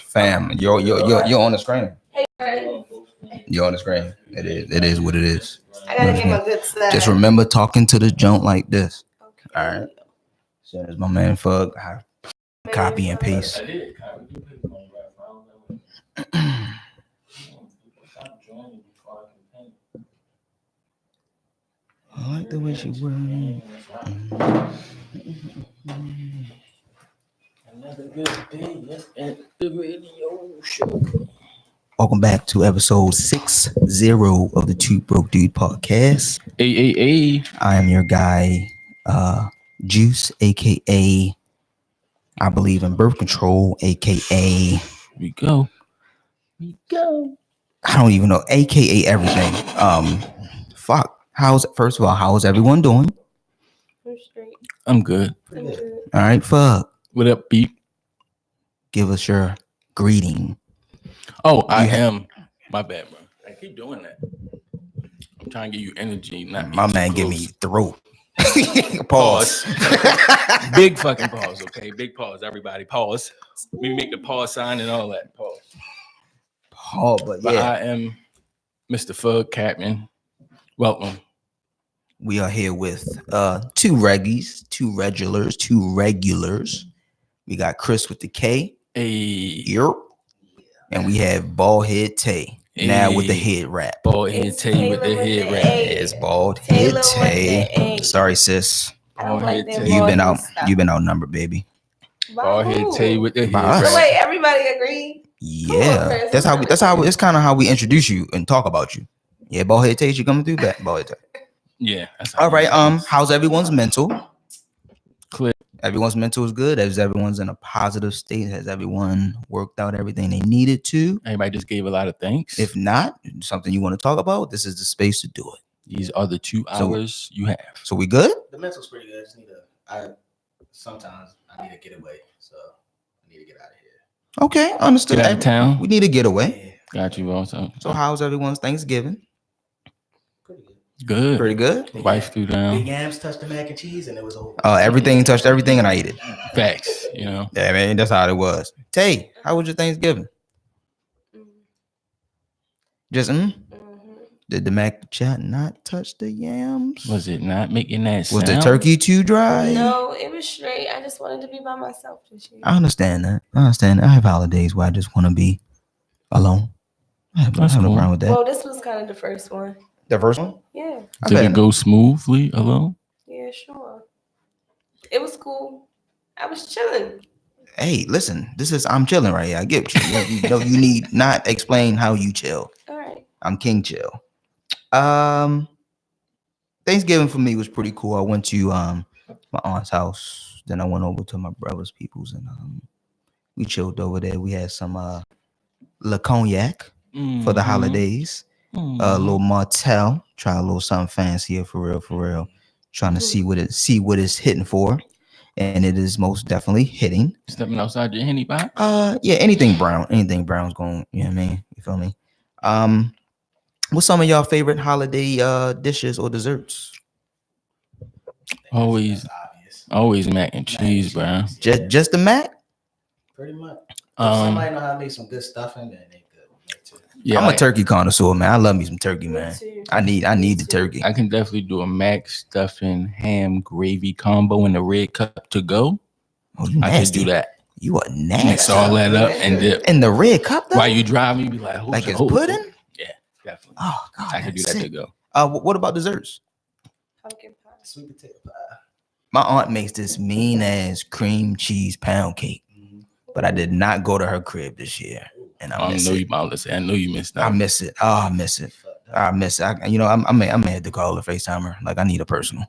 Fam, you're on the screen. You're on the screen. It is what it is. I gotta get my good side. Just remember talking to the joint like this. Okay. All right. As soon as my man Fug, I copy and paste. I like the way she wears. Another good day at the radio show. Welcome back to episode 60 of the Two Broke Dude podcast. Hey. I am your guy, Joose, aka I believe in birth control, aka We go. I don't even know, aka everything. Fuck. First of all, how's everyone doing? I'm straight. I'm good. I'm good. All right, fuck. What up, beep? Give us your greeting. Oh, I am. My bad, bro. I keep doing that. I'm trying to give you energy. Not My man give me throat. Pause. Big fucking pause, okay? Big pause, everybody. Pause. We make the pause sign and all that. Pause. But But yeah, I am Mr. Fug Captain. Welcome. we are here with two regulars. We got Chris with the K. Hey. Yerp. And we have Bald Head Tay. Now with the head wrap. Bald head Tay with the head wrap. It's Bald Head Tay. Sorry, sis. Bald head Tay. You've been outnumbered, baby. Bald head Tay with the head By us. wrap. So wait, everybody agreed? Yeah, that's kind of how we introduce you and talk about you. Yeah, Bald Head Tay, you coming through that Bald Head Tay. Yeah. That's All right. How's everyone's mental? Clear. Everyone's mental is good. As everyone's in a positive state, has everyone worked out everything they needed to? Everybody just gave a lot of thanks. If not, something you want to talk about, this is the space to do it. These are the 2 hours you have. So we good? The mental's pretty good. Sometimes I need to get away, so I need to get out of here. Okay, understood. Get out of town. We need to get away. Got you also. So how's everyone's Thanksgiving? Pretty good. Good. Pretty good. Wife threw The down. yams touched the mac and cheese, and it was over. Everything touched everything, and I ate it. Facts, you know. Yeah, man, that's how it was. Tay, how was your Thanksgiving? Just Did the mac chat not touch the yams? Was it not making that sound? Was the turkey too dry? No, it was straight. I just wanted to be by myself this year. I understand that. I have holidays where I just want to be alone. I have no problem with that. Well, this was kind of the first one. The first one? Yeah. Did it go smoothly alone? Yeah, sure. It was cool. I was chilling. Hey, listen, I'm chilling right here. I get you. You need not explain how you chill. All right. I'm King Chill. Thanksgiving for me was pretty cool. I went to my aunt's house. Then I went over to my brother's people's and we chilled over there. We had some La Cognac for the holidays. A little Martell. Try a little something fancier for real. Trying to see what it's hitting for. And it is most definitely hitting. Stepping outside your Henny box? Yeah, anything brown's going, you know what I mean? You feel me? What's some of y'all favorite holiday dishes or desserts? Always mac and cheese, bro. Just the mac? Pretty much. Somebody know how to make some good stuffing, then they good with it too. Yeah, I'm a turkey connoisseur, man. I love me some turkey, man. I need the turkey. I can definitely do a mac stuffing ham gravy combo in the red cup to go. Oh, you I nasty. can do that. You are nasty. Mix all that up and dip. In the red cup, though? While you drive, you be like, like it's pudding? Yeah, definitely. Oh, God. I can do that to go. What about desserts? Pumpkin pie. Sweet potato pie. My aunt makes this mean ass cream cheese pound cake, but I did not go to her crib this year, and I miss it. I know you missed that. I miss it. Oh, I miss it. I miss it. I may have to call her, FaceTime her. Like I need a personal,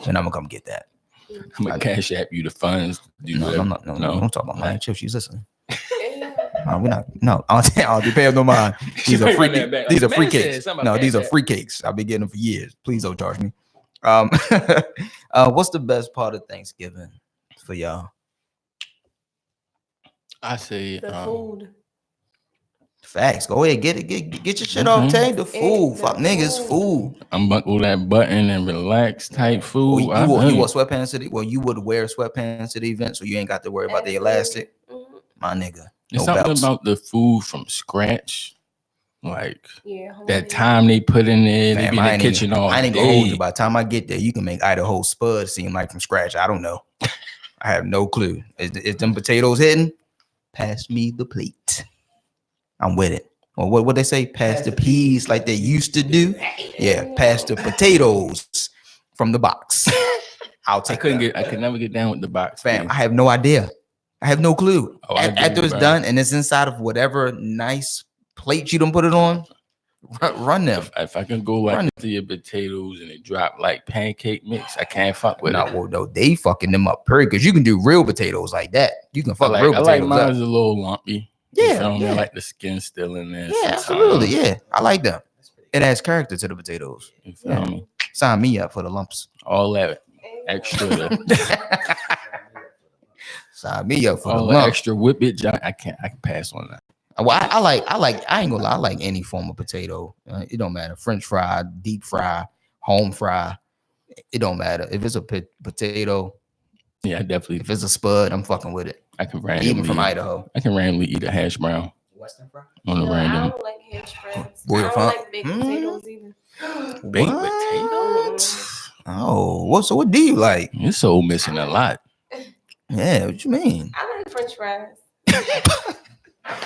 and I'm gonna come get that. I'm gonna cash app you the funds. No, don't talk about mine. Chill, she's listening. Yeah. We're not. No, I'll be paying no mind. These are free. These are free cakes. No, these are free cakes. I've been getting them for years. Please don't charge me. What's the best part of Thanksgiving for y'all? I say The food. Facts. Go ahead, get your shit off, Tay. The food, fuck niggas, food. unbuckle that button and relax type food. You wore sweatpants to the. Well, you would wear sweatpants to the event, so you ain't got to worry about the elastic. My nigga, There's No something belts. about the food from scratch, like Yeah. that time they put in there. They Fam, be in the kitchen all I ain't gonna hold you. day. By the time I get there, you can make Idaho Spud seem like from scratch. I don't know. I have no clue. Is them potatoes hidden? Pass me the plate. I'm with it. Or what they say? Pass the peas like they used to do. Yeah, pass the potatoes from the box. I'll take. I could never get down with the box. Fam, I have no idea. I have no clue. Oh, I do, After it's bro. done and it's inside of whatever nice plate you don't put it on, run them. If I can go like to your potatoes and it drop like pancake mix, I can't fuck with it. No, they fucking them up, period. Because you can do real potatoes like that. You can fuck real I potatoes like mine up. is a little lumpy. Yeah, You feel me? yeah. I like the skin still in there. Yeah, sometimes. absolutely. Yeah, I like them. It adds character to the potatoes. You feel Yeah. me? Sign me up for the lumps. All that extra, Sign me up for the all the lumps. extra whip it. I can pass on that. Well, I ain't gonna lie. I like any form of potato. It don't matter. French fry, deep fry, home fry. It don't matter. If it's a potato, Yeah, definitely. if it's a spud, I'm fucking with it. I can Even randomly from Idaho. I can randomly eat a hash brown Western fry. on a No, I random don't like hash browns. Boy, I if don't I- like baked potatoes either. baked What? potato. Oh, what do you like? It's so missing a lot. Yeah, what you mean? I like French fries.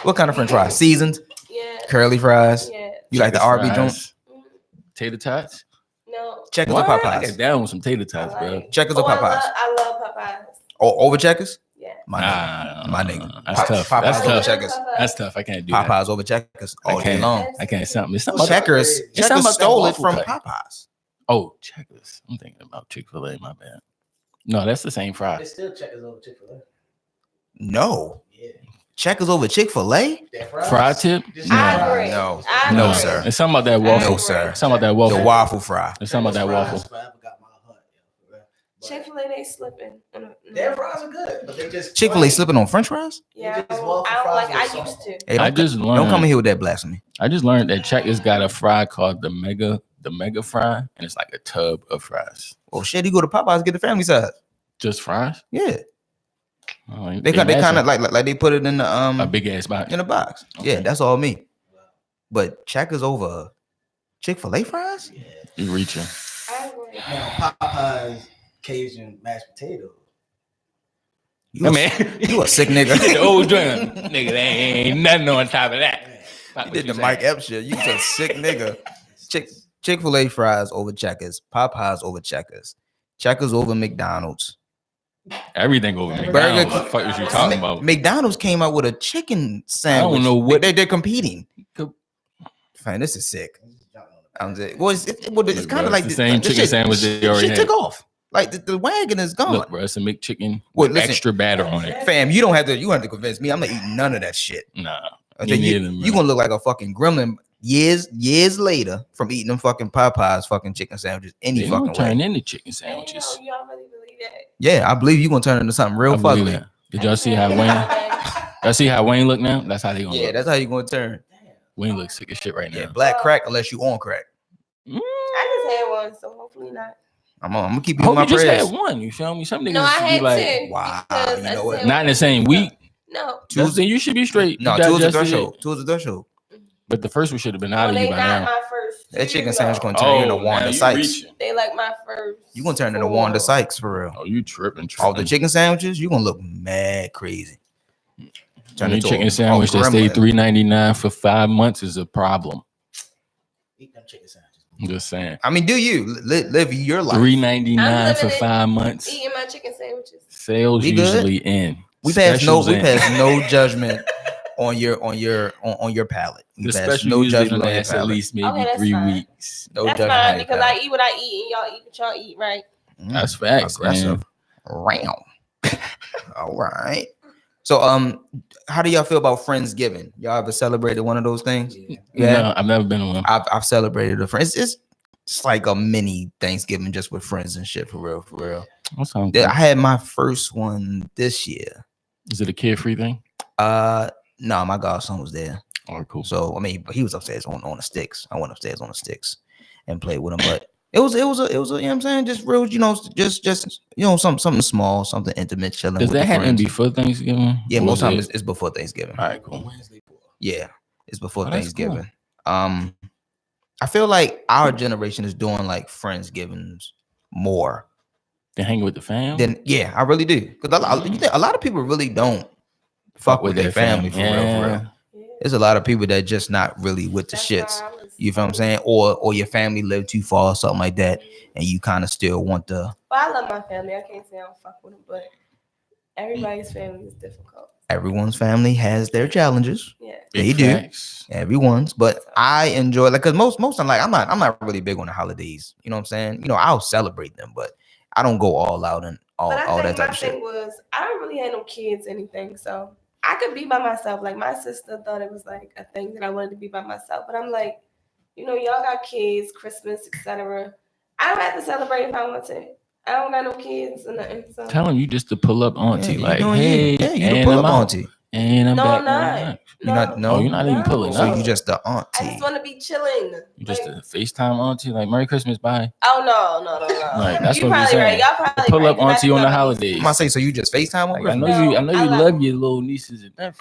What kind of French fries? Seasoned, Yeah. curly fries. Yeah. You like the Checkers RB fries, joint? Tater tots. No. Checkers or What? I Popeyes? get down with some tater I tots, like bro. it. Checkers or Popeyes? I love Popeyes. Or over Checkers? Yeah. My nigga. That's tough. Popeyes That's over tough. Checkers. That's tough. I can't do that. Popeyes over Checkers all day long. I can't. Something. It's something about Checkers. It's something Checkers about that stole it waffle from cut. Popeyes. Oh, Checkers. I'm thinking about Chick-fil-A. My bad. No, that's the same fry. It's still Checkers over Chick-fil-A. No. Yeah. Checkers over Chick-fil-A? That Fry tip? Just I fries. agree. No. I No, agree. sir. It's something about that waffle. No, sir. It's something about that waffle. The waffle fry. It's something about that Fries waffle. forever got my heart, yo, bro. But Chick-fil-A, they slipping. Their fries are good, but they just Chick-fil-A plain. slipping on French fries? Yeah, just I waffle don't fries like. with I salt. used to. Hey, I just learned. don't come in here with that blasphemy. I just learned that Checkers got a fry called the mega fry, and it's like a tub of fries. Oh shit, you go to Popeyes, get the family size. Just fries? Yeah. Oh, They kind of like they put it in the a big ass box. in the box. Okay. Yeah, that's all me. But Checkers over Chick-fil-A fries? Yeah. You reaching? I agree. Now Popeyes Cajun mashed potatoes. You you a sick nigga. the old joint. Nigga, there ain't nothing on top of that. You did the Mike Epps shit. You a sick nigga. Chick-fil-A fries over Checkers. Popeyes over Checkers. Checkers over McDonald's. Everything over Burger McDonald's. King- What the fuck is you talking about? McDonald's came out with a chicken sandwich. know what- they're competing. Co- Fine, this is sick. I'm just, well, it's Look, kind bro, of like it's the same this chicken shit- sandwich they already shit had. took off. Like the wagon is gone. Look, bro, it's a McChicken Well, with listen. extra batter on it. Fam, you don't have to. You have to convince me. I'm not eating none of that shit. Nah. Okay, Me neither, you man. gonna look like a fucking gremlin years later from eating them fucking Popeyes fucking chicken sandwiches any They fucking don't turn way. into chicken Damn, sandwiches. y'all really believe that? Yeah, I believe you gonna turn into something real I believe fugly. that. Did y'all see how Wayne? Y'all see how Wayne look now? That's how they gonna Yeah, look. that's how you gonna turn. Wayne looks sick as shit right now. Yeah, black crack unless you on crack. I just had one, so hopefully not. I'm gonna keep you I in hope my you just prayers. had one. You feel me? Some niggas No, I be had like, two. Wow, because you know I what? said- not in the same week. No. Tuesday, you should be straight. No, You two is the digested it. threshold. Two is the threshold. But the first one should have been out No, of you they by not now. my first. That chicken two, sandwich though. gonna turn you into now Wanda you Sykes. reaching. They like my first. You gonna turn into four. Wanda Sykes for real. Oh, you tripping. All the chicken sandwiches, you gonna look mad crazy. Turn Any into chicken a sandwich that stay gremlin. $3.99 for 5 months is a problem. Eat them chicken sandwiches. I'm just saying. I mean, do you live your life? $3.99 I'm for living it. 5 months. Eating my chicken sandwiches. Sales We good? usually in. We pass no Specials in. no judgment on your palate. We The pass special no usually judgment on your lasts at palate. least maybe Okay, that's 3 fine. weeks. No That's judgment on fine your because palate. I eat what I eat and y'all eat what y'all eat, right? That's facts, Aggressive. Round. All right. So how do y'all feel about Friendsgiving? Y'all ever celebrated one of those things? Yeah. Yeah. No, I've never been on one. I've celebrated a friend. It's like a mini Thanksgiving just with friends and shit for real, for real. That sounds I good. had my first one this year. Is it a kid-free thing? No, my godson was there. Oh, cool. So I mean, but he was upstairs on the sticks. I went upstairs on the sticks and played with him. But It was, you know what I'm saying? Just real, just something small, something intimate, chilling. Does with that the happen friends. before Thanksgiving? Yeah, Or most is time it- it's before Thanksgiving. All right, cool. Wednesday before. Yeah, it's before Oh, that's Thanksgiving. I feel like our generation is doing like Friendsgivings more Then hanging with the fam. than I really do. Because a lot of people really don't fuck with their family for real, for real. There's a lot of people that just not really with the That's shits. why I was- You feel what I'm saying? Or your family live too far or something like that, and you kind of still want the. But I love my family. I can't say I don't fuck with them, but everybody's family is difficult. Everyone's family has their challenges. Yeah. They Big do. facts. Everyone's, but I enjoy like, cause most I'm like I'm not really big on the holidays. You know what I'm saying? You know, I'll celebrate them, but I don't go all out and all But I that think type my of shit. thing was I don't really have no kids, anything, so I could be by myself. Like my sister thought it was like a thing that I wanted to be by myself, but I'm like, y'all got kids, Christmas, etc. I don't have to celebrate if I want to. I don't got no kids or nothing. So. Tell him you just to pull up auntie, Yeah, like, you doing hey, you. Yeah, you and the pull I'm up out. auntie. And I'm No, back. I'm not. Right. You not Oh, you're not even pulling So up. you just the I auntie. just want to be chilling. You just Like, a FaceTime auntie, like Merry Christmas, bye. oh no. Right, that's You what we're probably right. saying. Y'all probably Pull right, up 'cause I auntie do on the love my holidays. I'm gonna say, so you just FaceTime on Like, I Christmas? know you I love love your little nieces and nephews.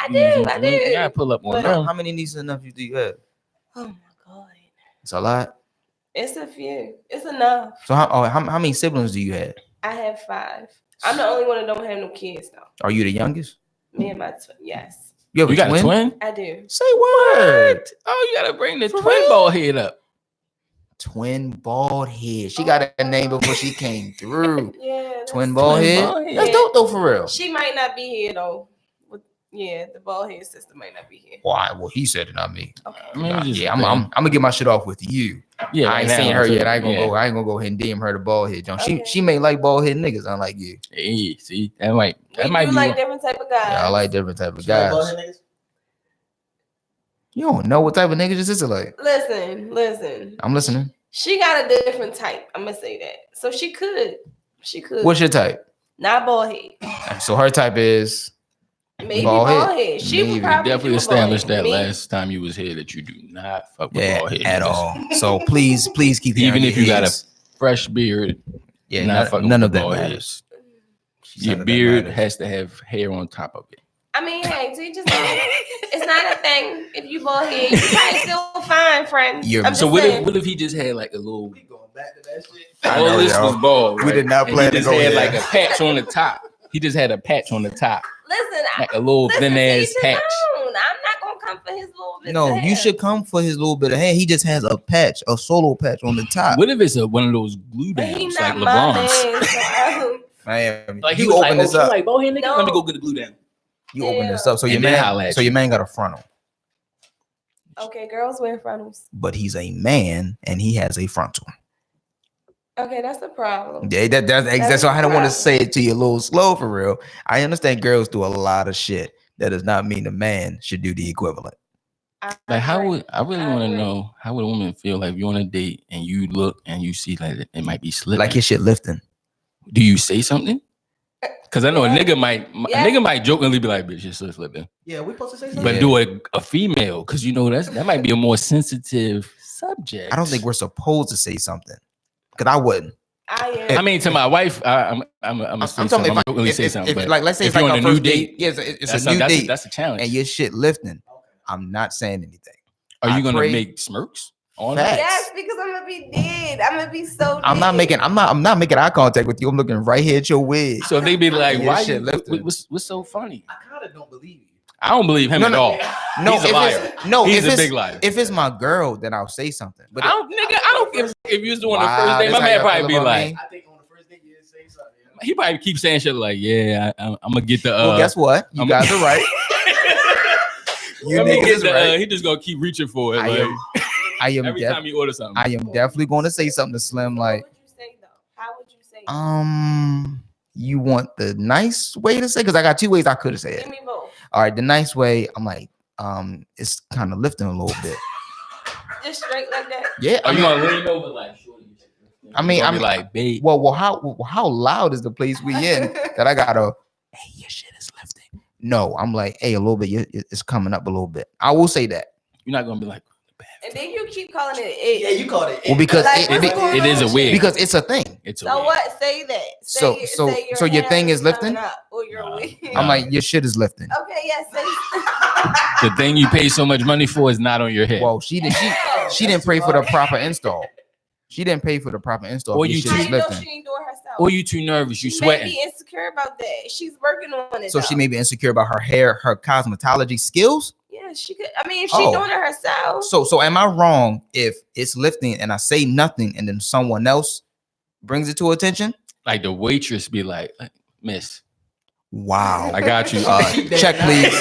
I do. You gotta pull up on But- them. How many nieces and nephews do you have? Oh my god, It's a lot. it's a few. It's enough. So how many siblings do you have? I have 5. I'm the only one that don't have no kids though. Are you the youngest? Me and my twin. Yes, You have You got a twin? I do. Say word. Oh, you gotta bring the For twin real? ball head up. Twin bald head. She got a name before she came through. Yeah. Twin that's- bald Twin head. bald head. That's dope though, for real. She might not be here though. The bald head sister might not be here. Why? Well, he said it, not me. Okay. I mean, Nah, it's just yeah, a I'm thing. gonna get my shit off with you. Yeah, I ain't right seen now, her so, yet. I ain't yeah. gonna go ahead and DM her the bald head, John. Okay. She may like bald head niggas, unlike you. Hey, see, that might We do be like different type of guys. Yeah, I like different type of She like guys. bald head niggas? You don't know what type of niggas this is like. Listen. I'm listening. She got a different type. I'm gonna say that. So she could. What's your type? Not bald head. So her type is Maybe bald bald head. head. She Maybe. would probably definitely do a bald established head. that Me? last time you was here that you do not fuck with yeah bald head at niggas. all. So please keep Even hearing if you got a his. fresh beard, Yeah, not fucking none with of the that bald matters. heads. Your None of that beard matters. has to have hair on top of it. I mean, hey, so you just it's not a thing. If you bald head, you probably still fine, friend. You're- I'm So just what saying. if he just had like a little? We going back to that shit. I All know, this yo. was bald. We right? did not And plan he to just go had there. like a patch on the top. He just had a patch on the top, Listen, like a little listen, thin to ass each his patch. own. I'm not gonna come for his little bit. No, of you hair. should come for his little bit of hair. He just has a patch, a solo patch on the top. What if it's one of those glue But he downs not like my LeBron's? man. So I don't- Man, Like he you was open like, this oh, up. you like bald head nigga? No. Let me go get the glue down. You open this up. So your And then man, holla at so you. your man got a frontal, Okay, girls wear frontals. but he's a man and he has a frontal. Okay, that's the problem. Yeah, that's why I don't want to say it to you a little slow for real. I understand girls do a lot of shit. That does not mean a man should do the equivalent. Like how agree. would I really I want to agree. know how would a woman feel like if you're on a date and you look and you see like it might be slipping? Like his shit lifting. Do you say something? Because I know Yeah. a nigga might jokingly be like, "Bitch, you're still slipping," Yeah, we supposed to say something. but Yeah. do a female because you know that might be a more sensitive subject. I don't think we're supposed to say something. Cause I wouldn't. I I mean, to my wife, I'm gonna say something. I'm gonna really say something. But like let's say if it's like you're our on a new first date, date. Yes, it's that's a new that's date. that's a challenge. And your shit lifting. I'm not saying anything. Are I you gonna pray- make smirks on Facts. that? yes, because I'm gonna be dead. I'm gonna be so. I'm not dead. making eye contact with you. I'm looking right here at your wig. So if they be like, Your "Why shit you? lifted. What's so funny?" I kind of don't believe you. I don't believe him No, at no. all. No, He's a if liar. it's no, He's if a it's, big liar. If it's my girl, then I'll say something. But I don't give if you was doing the Wow, first date. that's My how man y'all probably feel be about like, me? I think on the first date you didn't say something. You know? he probably keep saying shit like, "Yeah, I'm gonna get the." well, guess what? You I'm- guys are right. You Let me niggas get is the. right. He just gonna keep reaching for it. I Like, am- I am every time you order something. I am definitely going to say something to Slim like, What would you say though? How would you say? it? you want the nice way to say? Because I got two ways I could have said Give it. me both. All right, the nice way, I'm like, it's kind of lifting a little bit. Just straight like that. Yeah, Are you gonna lean over like? I mean, I'm like, babe. well, how loud is the place we in that I gotta? Hey, your shit is lifting. No, I'm like, hey, a little bit. It's coming up a little bit. I will say that. You're not gonna be like, And then you keep calling it. Yeah, you called it. Well, because Like, it is a wig. Because it's a thing. It's a So wig. what? Say that. So your hair thing is lifting? coming up, or your wig. I'm like, your shit is lifting. Okay, yes. The thing you pay so much money for is not on your head. Well, she didn't pay for the proper install. She didn't pay for the proper install. Or Your you shit How is you know lifting. she ain't doing herself? Or you too nervous, you She may sweating. be insecure about that. She's working on it. So she may be insecure about her hair, her cosmetology skills. Yeah, she could. I mean, if she's doing it herself. So am I wrong if it's lifting and I say nothing and then someone else brings it to attention? Like the waitress be like, Miss, Wow. I got you. Check, please.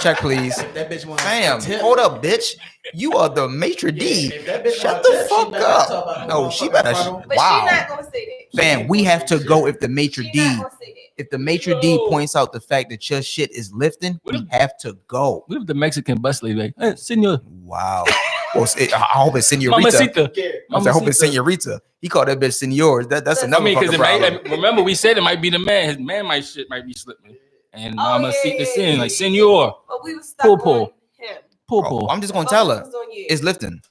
Check, please. That bitch wants Fam, hold up, bitch. You are the maitre d'. Shut the fuck up. No, she better. But Wow. she's not gonna say that. Fam, we have to go if the maitre She's d'. not gonna say that. If the maitre d' points out the fact that your shit is lifting, we have to go. What if the Mexican bus lady like, hey, senor, Wow. Well, I hope it's senorita. mamacita. I hope it's senorita. He called that bitch senor. That's I another mean, because fucking problem. remember we said it might be the man. His man might be slipping. And mamacita yeah, sin like senor, But we was stuck Pull. on him. popo. I'm just gonna tell her Focus was on you. it's lifting.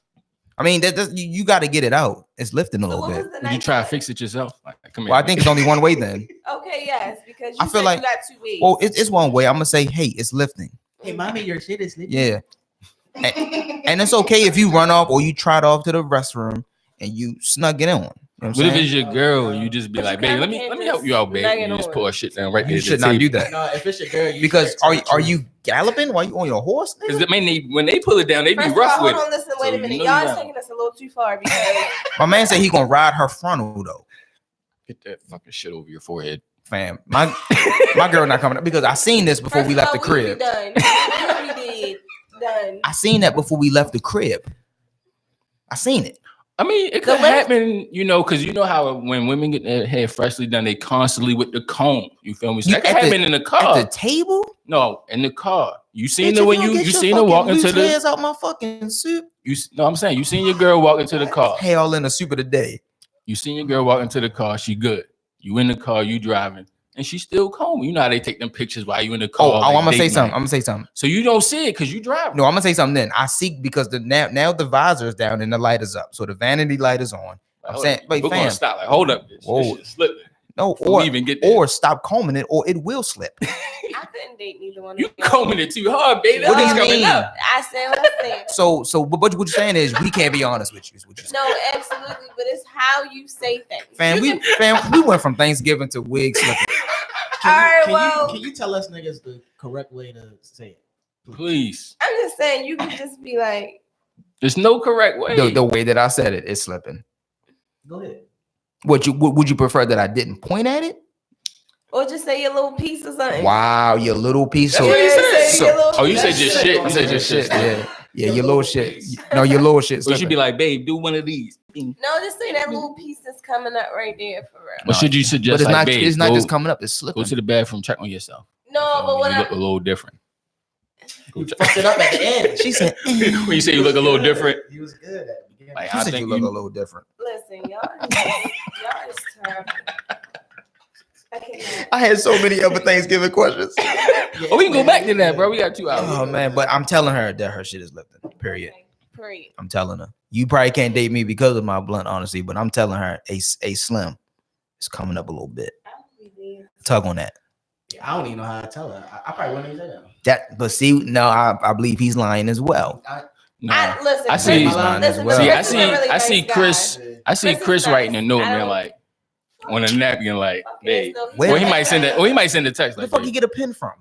I mean, you got to get it out. It's lifting a So little what bit. was the Would you next try to one? fix it yourself? Like, come here. Well, I think it's only one way then. Okay, yes, because you I feel said like- you got 2 ways. Well, it's one way. I'm gonna say, hey, it's lifting. Hey, mommy, your shit is lifting. Yeah, and it's okay if you run off or you trot off to the restroom and you snug it on. You know What if saying? it's your girl and you just be But like, you babe, kinda let me can't help you out, babe. just You just nag it pour on. shit down right there. You at the should not do table. that. No, if it's your girl, you Because should are you galloping while you on your horse? Because nigga? when they pull it down, they be First of rough all, with hold it. on, listen, So wait a you minute. know Y'all you is got- taking us a little too far because My man said he gonna ride her frontal though. Get that fucking shit over your forehead. Fam, my girl not coming up because I seen this before first we of left the all, we crib. done. We did. Done. I seen that before we left the crib. I seen it. I mean, it could happen, because you know how when women get their hair freshly done, they constantly with the comb. You feel me? So You- that could at the- happen in the car. At the table? No, in the car. You seen Bitch, her if when don't you get your seen her fucking walk into loose the. hairs out my fucking suit. No, I'm saying you seen your girl walk into the car. Hey, all in the soup of the day. You seen your girl walk into the car. She good. You in the car. You driving, and she still combing. You know how they take them pictures while you in the car. Oh, like I'm gonna say date something. night. I'm gonna say something. So you don't see it because you driving. No, I'm gonna say something then. I see because now the visor is down and the light is up. So the vanity light is on. I'm saying, wait, we're gonna fam. stop. Like, hold up, bitch. Whoa. This shit slipping. No, Before we even get there. or stop combing it, or it will slip. I couldn't date neither one You of y'all. combing it too hard, baby. What do That's you coming mean? up. I said what I said. So what you're saying is we can't be honest with you. Is what you're saying. No, absolutely, but it's how you say things. Fam, we went from Thanksgiving to wig slipping. All right, Can well, you tell us niggas the correct way to say it? Please. I'm just saying you could just be like, There's no correct way. The way that I said it is slipping. Go ahead. Would you prefer that I didn't point at it? or just say your little piece or something. Wow, your little piece. That's So, what he said. so- your little Oh, you piece. said just shit. You said just shit. Yeah, your little shit. No, your little shit. So you should be slipping. like, babe, do one of these. No, just say that little piece that's coming up right there for real. Or should you But suggest it's like, not. babe, It's not go, just coming up. It's slipping. go to the bathroom, check on yourself. No, but what you look a I little different. You fucked it up at the end. She said. When you say you look a little different, You was good at the beginning. like She I said you think look you, a little different. listen, y'all is terrible. I can't. I had so many other Thanksgiving questions. oh, we can go back to that, bro. We got 2 hours. Oh man, but I'm telling her that her shit is lifting. Period. Period. I'm telling her. You probably can't date me because of my blunt honesty, but I'm telling her a slim is coming up a little bit. Tug on that. Yeah, I don't even know how to tell her. I probably wouldn't even say that. But see, no, I believe he's lying as well. Nah. Listen, I see- Chris- Mine listen, as well. See, Chris is a really I see nice guy. Chris. I see Chris is Chris nice. writing a note, I man, don't- like on a napkin, like, Okay, babe. so he's Where- Or he like might send that. it. Or he might send a text Where like, the fuck you babe. get a pen from?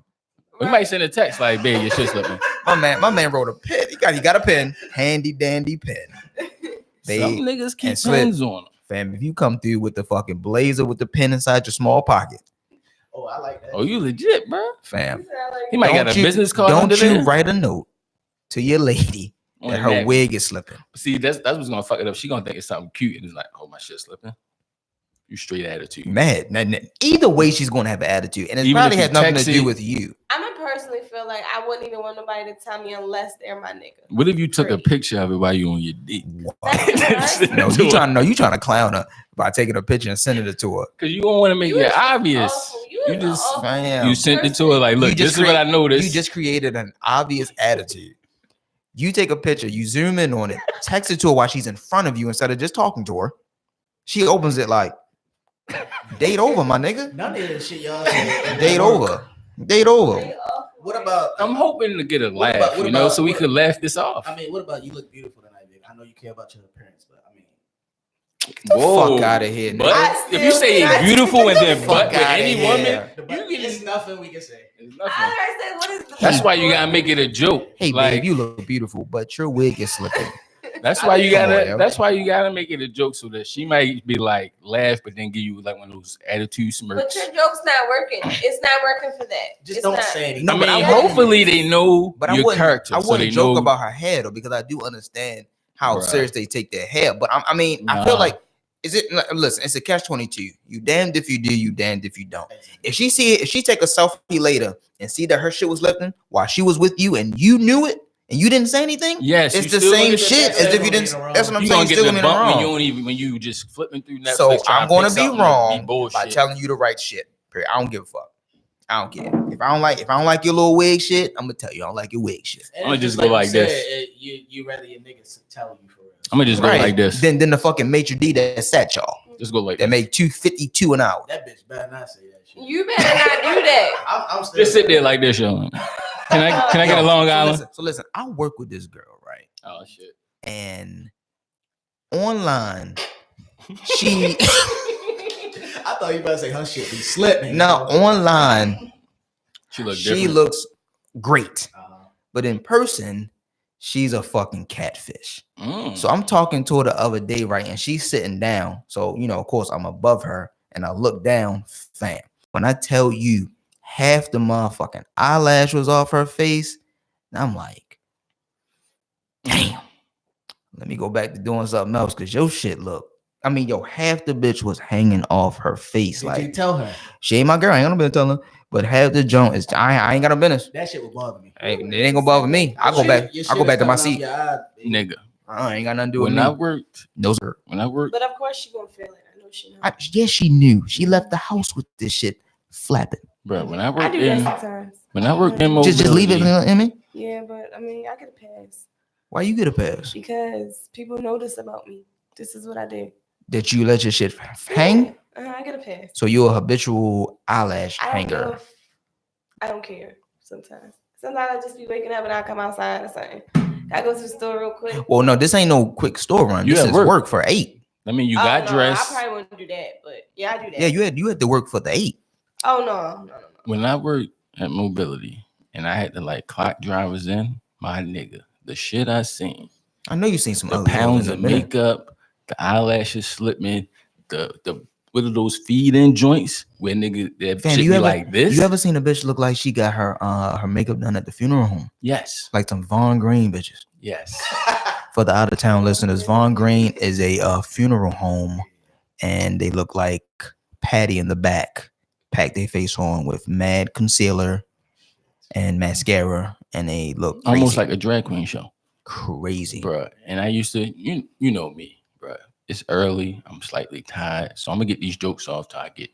He might send a text like, babe, your shit's slipping. My man wrote a pen. He got a pen. Handy dandy pen. Some Babe, niggas keep and slip. pens on them. fam, if you come through with the fucking blazer with the pen inside your small pocket, Oh, I like that. Oh, you legit, bro. fam. He might Don't got a you- business card Don't under you there. write a note to your lady On that the her napkin. wig is slipping. See, that's what's gonna fuck it up. She gonna think it's something cute, and it's like, oh, my shit slipping. You straight attitude. Mad. Either way, she's gonna have an attitude, and it Even probably if you has nothing to text do it- with you. I personally feel like I wouldn't even want nobody to tell me unless they're my nigga. What if you took a Great. picture of it while you on your dick? No, you trying to clown her by taking a picture and sending it to her. Because you don't want to make You it is obvious. awful. You You is just awful. Fam. you sent it to her like, You look, just this is what I noticed. You just created an obvious attitude. You take a picture, you zoom in on it, text it to her while she's in front of you instead of just talking to her. She opens it like, date over, my nigga. None of this shit y'all say. Date over. Date over. What about? I'm hoping to get a What laugh, about- you know, so we could laugh this off. I mean, what about you? Look beautiful tonight, nigga. I know you care about your appearance, but I mean, Get the fuck out of here, But nigga. if you say beautiful and then Fuck but with outta any here. woman, you get nothing we can say. it's nothing. I said, what is the That's why you gotta make it a joke. Hey, like, babe, you look beautiful, but your wig is slipping. That's why you Come on, gotta. yo. That's why you gotta make it a joke so that she might be like laugh, but then give you like one of those attitude But smirks. your joke's not working. It's not working for that. Just It's don't not. say anything. No, I but mean, I wouldn't- hopefully they know But I your wouldn't. character, I so wouldn't they joke know about her hair though, because I do understand how Right. serious they take their hair. But I mean, I feel Nah. like listen, it's a catch-22. You damned if you do, you damned if you don't. If she take a selfie later and see that her shit was lifting while she was with you and you knew it and you didn't say anything, Yes, it's you the still same gonna get shit that as if text you didn't. in the wrong. That's what I'm You saying. gonna get Still the in the bump when wrong. you don't even when you just flipping through Netflix. So trying I'm going pick to be something wrong by bullshit. telling you the right shit. Period. I don't give a fuck. I don't care. If I don't like your little wig shit, I'm gonna tell you I don't like your wig shit. And I'ma it's just like go like you said, this. You rather your niggas tell you for real. I'm gonna just go like this. Then the fucking maitre d that sat y'all Just go like that this. made $2.52 an hour. That bitch better not say that shit. You better not do that. I'm still Just sit there like this, yo. Can I get a Long Island? So listen, I work with this girl, right? Oh shit. And online, she I thought you about to say her shit be slipping. now online She look she different. looks great, Uh-huh. but in person, she's a fucking catfish. Mm. So I'm talking to her the other day, right? And she's sitting down. So, you know, of course, I'm above her and I look down, fam. When I tell you half the motherfucking eyelash was off her face, I'm like, damn, let me go back to doing something else because your shit look. I mean, half the bitch was hanging off her face. Did you Like, tell her she ain't my girl. I ain't gonna be telling her, but half the joint is, I ain't got no business. that shit would bother me? It ain't gonna bother me. I go back. Your I go shit back is to my coming seat. off your eye, baby. Nigga. I ain't got nothing to do with When me. I worked, No, sir. But of course she gonna feel it. I know she knows. Yes, she knew. She left the house with this shit flapping. bro. When I I worked do that in, sometimes. when I worked in Just leave it, mobility, Emmy. Yeah, but I mean, I get a pass Why you get a pass? because people know this about me. This is what I do. That you let your shit hang? I get a pass. So you're a habitual eyelash I don't know hanger. if- I don't care sometimes. Sometimes I just be waking up and I come outside or something. I go to the store real quick. Well, no, this ain't no quick store run. You This at is work. work for 8. I mean, you Oh, got no, dressed. I probably wouldn't do that, but yeah, I do that. Yeah, you had to work for the 8. Oh no. When I worked at mobility and I had to like clock drivers in, my nigga, the shit I seen, I know you seen some the ugly pounds hoes in of a minute. makeup, the eyelashes slipping, the what are those feed-in joints where nigga that Fam, shit you be ever like this? You ever seen a bitch look like she got her makeup done at the funeral home? Yes, Like some Von Green bitches. yes. For the out of town listeners, Von Green is a funeral home, and they look like Patty in the back. Pack their face on with mad concealer and mascara, and they look crazy. Almost like a drag queen show, crazy. bruh. And I used to, you know me, bruh. It's early. I'm slightly tired, so I'm gonna get these jokes off till I get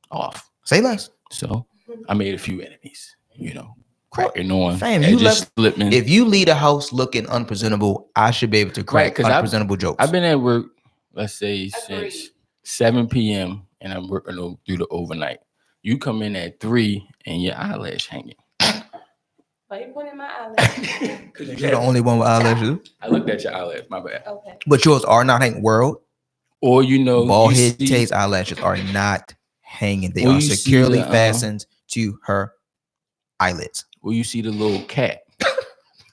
off. Say less. So I made a few enemies, you know, cracking on, Fam, and you just left- slipping. If you leave a house looking unpresentable, I should be able to crack 'cause unpresentable jokes. I've been at work, let's say Agreed. since 7 p.m. and I'm working through the overnight. You come in at 3 and your eyelash hanging. Why you pointing my eyelash? You're the only one with eyelashes, I looked at your eyelash, my bad. Okay. but yours are not hanging. World Or you know, bald you head see- Tay's eyelashes are not hanging. They Well, are you see securely the, fastened to her eyelids. or you see the little cap,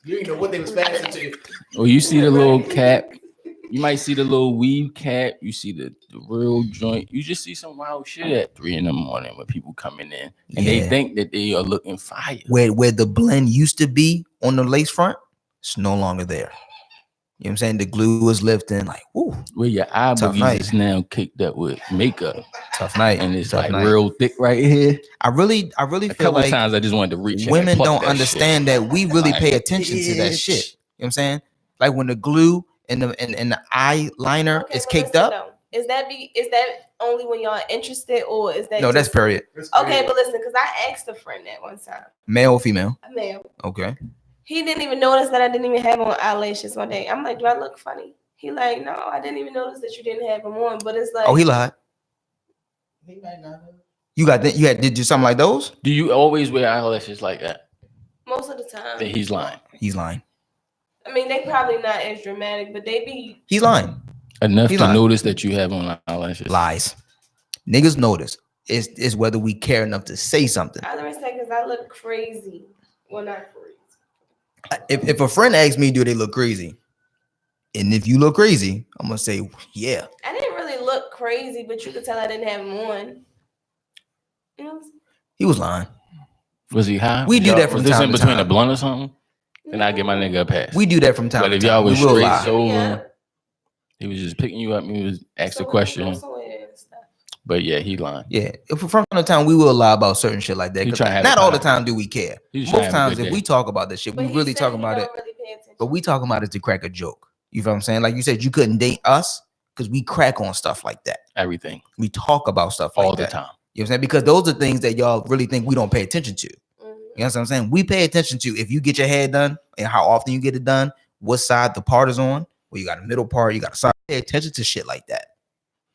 You didn't know what they was fastened to. or you see the little cap. You might see the little weave cap. You see the real joint. You just see some wild shit at 3 a.m. when people coming in and they Yeah. think that they are looking fire. Where the blend used to be on the lace front, it's no longer there. You know what I'm saying? The glue was lifting, like, whoo, Where your eye Tough boogies night. is now caked up with makeup, tough night. and it's tough like night. real thick right here. I really A feel couple like times I just wanted to reach in and women pluck don't that understand shit. that we really Like, pay attention to that bitch. shit. You know what I'm saying? Like when the glue and the eyeliner Okay, is but caked listen, up. though. Is that only when y'all interested, or is that No, that's just- period. Okay, but listen, because I asked a friend that one time, Male or female? a male. Okay. He didn't even notice that I didn't even have on eyelashes one day. I'm like, do I look funny? He like, no, I didn't even notice that you didn't have them on. But it's like, Oh, he lied. He might not have. You got that? Did you something like those? Do you always wear eyelashes like that? most of the time. Then he's lying. He's lying. I mean, they probably not as dramatic, but they be. He's lying. Enough He's to lying. notice that you have on eyelashes. Lies. Niggas notice. It's whether we care enough to say something. I never say because I look crazy. Well, not crazy. If a friend asks me, do they look crazy? And if you look crazy, I'm gonna say, yeah. I didn't really look crazy, but you could tell I didn't have them on. You know what I'm saying? He was lying. Was he high? We do that from was this time in to between time. a blunt or something? Then I get my nigga a pass. We do that from time But to if time. y'all was We will straight lie. sober, Yeah. he was just picking you up and he was asking a So, question. somewhere and stuff. But yeah, he lying. Yeah, if from time to time we will lie about certain shit like that. He 'Cause try to have not a all the time. time do we care. He just try to Most have a times good if day. we talk about this shit, But we he really said talking he about it. don't really pay attention. But we talking about it to crack a joke. You feel what I'm saying? Like you said, you couldn't date us because we crack on stuff like that. Everything. We talk about stuff like All that. the time. You know what I'm saying? Because those are things that y'all really think we don't pay attention to. Mhm. You know what I'm saying? We pay attention to if you get your hair done and how often you get it done, what side the part is on, where you got a middle part, you got a side. Pay attention to shit like that.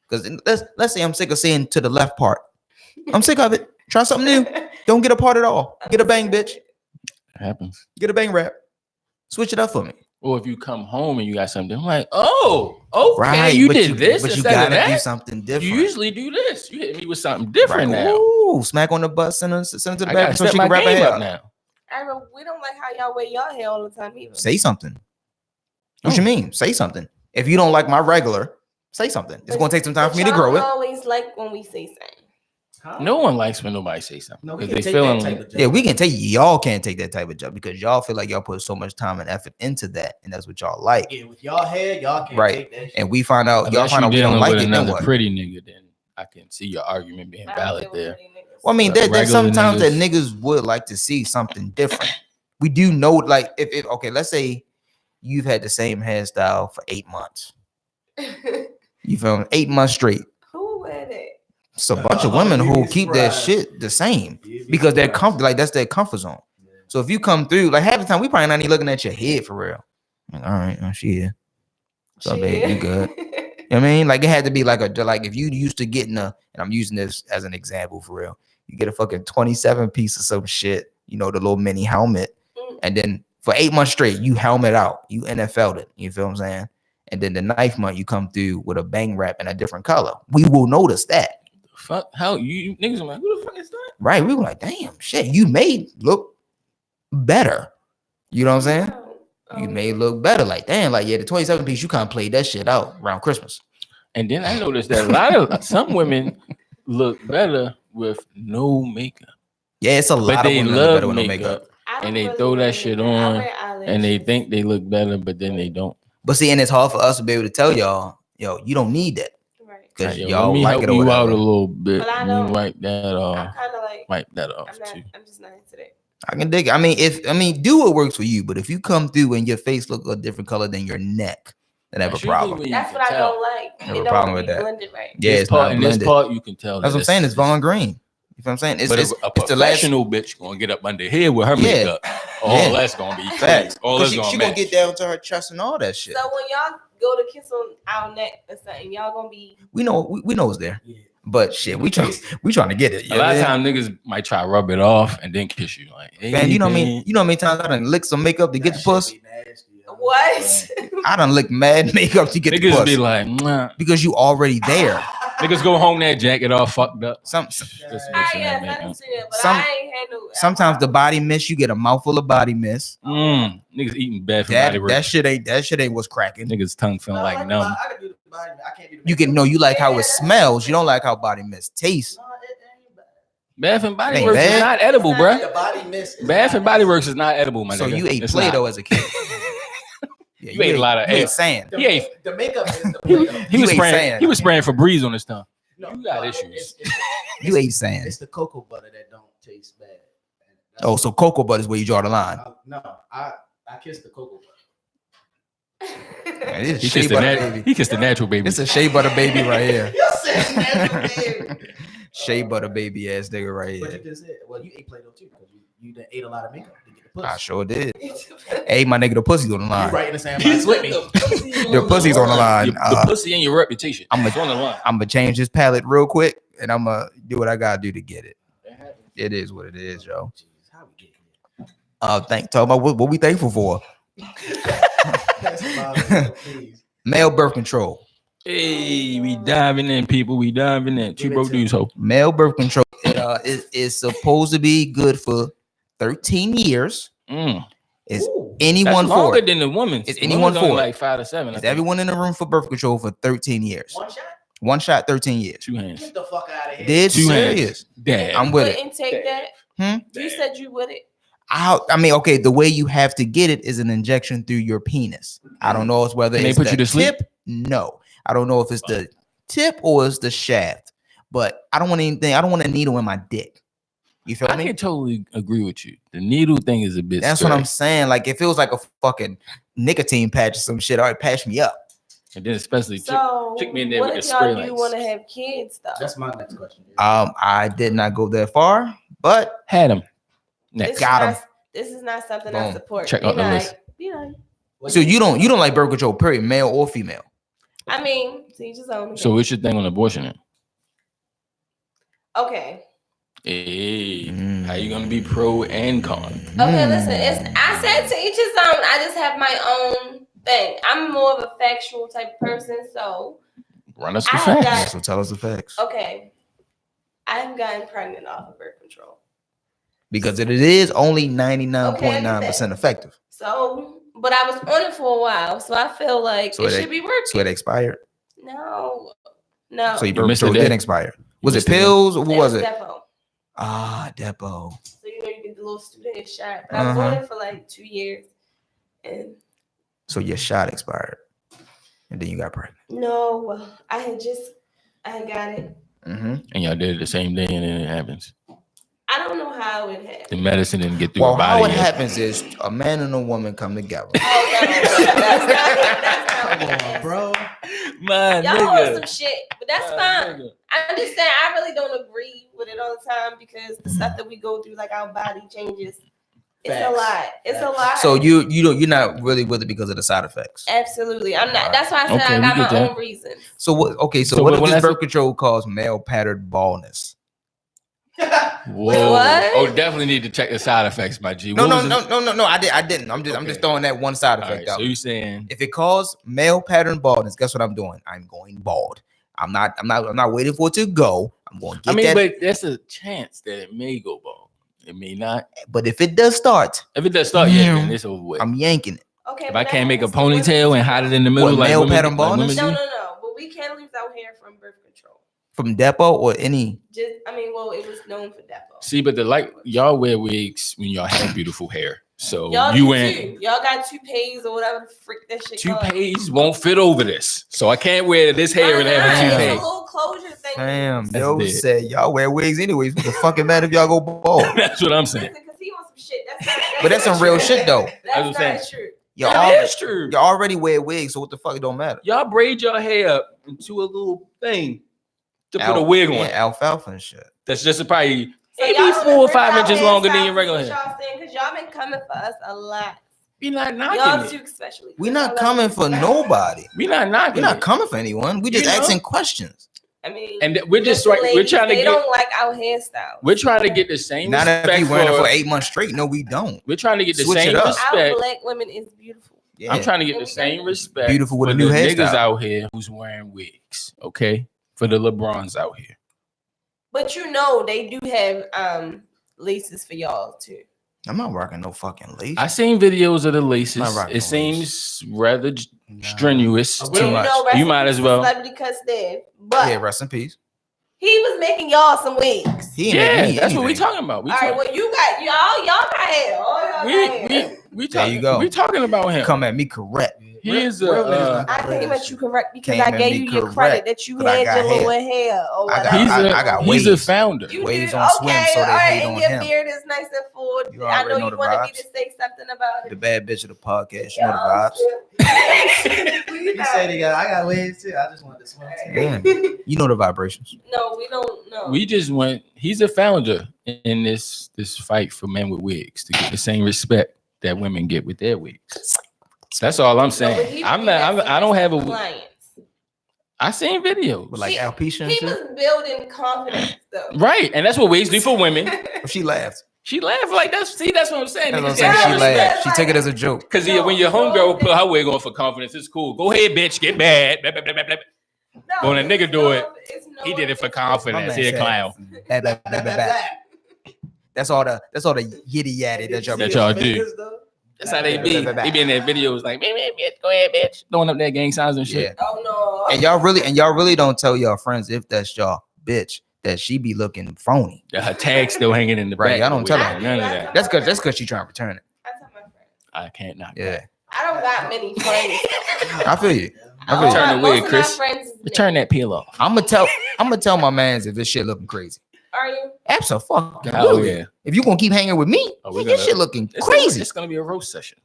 Because let's say I'm sick of saying to the left part. I'm sick of it. Try something new. Don't get a part at all. Get a bang, bitch. It happens. Get a bang wrap. Switch it up for me. Or if you come home and you got something, I'm like, oh, okay, Right. you but did this. But you instead of gotta do that? something different. You usually do this. You hit me with something different Right. now. Ooh, smack on the butt, send her to the I gotta back so step she my can wrap her game hair up up. now. We don't like how y'all wear y'all hair all the time either. Say something. What you mean? Say something. If you don't like my regular, say something. It's But- gonna take some time but for me to y'all grow it. always like when we say something. Huh? No one likes when nobody says something. No, we Because can they take feeling that type of job. Yeah, we can take y'all can't take that type of job because y'all feel like y'all put so much time and effort into that, and that's what y'all like. Yeah, with y'all head, y'all can't Right. take that shit. And we find out y'all unless find you're out we don't dealing like with it. Then another what? pretty nigga, then I can see your argument being I don't valid deal with there. pretty niggas. Well, I mean, But there's regular sometimes that niggas- niggas would like to see something different. We do know, like, if okay, let's say you've had the same hairstyle for 8 months. You feel me? 8 months straight. Who wear that? It's a bunch of Oh, women you'd who be keep that surprised. shit the same You'd be because they're surprised. comfortable. Like that's their comfort zone. Yeah. So if you come through, like half the time, we probably not even looking at your head for real. Like, all right, she here. So babe, you good? You know what I mean? Like it had to be like if you used to getting and I'm using this as an example for real. You get a fucking 27 piece of some shit, you know, the little mini helmet, and then for 8 months straight, you helmet out, you NFL'd it. You feel what I'm saying? And then the 9th month, you come through with a bang wrap in a different color. We will notice that. Fuck, how you niggas are like, who the fuck is that? Right, we were like, damn, shit, you made look better. You know what I'm saying? You made look better. Like, damn, like, yeah, the 27 piece, you kind of played that shit out around Christmas. And then I noticed that a lot of some women look better with no makeup. Yeah, it's a But lot of they women that look love better with no makeup, makeup. and they throw that shit on, and they think they look better, but then they don't. But see, and it's hard for us to be able to tell y'all, yo, you don't need that. Right. Because Like, yo, y'all let me like help it or you whatever. out a little bit. But I Let don't- me wipe that I'm off. kind of like, Wipe that off too. I'm just not into that. I can dig it. I mean, do what works for you. But if you come through and your face look a different color than your neck, then I have a That's usually problem. when you That's can what I tell. don't like. I have It a don't problem be with that. blended right. Yeah, This it's part, not in this blended. part, you can tell. That's what I'm saying. It's Vaughn Green. You know what I'm saying? But a it's the last. professional bitch gonna get up under here with her Yeah. makeup. All Yeah. that's gonna be Facts. crazy. All 'Cause that's gonna she match. gonna get down to her chest and all that shit. So when y'all go to kiss on our neck or something, y'all gonna be We know it's there. Yeah. But shit, we trying to get it. A lot of times niggas might try to rub it off and then kiss you. Like, hey, Man, you know what I mean? man. You know how many times I done lick some makeup to get the That puss? shit be nasty, yo. what? I done lick mad makeup to get the Niggas puss. be like, "Mwah." Because you already there. Niggas go home that jacket all fucked up. Some Just Ah, mixing yes, that I didn't makeup. see that, but Some- I ain't had no. sometimes the body mist, you get a mouthful of body mist. Niggas eating bad for body That work. shit ain't what's cracking. Niggas tongue feeling like numb. I can do the body. I can't do the You can know you like how it smells. You don't like how body mist tastes. No, it ain't bad. Bath and Body Ain't Works is bad. not edible, It's not bruh. The body mist. is Bath not and Body nasty. Works is not edible, my So nigga. you ate It's Play-Doh not. as a kid. Yeah, You ate a lot of you ate egg. sand. The, He ain't- the makeup is the He, Play-Doh. he was You ate spraying. sand. He was spraying Febreze on his tongue. No, You got no, issues. You ate sand. It's the cocoa butter that don't taste bad. That's Oh, so cocoa butter is where you draw the line. no, I kiss the cocoa butter. Man, this is He shea kissed the butter nat- baby. he kissed the natural baby. This is a shea butter baby right here. You said natural baby. Shea butter baby ass nigga right But you here. just said, well, you ate Play-Doh too because you you done ate a lot of makeup to get the pussy. I sure did. Hey, my nigga, the pussy's on the line. You right in the same line with me. The pussy's on the line. The pussy and your reputation. It's on the line. I'm gonna change this palette real quick, and I'm gonna do what I gotta do to get it. It is what it is, yo. Jeez, how we get here? Talk about what we thankful for. Male birth control. Hey, we diving in, people. We diving in. 2 broke dudes, ho. Male birth control is supposed to be good for 13 years. Is anyone That's longer for it? than the woman? Is anyone for it? Like 5 to 7. Is everyone in the room for birth control for 13 years? One shot? One shot, 13 years. 2 hands. Get the fuck out of here. Dead 2 serious. hands. Damn. I'm with it. Wouldn't take that. You said you wouldn't. I mean, okay, the way you have to get it is an injection through your penis. I don't know whether Can they it's put the you to sleep? tip. No, I don't know if it's the tip or it's the shaft. But I don't want anything. I don't want a needle in my dick. You feel I me? can totally agree with you. The needle thing is a bit. That's scary. what I'm saying. Like, if it was like a fucking nicotine patch or some shit, all right, patch me up. And then especially So chick me in there what with if the spray y'all do lights. want to have kids though? That's my next question. I did not go that far, but Had him. This Next. is Got not- 'em. This is not something I Boom. support. Check out the list. Be nice. so you don't like birth control, period, male or female. I mean, see, just own. So what's your thing on abortion then? Okay. Hey, how you gonna be pro and con? Okay, listen. I said to each his own. I just have my own thing. I'm more of a factual type of person, so Run us the I have facts. So tell us the facts. okay. I have gotten pregnant off of birth control. Because it is only 99.9% effective. So, but I was on it for a while, so I feel like So it it- should be working. So it expired. No. So your You birth missed control a day. didn't expire. Was it missed a day. pills or what was it? Depo. Depo. So you get the little student shot. But I was on it for like 2 years. And So your shot expired. And then you got pregnant. no, I had got it. And y'all did it the same day, and then it happens. I don't know how it happened. The medicine didn't get through Well, her body. how it yet. happens is a man and a woman come together. Oh, no, that's not Come on, bro. My Y'all nigga. on some shit, but that's My fine. nigga. I'm just saying I really don't agree with it all the time because the stuff that we go through, like our body changes. It's Facts. a lot. It's a lot. So you're not really with it because of the side effects. Absolutely, I'm not. That's why I said Okay, I we got get my that. own reasons. So what? Okay, so So what when if this that's birth control causes male pattern baldness? Whoa. What? Oh, definitely need to check the side effects, my G. No. What was it? I didn't. I'm just Okay. throwing that one side All effect right, out. so you saying If it causes male pattern baldness, guess what I'm doing? I'm going bald. I'm not waiting for it to go. I'm going to get that. but that's a chance that it may go bald. It may not. But if it does start, If it does start, yeah, then it's over with. I'm yanking it. Okay, If but I can't make a that happens to ponytail women and hide it too. in the middle, What, like male women, pattern like women baldness? do? No, but we can lose our hair from birth control. From Depo or any. Well, it was known for Depo. See, but y'all wear wigs when y'all have beautiful hair. So Y'all you do wear too. Y'all got toupees or whatever the freak that shit called. toupees won't fit over this. So I can't wear this hair and have a It's toupee. a little closure thing. Damn, That's yo dead. said y'all wear wigs anyways. What the fuck it matter if y'all go bald? That's what I'm saying. Because he on some shit. That's But that's some real shit though. That's That's what I'm not saying. true. That is true. Y'all already wear wigs, so what the fuck? It don't matter. Y'all braid your hair up into a little thing to put a wig on. Yeah, alfalfa and shit. That's just probably So maybe y'all 4 or rip 5 our inches hair longer than styles your regular is what hair. Y'all saying because y'all been coming for us a lot. We not Y'all knocking too, it. especially. We not coming for nobody. We not We're knocking not it. coming for anyone. We just You know? asking questions. I mean, And we're just listen, right. We're ladies, trying to they get. don't like our hairstyle. We're trying to get the same Not if respect you wearing it for for. 8 months straight. No, we don't. We're trying to get the Switch it same up. Our respect. black women is beautiful. Yeah. I'm trying to get the same respect. Beautiful with for a new the hairstyle. niggas out here who's wearing wigs. Okay, for the LeBrons out here. But you know they do have laces for y'all too. I'm not rocking no fucking lace. I seen videos of the laces. Not rocking It no seems rather strenuous. And Too you much. know, rest You in might peace as to well. Celebrity Cuts dead, but Yeah, rest in peace. he was making y'all some wigs. He ain't Yeah, make me that's what we anything. talking about. All right, well you got y'all got hair. All y'all got hair. There you go. We talking about him. Come at me correct. He is Real niggas not I gonna wear came that at you shit. correct because Came I at gave me you your correct, credit that you but I had got your little hair. hair or I whatever. got He's a waves. founder. You Waves do? on swim, Okay, so they all right, hate and on your him. beard is nice and full. You I know already know you the wanted me vibes. to say something about The it. bad bitch of the podcast. You know the vibes. You say they got, I got waves too. I just wanted to swim too. Yeah. You know the vibrations. No, we don't know. We just went. He's a founder in this fight for men with wigs to get the same respect that women get with their wigs. That's all I'm saying. I don't have a. clients. I seen videos. But like alopecia and He shit. was building confidence though. Right, and that's what wigs do for women. She laughed. She laughed like that's. See, that's what I'm saying. That's what I'm Niggas saying. got She no laughed. respect. She took it as a joke. Because when your homegirl put her wig on for confidence, it's cool. Go ahead, bitch, get mad. Blah, blah, blah, blah, blah. No, When a nigga do it, it's no he did it for My confidence. man He a said, clown. Blah, blah, blah, blah, blah. That's all the yitty yatty that y'all That be y'all doing. do. That's how they be. They be in their videos like, bitch, go ahead, bitch, throwing up their gang signs and shit. Yeah. Oh no. And y'all really don't tell y'all friends if that's y'all bitch that she be looking phony. That her tag still hanging in the Right, back. y'all don't tell Wait, her. none of that. That's because she trying to return it. I tell my friends. I can't knock Yeah. that. I don't got many friends. I feel you. I feel All you. Turn the most wig, of my Chris. friends is Turn that peel off. I'm gonna tell my mans if this shit looking crazy. Are you? Absolutely. Oh yeah. If you gonna keep hanging with me, Oh, we're this gonna- shit looking It's crazy. It's gonna be a roast session.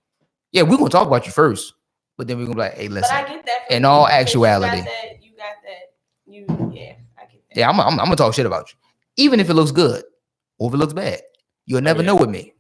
Yeah, we're gonna talk about you first, but then we're gonna be like, hey, But listen. I get that. from In you all because actuality. You got that. Yeah, I get that. Yeah, I'm gonna talk shit about you, even if it looks good or if it looks bad. You'll never know with me.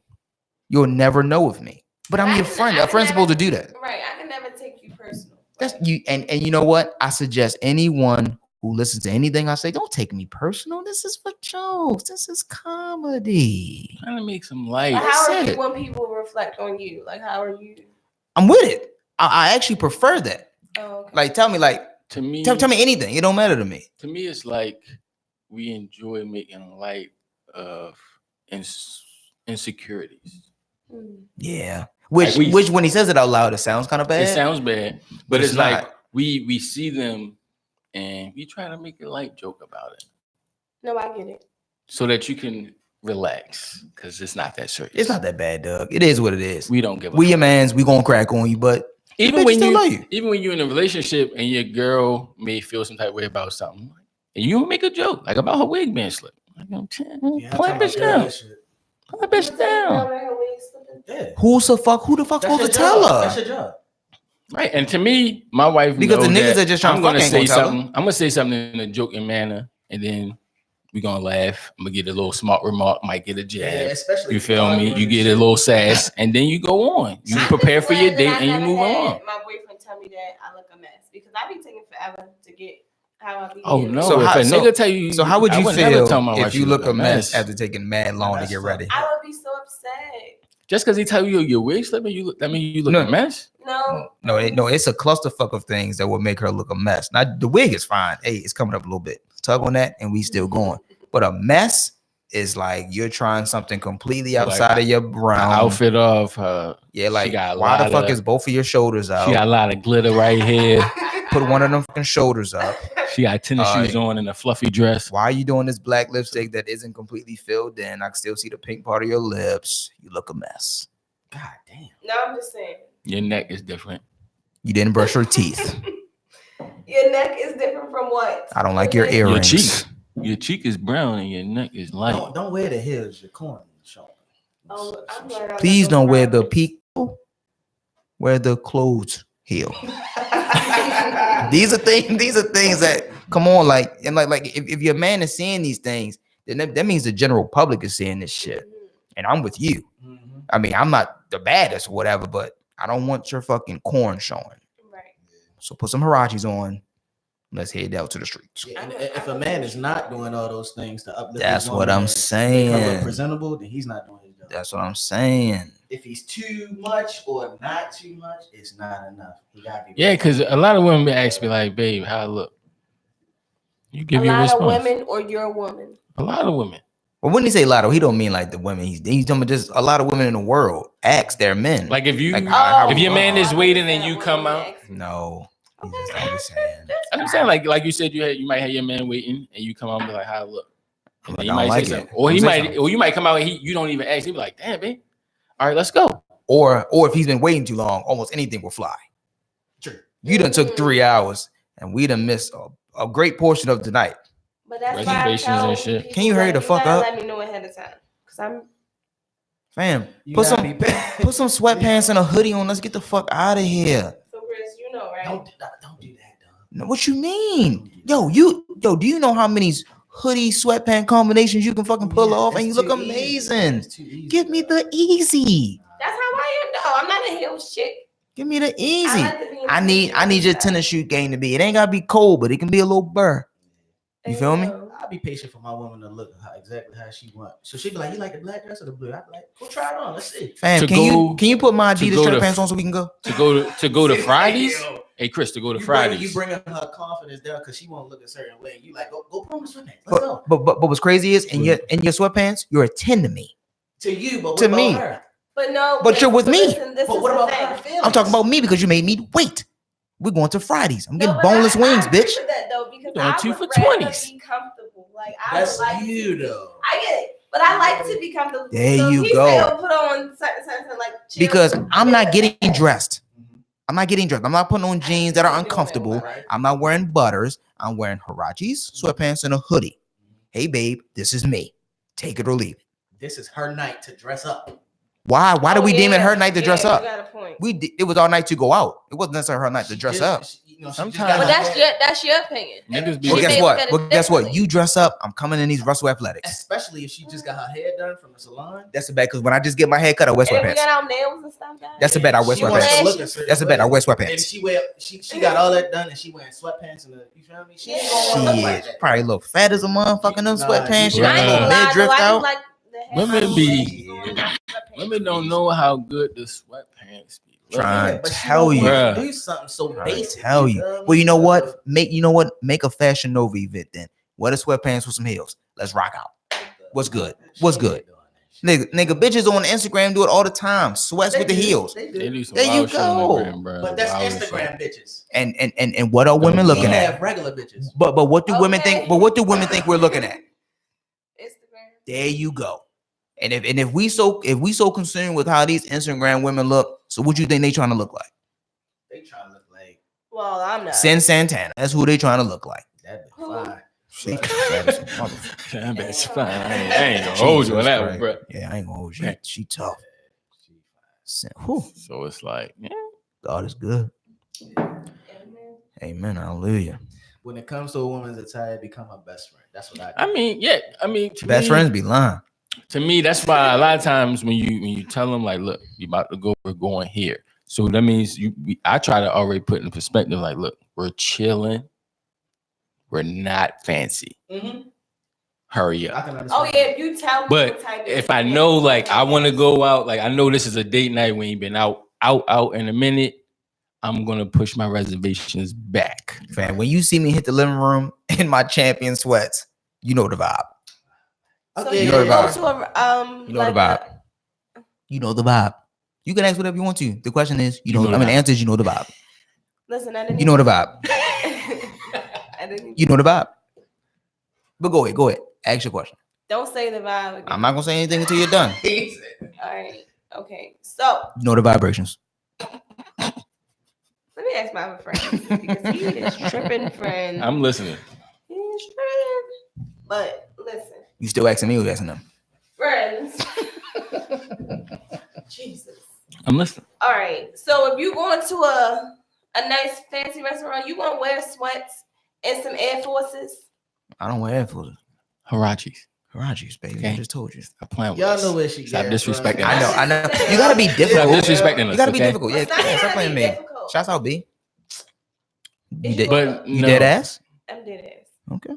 You'll never know with me. But I'm your friend. A friend's supposed to do that. Right. I can never take you personal. That's you. And you know what? I suggest anyone who listens to anything I say, don't take me personal. This is for jokes. This is comedy. Trying to make some light. But how are said you it. when people reflect on you? Like, how are you? I'm with it. I actually prefer that. Oh, okay. Like, tell me To me, tell me anything. It don't matter to me. to me, it's like we enjoy making light of insecurities. Mm. Yeah. Which Like which when he says it out loud, it sounds kind of bad. It sounds bad, but It's it's like not. we see them and we try to make a light joke about it No, I get it. so that you can relax because it's not that serious. It's not that bad, Doug. It is what it is. We don't give a We fuck. your mans. We gonna crack on you, but even bitches when still you, love you. even when you're in a relationship and your girl may feel some type of way about something, and you make a joke like about her wig being slipped. Like, I'm Yeah, pull that bitch down. Pull that bitch down. Yeah. Who the fuck That's supposed your to tell job. her? That's your job. Right. And to me, my wife Because the know niggas that just trying I'm to gonna fuck ain't say gonna tell her. something. I'm gonna say something in a joking manner, and then we're gonna laugh. I'm gonna get a little smart remark, might get a jab. especially You feel me? You get a little sass, and then you go on. You prepare for your date and you move on. My boyfriend tell me that I look a mess because I be taking forever to get how I be. Oh feeling. no! So if how- a nigga tell you, So how would I you would never tell feel my wife if she you look a mess mess. after taking mad long to That's get ready? I would be so upset. Just because he tell you your wig slipping, you look. I mean, you look No. a mess. No, It's a clusterfuck of things that will make her look a mess. Now the wig is fine. Hey, it's coming up a little bit. Tug on that, and we still going. But a mess is like you're trying something completely Like, outside of your The realm. outfit of her. Yeah, like got a why the lot fuck of- is both of your shoulders She out? got a lot of glitter right here. Put one of them fucking shoulders up. She got tennis shoes on and a fluffy dress. Why are you doing this black lipstick that isn't completely filled in? I can still see the pink part of your lips. You look a mess. God damn. No, I'm just saying. Your neck is different. You didn't brush your teeth. Your neck is different from what? I don't like your Your earrings. cheek. Your cheek is brown and your neck is light. Don't wear the heels. Your corn showing. Oh, I'm glad I'm Please not don't wear gonna the peak. Wear the clothes heel. These are things that come on, like if your man is seeing these things, then that means the general public is seeing this shit. And I'm with you. Mm-hmm. I mean, I'm not the baddest or whatever, but I don't want your fucking corn showing. Right. So put some Hirachis on. Let's head out to the streets. Yeah, and if a man is not doing all those things to uplift, That's his what woman I'm and make her saying. look presentable, then he's not doing his job. That's what I'm saying. If he's too much or not too much, it's not enough. He gotta be. Yeah, because a lot of women ask me like, "Babe, how I look?" You give A your lot response. of women or your woman. A lot of women. Well, when he say a lot of, he don't mean like the women. He's talking about just a lot of women in the world ask their men. Like if you, Like, how- if your man is I waiting and understand you what come women out, ask. No, he's just understand. I'm saying like you said, you might have your man waiting and you come out and be like, "How I look?" And Like, then I don't like say it. something. Or I'm he saying might, something. or you might come out and you don't even ask. He be like, "Damn, babe, all right, let's go." Or if he's been waiting too long, almost anything will fly. True. You done took 3 hours, and we done missed a great portion of tonight. But that's why I Reservations tell and shit. people Can you hurry that the fuck gotta up? Let me know ahead of time, cause I'm. Fam, You put gotta some be- put some sweatpants and a hoodie on. Let's get the fuck out of here. So Chris, you know, right? Don't do that, dog. No, what you mean? Yo, do you know how many hoodie sweatpant combinations you can fucking pull off and you look amazing? Give me the easy. That's how I am, though. I'm not a heels chick. Give me the easy. like to be in I need your tennis shoe game to be. It ain't gotta be cold, but it can be a little burr. You feel me? I'll be patient for my woman to look exactly how she wants. So she'd be like, "You like the black dress or the blue?" I'd be like, "Go try it on. Let's see." Fam, can you put my Adidas shirt pants on so we can go? To go to Fridays. Hey Chris, to go to Fridays. You bringing her confidence down because she won't look a certain way. You like go put on the sweatpants. Let's go. But what's crazy is in your sweatpants, you're a 10 to me. To you, but what To about me. her? But no. But you're with me. Listen, this But is what the about thing. her feelings? I'm talking about me because you made me wait. We're going to Fridays. I'm getting but boneless wings, I agree bitch. with that though, because Doing I 2 would for rather 20s. be comfortable. Like I That's would like you to, though. I get it, but I like to be comfortable. There so you he go. Said, put on something like chill. Because I'm not getting Yeah. dressed. I'm not getting dressed. I'm not putting on jeans that are uncomfortable. I'm not wearing butters. I'm wearing Harachis, sweatpants, and a hoodie. Hey, babe, this is me. Take it or leave it. This is her night to dress up. Why did we deem it her night to dress You up? got a point. It was our night to go out. It wasn't necessarily her night to dress up. Sometimes- But that's your opinion. Niggas be Well, She guess may what? look at it Well, guess what? differently. You dress up. I'm coming in these Russell Athletics. Especially if she just got her hair done from the salon. That's a bet because when I just get my hair cut, I wear And if we sweatpants. got our nails and stuff, guys. That's a bet. I wear She wants to sweatpants. look a certain That's a bet. I way. wear And sweatpants. she got all that done and she wearing sweatpants and you feel me? She ain't gonna look like Shit, that. probably look fat as a motherfucker in them Nah, sweatpants. She you- got a I ain't little gonna lie, midriff though, I out. just like the hair Women on be- sweatpants. Women don't know how good the sweatpants be. Trying Yeah, but she tell don't you. wanna Bruh. do something so basic. Tell you. feel me? Well, you know what? Make a Fashion Nova event then. Wear the sweatpants with some heels. Let's rock out. What's good? What's good? Nigga, bitches on Instagram do it all the time. Sweats with the heels. They They do. do some There you wild shit on the go. gram, bro. But that's Wild shit. Instagram bitches. And what are women We looking We at? have regular bitches. But what do women Okay. think? But what do women think we're looking at? Instagram. There you go. And if we so concerned with how these Instagram women look, so what you think they trying to look like? They trying to look like Well, I'm not. Sin Santana. That's who they trying to look like. that. Who? Fine. She fat as a motherfucker. That bitch fine. I ain't gonna hold you on that one, bro. Yeah, I ain't gonna hold you. Man. She tough. Whew. So it's like, yeah. God is good. Amen. Hallelujah. When it comes to a woman's attire, become her best friend. That's what I do. I mean, yeah. I mean, to Best me, friends be lying. To me, that's why a lot of times when you tell them like, look, you about to go, we're going here. So that means I try to already put in perspective, like, look, we're chilling. We're not fancy. Mhm. Hurry I up. can understand. Oh yeah, if you tell me But what type of if I know, like, I want to go out, like, I know this is a date night when you've been out in a minute, I'm gonna push my reservations back. Fam, when you see me hit the living room in my champion sweats, you know the vibe. So Okay, you know the go vibe. to a You know the vibe. You know the vibe. You can ask whatever you want to. The question is, You know the I mean, the vibe. answer is you know the vibe. Listen, I didn't. You know the vibe. I didn't. You know the vibe. But go ahead. Ask your question. Don't say the vibe again. I'm not gonna say anything until you're done. All right. Okay. So You know the vibrations. let me ask my other friend because he is tripping, friend. I'm listening. He's tripping. But listen, You still asking me or you asking them? friends. Jesus. I'm listening. All right. So if you going to a nice fancy restaurant, you gonna wear sweats and some Air Forces? I don't wear Air Forces. Harachis. Harachis, baby. Okay. I just told you. Stop playing with Y'all us. know where she Stop got it from. disrespecting I us. know. You gotta be Stop difficult. disrespecting us. You gotta be okay? difficult. Yeah, It's not stop gonna playing be me. difficult. Shouts out, B. You Is dead, But you no, dead ass? I'm dead ass. Okay.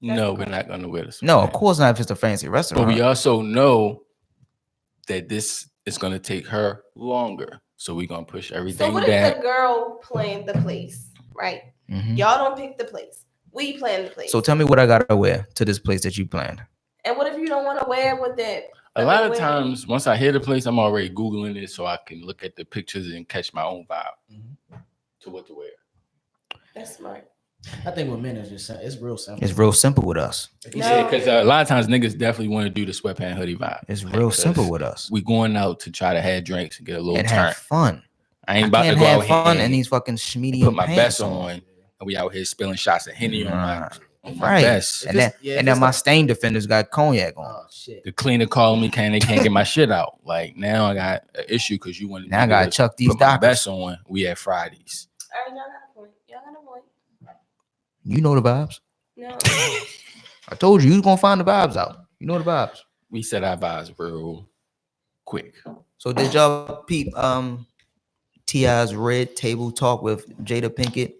no, we're not gonna wear this. No, of course not if it's a fancy But restaurant. we also know that this is gonna take her longer. So we're gonna push So everything what if back. the girl planned the place, right? Mhm. Y'all don't pick the place. We plan the place. So tell me what I gotta wear to this place that you planned. And what if you don't want to wear with it? A lot of times, once I hear the place, I'm already Googling it so I can look at the pictures and catch my own vibe Mhm. to what to wear. That's smart. I think with men it's real simple. It's real simple with us. If He you said No. because a lot of times niggas definitely want to do the sweatpant hoodie vibe. It's real Because simple with us. We going out to try to have drinks and get a little And turn. have fun. I ain't I about can't to go have out fun here in and these fucking schmeedy put my pants best on, and we out here spilling shots of Henny on Nah. my Right. best. And then my stain defenders got cognac on. Oh shit. The cleaner called me, they can't get my shit out. Like now I got an issue because you wanted Now I gotta chuck these put my doctors. best on. We at Fridays. All right, y'all got a point. Y'all got a point. You know the vibes. No. I told you was gonna find the vibes out. You know the vibes. We set our vibes real quick. So did y'all peep T.I.'s Red Table Talk with Jada Pinkett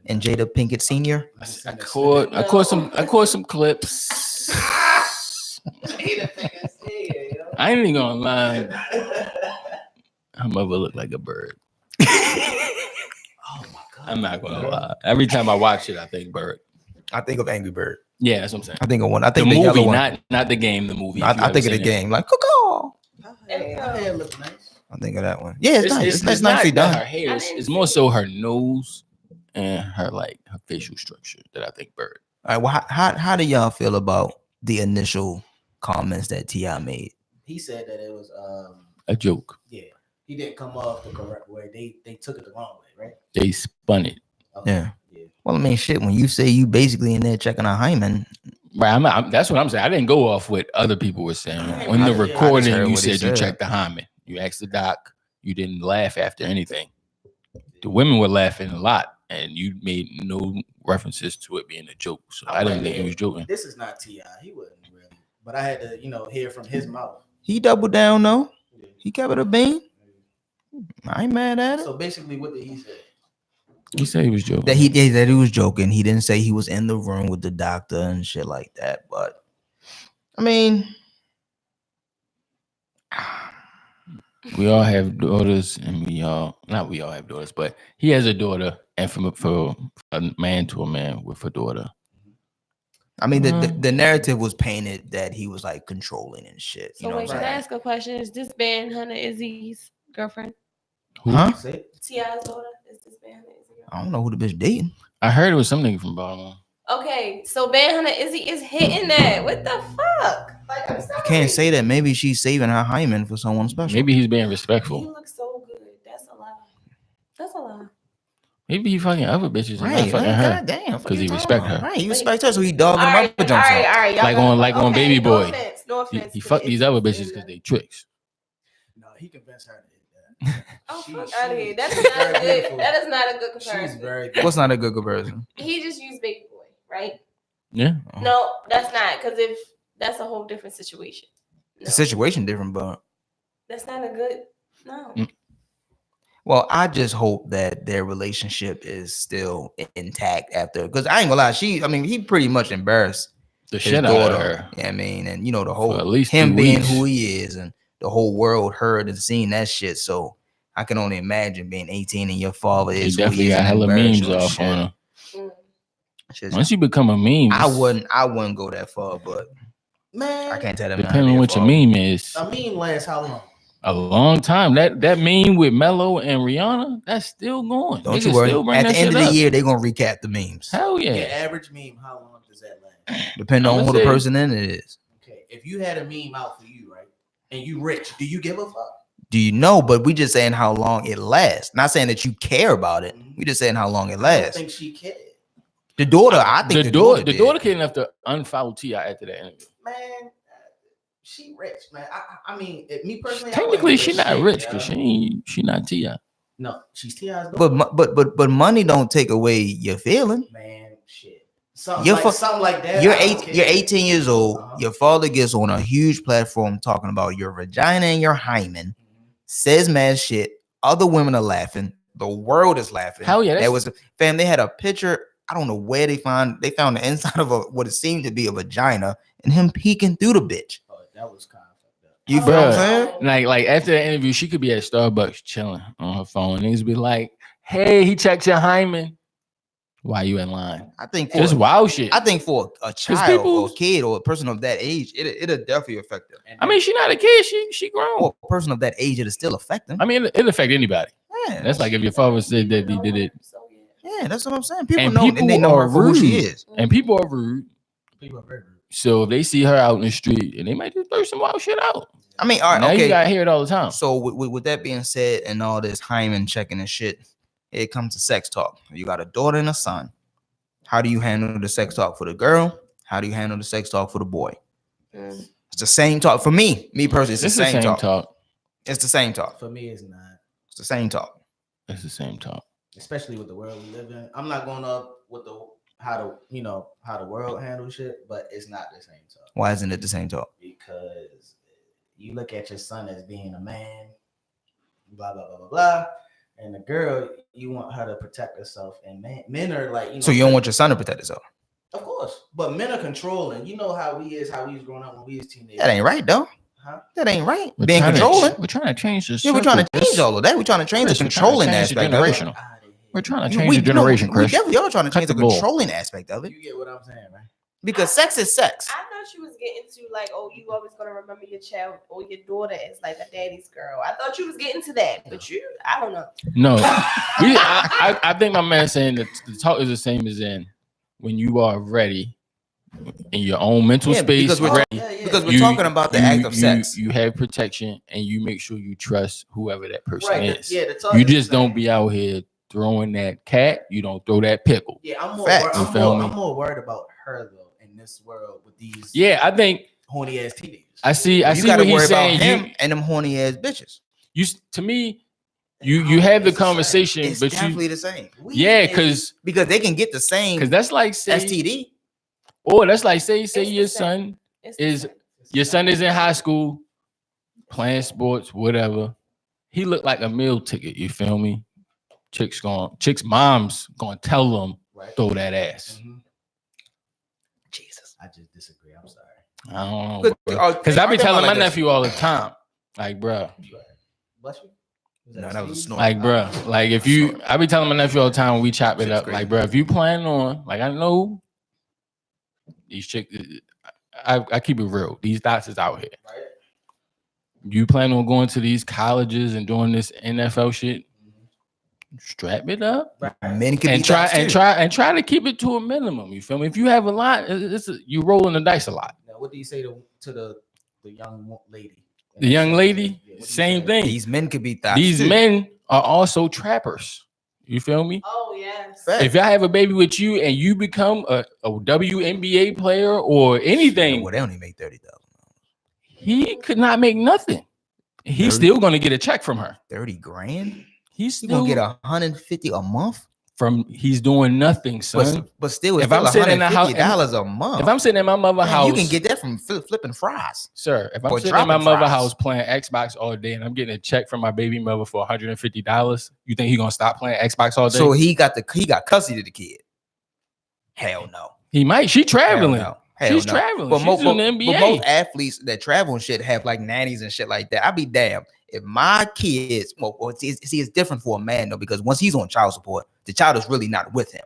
and Jada Pinkett Sr.? I caught some clips. I ain't even gonna lie. Her mother looked like a bird. Oh my god. I'm not gonna lie. Every time I watch it, I think bird. I think of Angry Bird. Yeah, that's what I'm saying. I think of one. I The think the yellow movie, one. not the game. The movie. I think of the game. Like cuckoo. Her hair looks nice. I think of that one. Yeah, it's nice. It's nicely not done. her hair. It's more so her nose and her facial structure that I think bird. All right. Well, how do y'all feel about the initial comments that T.I. made? He said that it was A joke. yeah. He didn't come off the correct way. They took it the wrong way, right? They spun it. Okay. Yeah. Well, I mean, shit. When you say you basically in there checking a hymen, Right. That's what I'm saying. I didn't go off what other people were saying. On the I just recording, heard you what he said you said. checked the hymen. You asked the doc. You didn't laugh after anything. The women were laughing a lot, and you made no references to it being a joke. So I didn't think he was joking. This is not T.I. He wasn't really, but I had to, hear from his mouth. he doubled down though. He kept it a bean. I ain't mad at it. So basically, what did he say? He said he was joking. That he was joking. He didn't say he was in the room with the doctor and shit like that. But I mean, We all have daughters, and we all have daughters, but he has a daughter, and for a man to a man with a daughter. I mean, the narrative was painted that he was like controlling and shit. You So know wait, what I'm can I saying? ask a question? Is this band Hannah Izzy's girlfriend? Huh? Say it. T.I.'s daughter? Is this band Hannah Izzy's girlfriend? I don't know who the bitch dating. I heard it was something from Baltimore. Okay, so band Hannah Izzy is hitting that. What the fuck? Like, I'm sorry. I can't say that. Maybe she's saving her hymen for someone special. Maybe he's being He respectful. looks so good. That's a lie. That's a lie. Maybe he fucking other bitches and not Right, fucking right, her. goddamn, 'Cause he respect her. Right, he respects her, so he dogging All him right, up for jump shot. all right. Y'all Like on Baby no Boy. Offense, no offense. He to fucked the these other Izzy's bitches in because the- they tricks. No, he convinced her to hit that. Oh, She- fuck she- out of here. That's she's not very good. beautiful. That is not a good She's comparison. very good. What's not a good comparison? He just used Baby Boy, right? Yeah. No, that's not. Because if that's a whole different situation. No, The situation different, but that's not a good. No. well, I just hope that their relationship is still intact after. Because I ain't gonna lie, he pretty much embarrassed The his shit out of daughter. her. Yeah, I mean, and the For whole at least him 2 being weeks. who he is, and the whole world heard and seen that shit. So I can only imagine being 18 and your father He is who definitely he is got and hella embarrass memes you and off shit. on her. Mm. Shit's- Once you become a meme, I wouldn't go that far, but Man, I can't tell them. depending on what your meme is, a meme lasts how long? a long time. That meme with Mello and Rihanna, that's still going. Don't Niggas you worry. still bring At that the end shit of the up. year, they're gonna recap the memes. Hell yeah. The average meme, how long does that last? Depending on I'ma who the say- person in it is. Okay, if you had a meme out for you, right, and you rich, do you give a fuck? Do you know? But we just saying how long it lasts. Not saying that you care about it. We just saying how long it I don't lasts. think she cared. The daughter, I think the daughter daughter did. cared enough to unfollow T.I. after that interview. Man, she rich, man. I mean, me personally, I Technically, wouldn't she give a not shit, rich yo. because she not T.I. No, she's T.I.'s daughter. But money don't take away your feeling. Man, shit. Something You're like, fu- something like that. You're I don't care. you're 18 years old. Uh-huh. Your father gets on a huge platform talking about your vagina and your hymen, Mhm. says mad shit. Other women are laughing. The world is laughing. Hell yeah, That was fam. They had a picture. I don't know where they found the inside of what it seemed to be a vagina and him peeking through the bitch. Oh, that was kind of fucked up. You feel what I'm Bruh. saying? Like after the interview, she could be at Starbucks chilling on her phone. Niggas be like, "Hey, he checked your hymen. Why you in line?" I think for Just wild shit. I think for a child people- or a kid or a person of that age, it'll definitely affect them. And I mean, she not a kid. She grown. Or a person of that age, it'll still affect them. I mean, it affect anybody. Yeah. That's like if your father said that he did it. So, yeah. Yeah, that's what I'm saying. People And know, people and they know are her for who she rude. is. And people are rude. People are very rude. So if they see her out in the street and they might just throw some wild shit out. I mean, all right, Now okay. you gotta hear it all the time. So with that being said, and all this hymen checking and shit, it comes to sex talk. You got a daughter and a son. How do you handle the sex talk for the girl? How do you handle the sex talk for the boy? Mm. It's the same talk for me. Me personally, it's the same talk. It's the same talk. For me, it's not. It's the same talk. It's the same talk. Especially with the world we live in. I'm not going up with how the world handles shit, but it's not the same talk. Why isn't it the same talk? Because you look at your son as being a man, blah blah blah blah blah, and the girl, you want her to protect herself, and men are like, So you don't want your son to protect himself? Of course, but men are controlling. You know how we was growing up when we was teenagers. That ain't right, though. Huh? That ain't right. We're Being controlling. We're trying to change this. Yeah, we're trying to change all of that. We're trying to change the controlling aspect of it. We're trying to change the generation, Chris. We definitely are trying to change the the ball. controlling aspect of it. You get what I'm saying, right? Because sex is sex. I thought you was getting to like, oh, you always gonna remember your child or your daughter as like a daddy's girl. I thought you was getting to that, but I don't know. No, I think my man saying that the talk is the same as in when you are ready in your own mental space. Because we're, ready, because we're talking about the act of sex. You have protection and you make sure you trust whoever that person is. Yeah, you just don't be out here throwing that cat. You don't throw that pickle. Yeah, I'm more worried about her though in this world with these. Yeah, I think horny ass teenagers. I see you what he's saying. Him and them horny ass bitches. To me, you have the conversation, it's but definitely the same. Because they can get the same. Because that's like STD. Or that's like say your son is in high school playing sports, whatever. He looked like a meal ticket. You feel me? Chick's mom's gonna tell them throw that ass. Mm-hmm. Jesus, I just disagree. I'm sorry. I don't know, because I be telling my nephew all the time, like, bro. Bless you. No, that was a snort. Like, bro, like I be telling my nephew all the time when we chop it up, like, bro, if you plan on, like, I know these chicks, I keep it real. These dots is out here. Right. You plan on going to these colleges and doing this NFL shit? Strap it up, right. Men can and try to keep it to a minimum. You feel me? If you have a lot, you rolling the dice a lot. Now, what do you say to the young lady? The young lady, same thing. These men could be thoughts. These men are also trappers. You feel me? Oh yes. If I have a baby with you and you become a WNBA player or anything, well, they only make $30,000. He could not make nothing. He's still gonna get a check from her. 30 grand. He's still gonna get $150 a month from. He's doing nothing, son. But still, if I'm sitting in the house, $150 a month. If I'm sitting in my mother's house, you can get that from flipping fries, sir. If I'm sitting in my mother's house playing Xbox all day and I'm getting a check from my baby mother for $150, you think he gonna stop playing Xbox all day? So he got custody of the kid. Hell no. He might. She traveling. She's traveling. But she's in the NBA. But most athletes that travel and shit have like nannies and shit like that. I'd be damned if my kids. See, it's different for a man though, because once he's on child support, the child is really not with him.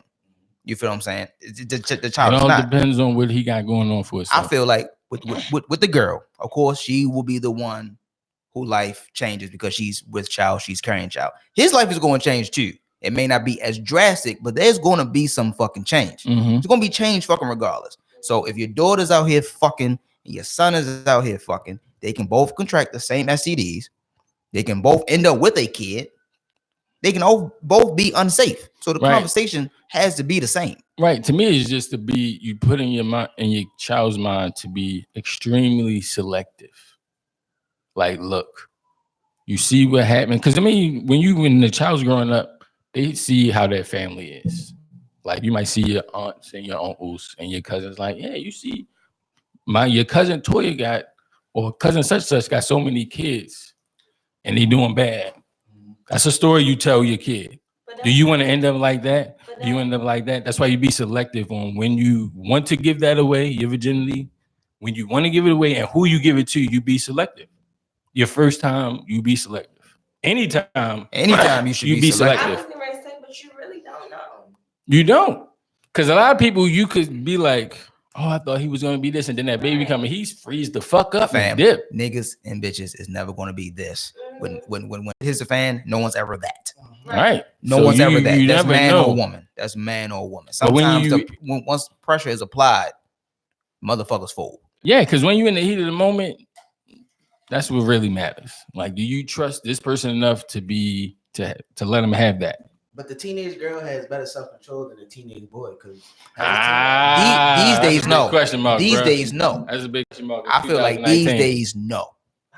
You feel what I'm saying? The child. It all depends on what he got going on for himself. I feel like with the girl, of course, she will be the one who life changes because she's with child, she's carrying child. His life is going to change too. It may not be as drastic, but there's going to be some fucking change. Mm-hmm. It's going to be change fucking regardless. So if your daughter's out here fucking and your son is out here fucking, they can both contract the same STDs. They can both end up with a kid. They can both be unsafe. So the conversation has to be the same. Right. To me, it's just to be, you put in your mind, in your child's mind, to be extremely selective. Like, look, you see what happened. Because I mean, when the child's growing up, they see how their family is. Like, you might see your aunts and your uncles and your cousins. Like, yeah, you see, your cousin Toya got, or cousin such got so many kids, and they doing bad. That's a story you tell your kid. Do you want to end up like that? Do you end up like that? That's why you be selective on when you want to give that away, your virginity. When you want to give it away and who you give it to, you be selective. Your first time, you be selective. Anytime you should be selective. I was going to say, but you really don't know. You don't. Because a lot of people, you could be like, oh, I thought he was going to be this. And then that baby coming, he's freeze the fuck up and dip. Niggas and bitches is never going to be this. When here's a fan, no one's ever that. Right. No So one's ever that. You That's never man know. or woman. That's man or woman. But when Sometimes once pressure is applied, motherfuckers fold. Yeah, because when you're in the heat of the moment, that's what really matters. Like, do you trust this person enough to let them have that? But the teenage girl has better self-control than the teenage boy, because These days, no. Question mark, These bro. days, no. That's a big question mark. I feel like these days, no.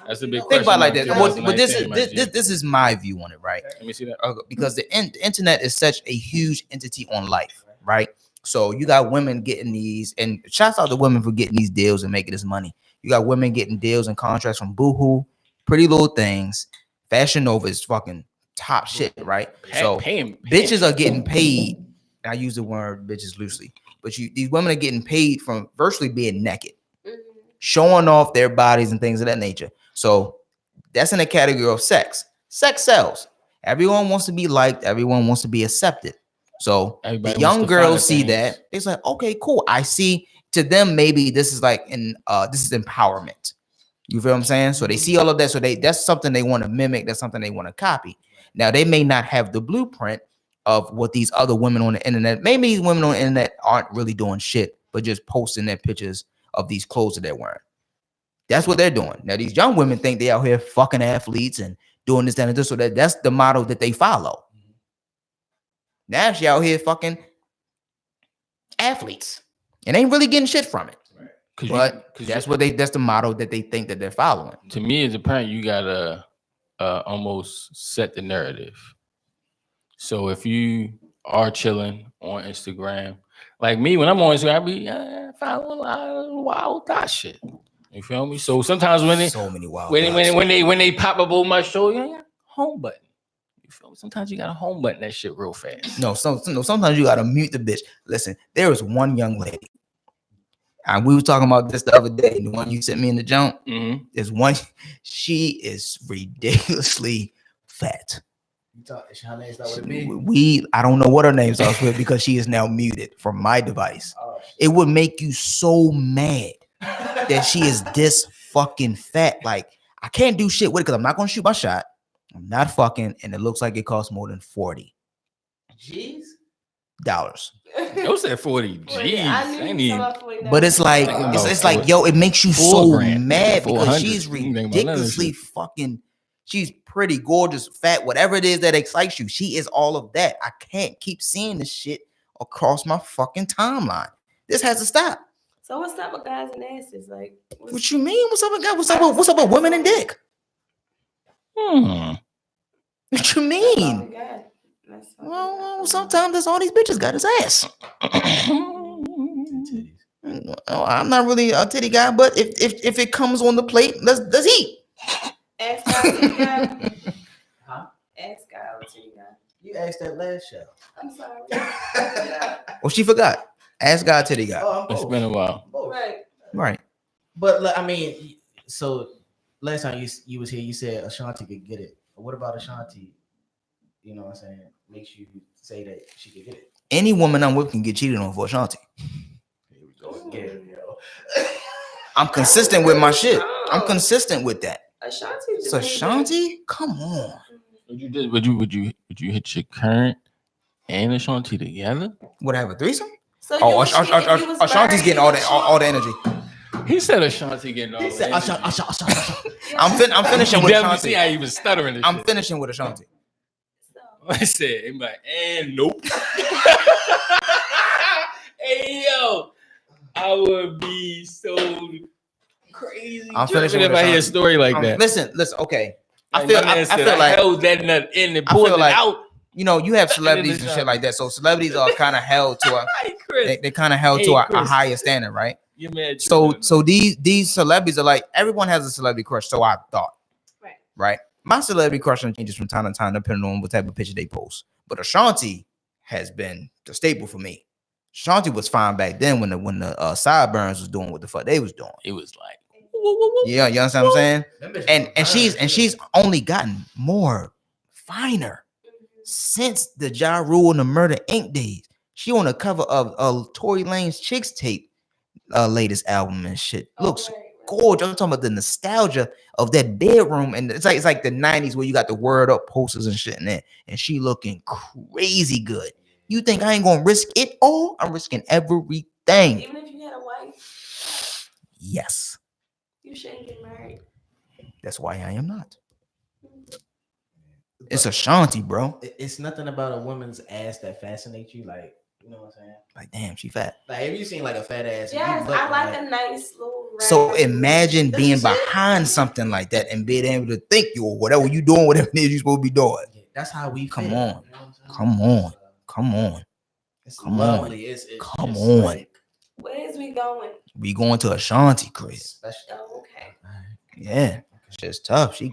That's a big Think about it like that. question. But this is my view on it, right? Let me see that. Because the internet is such a huge entity on life, right? So you got women getting these, and shouts out to women for getting these deals and making this money. You got women getting deals and contracts from Boohoo, Pretty Little Things, Fashion Nova is fucking top shit, right? So bitches are getting paid. I use the word bitches loosely, but these women are getting paid from virtually being naked, showing off their bodies and things of that nature. So that's in the category of sex. Sex sells. Everyone wants to be liked. Everyone wants to be accepted. So the young girls see that. It's like, okay, cool. I see. To them, maybe this is like this is empowerment. You feel what I'm saying? So they see all of that. So that's something they want to mimic. That's something they want to copy. Now they may not have the blueprint of what these other women on the internet. Maybe these women on the internet aren't really doing shit, but just posting their pictures of these clothes that they're wearing. That's what they're doing. Now these young women think they out here fucking athletes and doing this, that, and this. So that's the model that they follow. Now she out here fucking athletes and ain't really getting shit from it. But that's the model that they think that they're following. To me, as a parent, you gotta almost set the narrative. So if you are chilling on Instagram, like me, when I'm on Instagram, I be following a lot of wild thought shit. You feel me? So sometimes when they pop up on my show, home button. You feel me? Sometimes you gotta home button that shit real fast. No, sometimes you gotta mute the bitch. Listen, there was one young lady. And we were talking about this the other day. The one you sent me in the jump. There's one. She is ridiculously fat. Her name's not what it be? I don't know what her name starts with because she is now muted from my device. It would make you so mad that she is this fucking fat. Like, I can't do shit with it because I'm not gonna shoot my shot. I'm not fucking, and it looks like it costs more than $40. Those said 40 G's. But it's like like, yo, it makes you so mad because she's ridiculously fucking. She's pretty, gorgeous, fat, whatever it is that excites you. She is all of that. I can't keep seeing this shit across my fucking timeline. This has to stop. So what's up with guys and asses? Like, what you mean? What's up with guys? What's up with women and dick? What you mean? Well, sometimes that's all these bitches got is ass. I'm not really a titty guy, but if it comes on the plate, let's eat. Ass guy, titty guy. Huh? Ass guy or titty guy. You asked that last show. I'm sorry. Well, she forgot. Ass guy, titty guy. Oh, it's been a while. Right. But I mean, so last time you was here, you said Ashanti could get it. But what about Ashanti? You know what I'm saying? Makes you say that she could get it. Any woman I'm with can get cheated on for Ashanti. Here we go again, yo. I'm consistent with my shit. I'm consistent with that. Ashanti, come on. Would you hit your current and Ashanti together? Would I have a threesome? So Ashanti's getting all the energy. He said Ashanti getting all the energy. I'm finishing with Ashanti. See how he was stuttering. I'm finishing with Ashanti. I said, I'm like, and nope. Hey yo, I would be so crazy. I'm finishing if I hear a story like that. Listen. Okay. I feel like held that nut in and pulled it out. You know, you have celebrities and shit like that. So celebrities are kind of held to they're kind of held to a higher standard, right? You're mad. So these celebrities are like, everyone has a celebrity crush. So I thought, right? My celebrity crush changes from time to time depending on what type of picture they post. But Ashanti has been the staple for me. Ashanti was fine back then when the sideburns was doing what the fuck they was doing. It was like, yeah, you understand what I'm saying? And she's only gotten more finer since the Ja Rule and the Murder Inc. days. She on the cover of Tory Lanez Chicks tape latest album and shit. Looks gorgeous. I'm talking about the nostalgia of that bedroom, and it's like the 90s where you got the word up posters and shit in there, and she looking crazy good. You think I ain't gonna risk it all? I'm risking everything. Even if you had a wife, Yes, you shouldn't get married. that's why I am not. It's Ashanti, bro. It's nothing about a woman's ass that fascinates you. Like, you know what I'm saying? Like, damn, she fat. Like, have you seen like a fat ass? Yes, I like a nice little. So round- imagine This being is it. behind something like that and being able to think you or whatever you doing, whatever it is you're supposed to be doing. That's how we Come feel, on. you know what I'm saying? Come on. Come on. It's Come lovely. on. It's Come just on. like Where is we going? We going to Ashanti crib. special. Oh, okay. Yeah. She's tough. She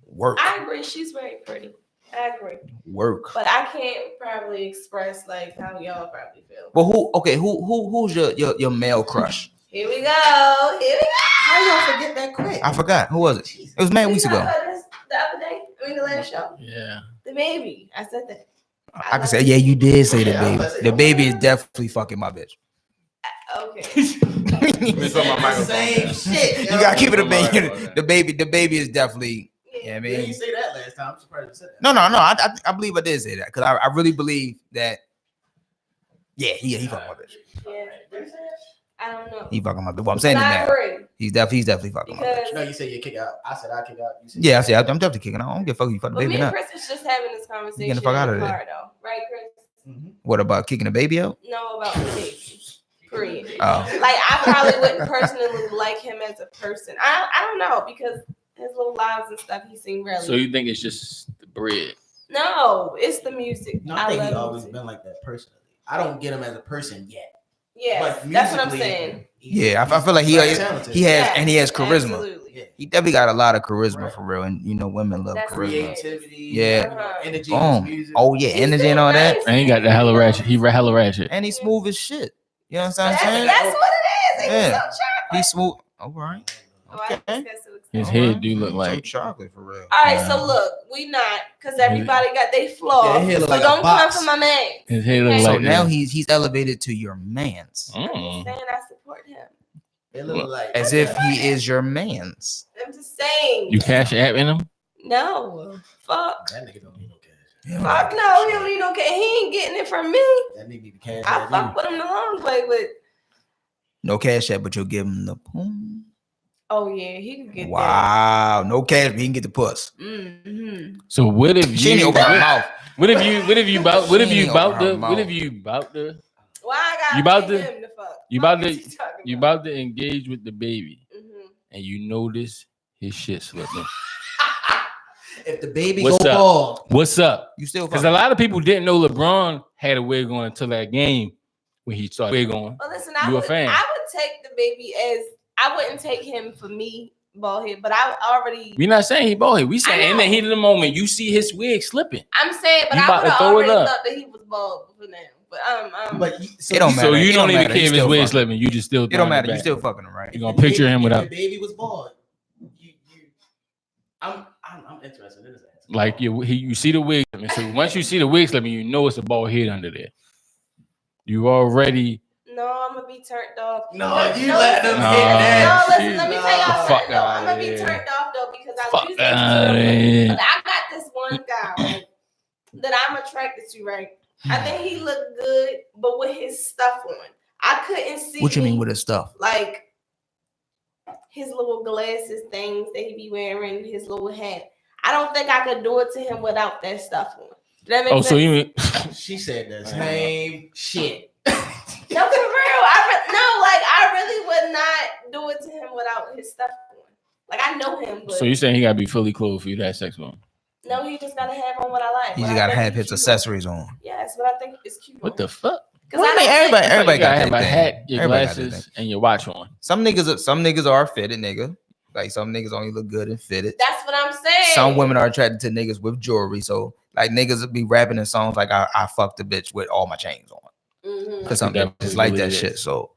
work. I agree. She's very pretty. I agree. Work. But I can't probably express like how y'all probably feel. But who's your male crush? Here we go. Here we go. How y'all forget that quick? I forgot. Who was it? It was mad weeks We talked ago. about this the other day. The last show. Yeah. The baby. I said that. I can say, yeah, you did say the Yeah, I was baby. about to say, The baby is definitely fucking my bitch. Okay. It's on my microphone. Same shit. You gotta keep it a Don't worry bean. about that. The baby is definitely. Yeah, I You mean, didn't say that last time. I'm surprised you said that. no. I believe I did say that because I really believe that. Yeah, he fucking my bitch. Yeah. I don't know. He fucking my bitch. Well, I'm saying it But I now. agree He's definitely fucking my bitch. because No, you said you kick out. I said I kick out. You said Yeah, I said I'm definitely kicking out. I don't give a fuck if you fuck the but baby me or and not. Chris was just having this conversation the fuck out in of the there. car, though. Right, Chris? What about kicking the baby out? No, about the baby. Period. Oh, Like I probably wouldn't personally like him as a person. I don't know because his little lives and stuff he seemed really. So you think it's just the bread? No, it's the music. No, I think he's love always music. been like that personally. I don't get him as a person yet. Yes, But that's what I'm musically, saying. yeah. I feel like he's very talented. he has Yes, and he has charisma. Absolutely. Yeah. He definitely got a lot of charisma Right. for real, and you know women love That's charisma. Creativity, Yeah. you know, energy, in his Boom. music. Oh yeah, He's energy still and all that, nice. And he got the hella ratchet. He hella ratchet. and he's smooth as shit. You know what I'm That's, saying? that's what it is. He's Yeah. so chocolate. He's smooth. All right. Oh, I just Okay. got so excited. His All head right. do look So like chocolate for real. All right, so look, we not because everybody got their flaws. Yeah, he so look like a don't come box. for my man. his head look Okay. So like now this. he's elevated to your man's, I'm just Mm. saying I support him. It look like as if he is your man's. I'm just saying. You cash app in him? No. Fuck. that nigga don't need no cash. Fuck no. He don't need no cash. He ain't getting it from me. That nigga need the cash. I at fuck you. with him the long way, but No cash app, but you'll give him the poom. oh yeah, he can get Wow, no cash, but he can get the puss. that. Mm-hmm. So what if She ain't you open her mouth. what if you about She ain't open her Why I gotta You about pay to- him to fuck? you Fuck about is to- he talking you about to engage with the baby Mhm. and you notice his shit slipping. If the baby What's go up? bald, What's up? You still Because fucking. a lot of people didn't know LeBron had a wig on until that game when he started wig on. Well, listen, You a I fan? would take the baby as I wouldn't take him for me bald head, but I already. We're not saying he bald head. We I saying in know. the heat of the moment, you see his wig slipping. I'm saying, but You I about would to have throw it already up. thought that he was bald for now. But It don't matter. So you It don't even matter. care You if his still wig fucking. slipping. You just still It don't throwing matter. it You back. still fucking him, right? You gonna picture him if without the baby was bald. I'm interested in this answer. like you see the wig slipping. So once you see the wig slipping, you know it's a bald head under there. You already no, I'm gonna be turned off. No, you No, let them Nah, hit No, that. listen, let me No. tell y'all Fuck something. Though. I'm gonna outta be here. turned off though because I fuck usually outta here. But I got this one guy right, that I'm attracted to, right? I think he looked good, but with his stuff on, I couldn't see. What you mean me, with his stuff? like his little glasses, things that he be wearing, his little hat? I don't think I could do it to him without that stuff on. Does that make Oh, sense? so you mean She said the same shit. No, for real. I really would not do it to him without his stuff on. Like I know him, but so you saying he gotta be fully clothed for you to have sex with him? no, he just gotta have on what I like. He what just I gotta think have is his cute. accessories on. Yes, but I think it's cute. What the fuck? Because Well, I mean, everybody You gotta got have that a thing. hat, your Everybody got that glasses, thing. and your watch on. Some niggas are fitted, nigga. Like some niggas only look good and fitted. That's what I'm saying. Some women are attracted to niggas with jewelry. So like niggas would be rapping in songs like I fucked a bitch with all my chains on. Mhm. Because some Definitely bitches like that believe it. shit. So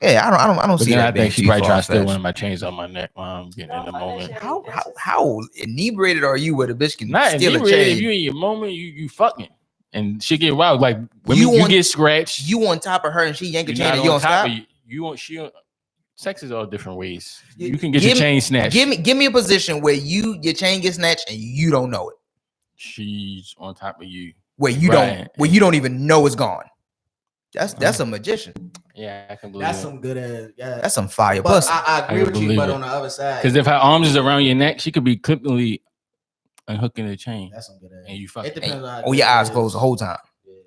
yeah, I don't But see then that I being think she too probably trying to steal far-fetched. one of my chains on my neck while I'm getting No, in the fuck that moment. shit. How inebriated are you where the bitch can Not steal a inebriated. If chain? you in your moment, you fucking and shit get wild. Like women, You you on- get scratched. You on top of her and she yank a You're chain not and you on don't top stop? of you. You on she on Sex is all different ways. You- You can get your chain snatched. Give me a position where your chain gets snatched and you don't know it. She's on top of you. Where you don't even know it's gone. That's a magician. Yeah, I can believe That's it. some good ass. Yeah. That's some fire But pussy. I agree I with you, believe but it. on the other side, Because if her arms is around your neck, she could be clippingly unhooking the chain, that's some good ass. and you It fucking. depends on how Oh, good your it eyes is. closed the whole time.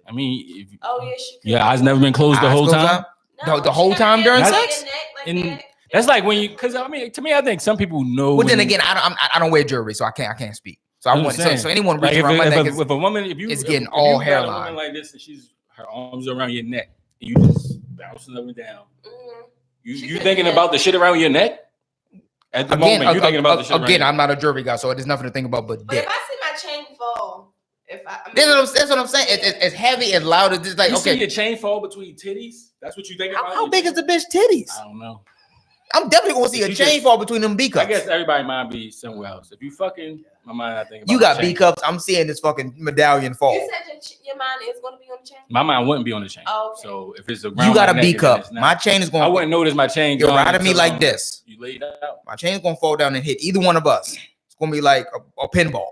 I mean, if, Oh yeah, she. Could. your eyes never been closed the Eyes whole closed time. No, the whole she gotta time get during it sex? in the neck, like And that. that's like when you, because I mean, to me, I think some people know. But then when- again, I don't wear jewelry, so I can't speak. So I That's want what I'm so saying. anyone like reaching around my neck if a woman, if you it's if- getting if all you got a woman hairline. like this, and her arms around your neck, and you just bouncing up and down. Mhm. You She you could thinking do about the shit around your neck? At the moment, you're thinking about the shit around again. your I'm not a jewelry guy, so there's nothing to think about but But dick. if I see my chain fall, That's what I'm saying. It's heavy and loud. It's just like you see okay, your chain fall between titties? That's what you think about? how big is the bitch titties? I don't know. I'm definitely gonna see If a you chain just- fall between them B I cups. guess everybody might be somewhere else. If you fucking, my mind, I think about You got the B chain. cups. I'm seeing this fucking medallion fall. You said your mind is going to be on the chain. My mind wouldn't be on the chain. Oh, okay. So if it's around You got my a neck, B and then cup. it's not- My chain is I going. wouldn't notice my chain. You're gone riding me until, like this. You laid out. My chain's gonna fall down and hit either one of us. It's gonna be like a pinball.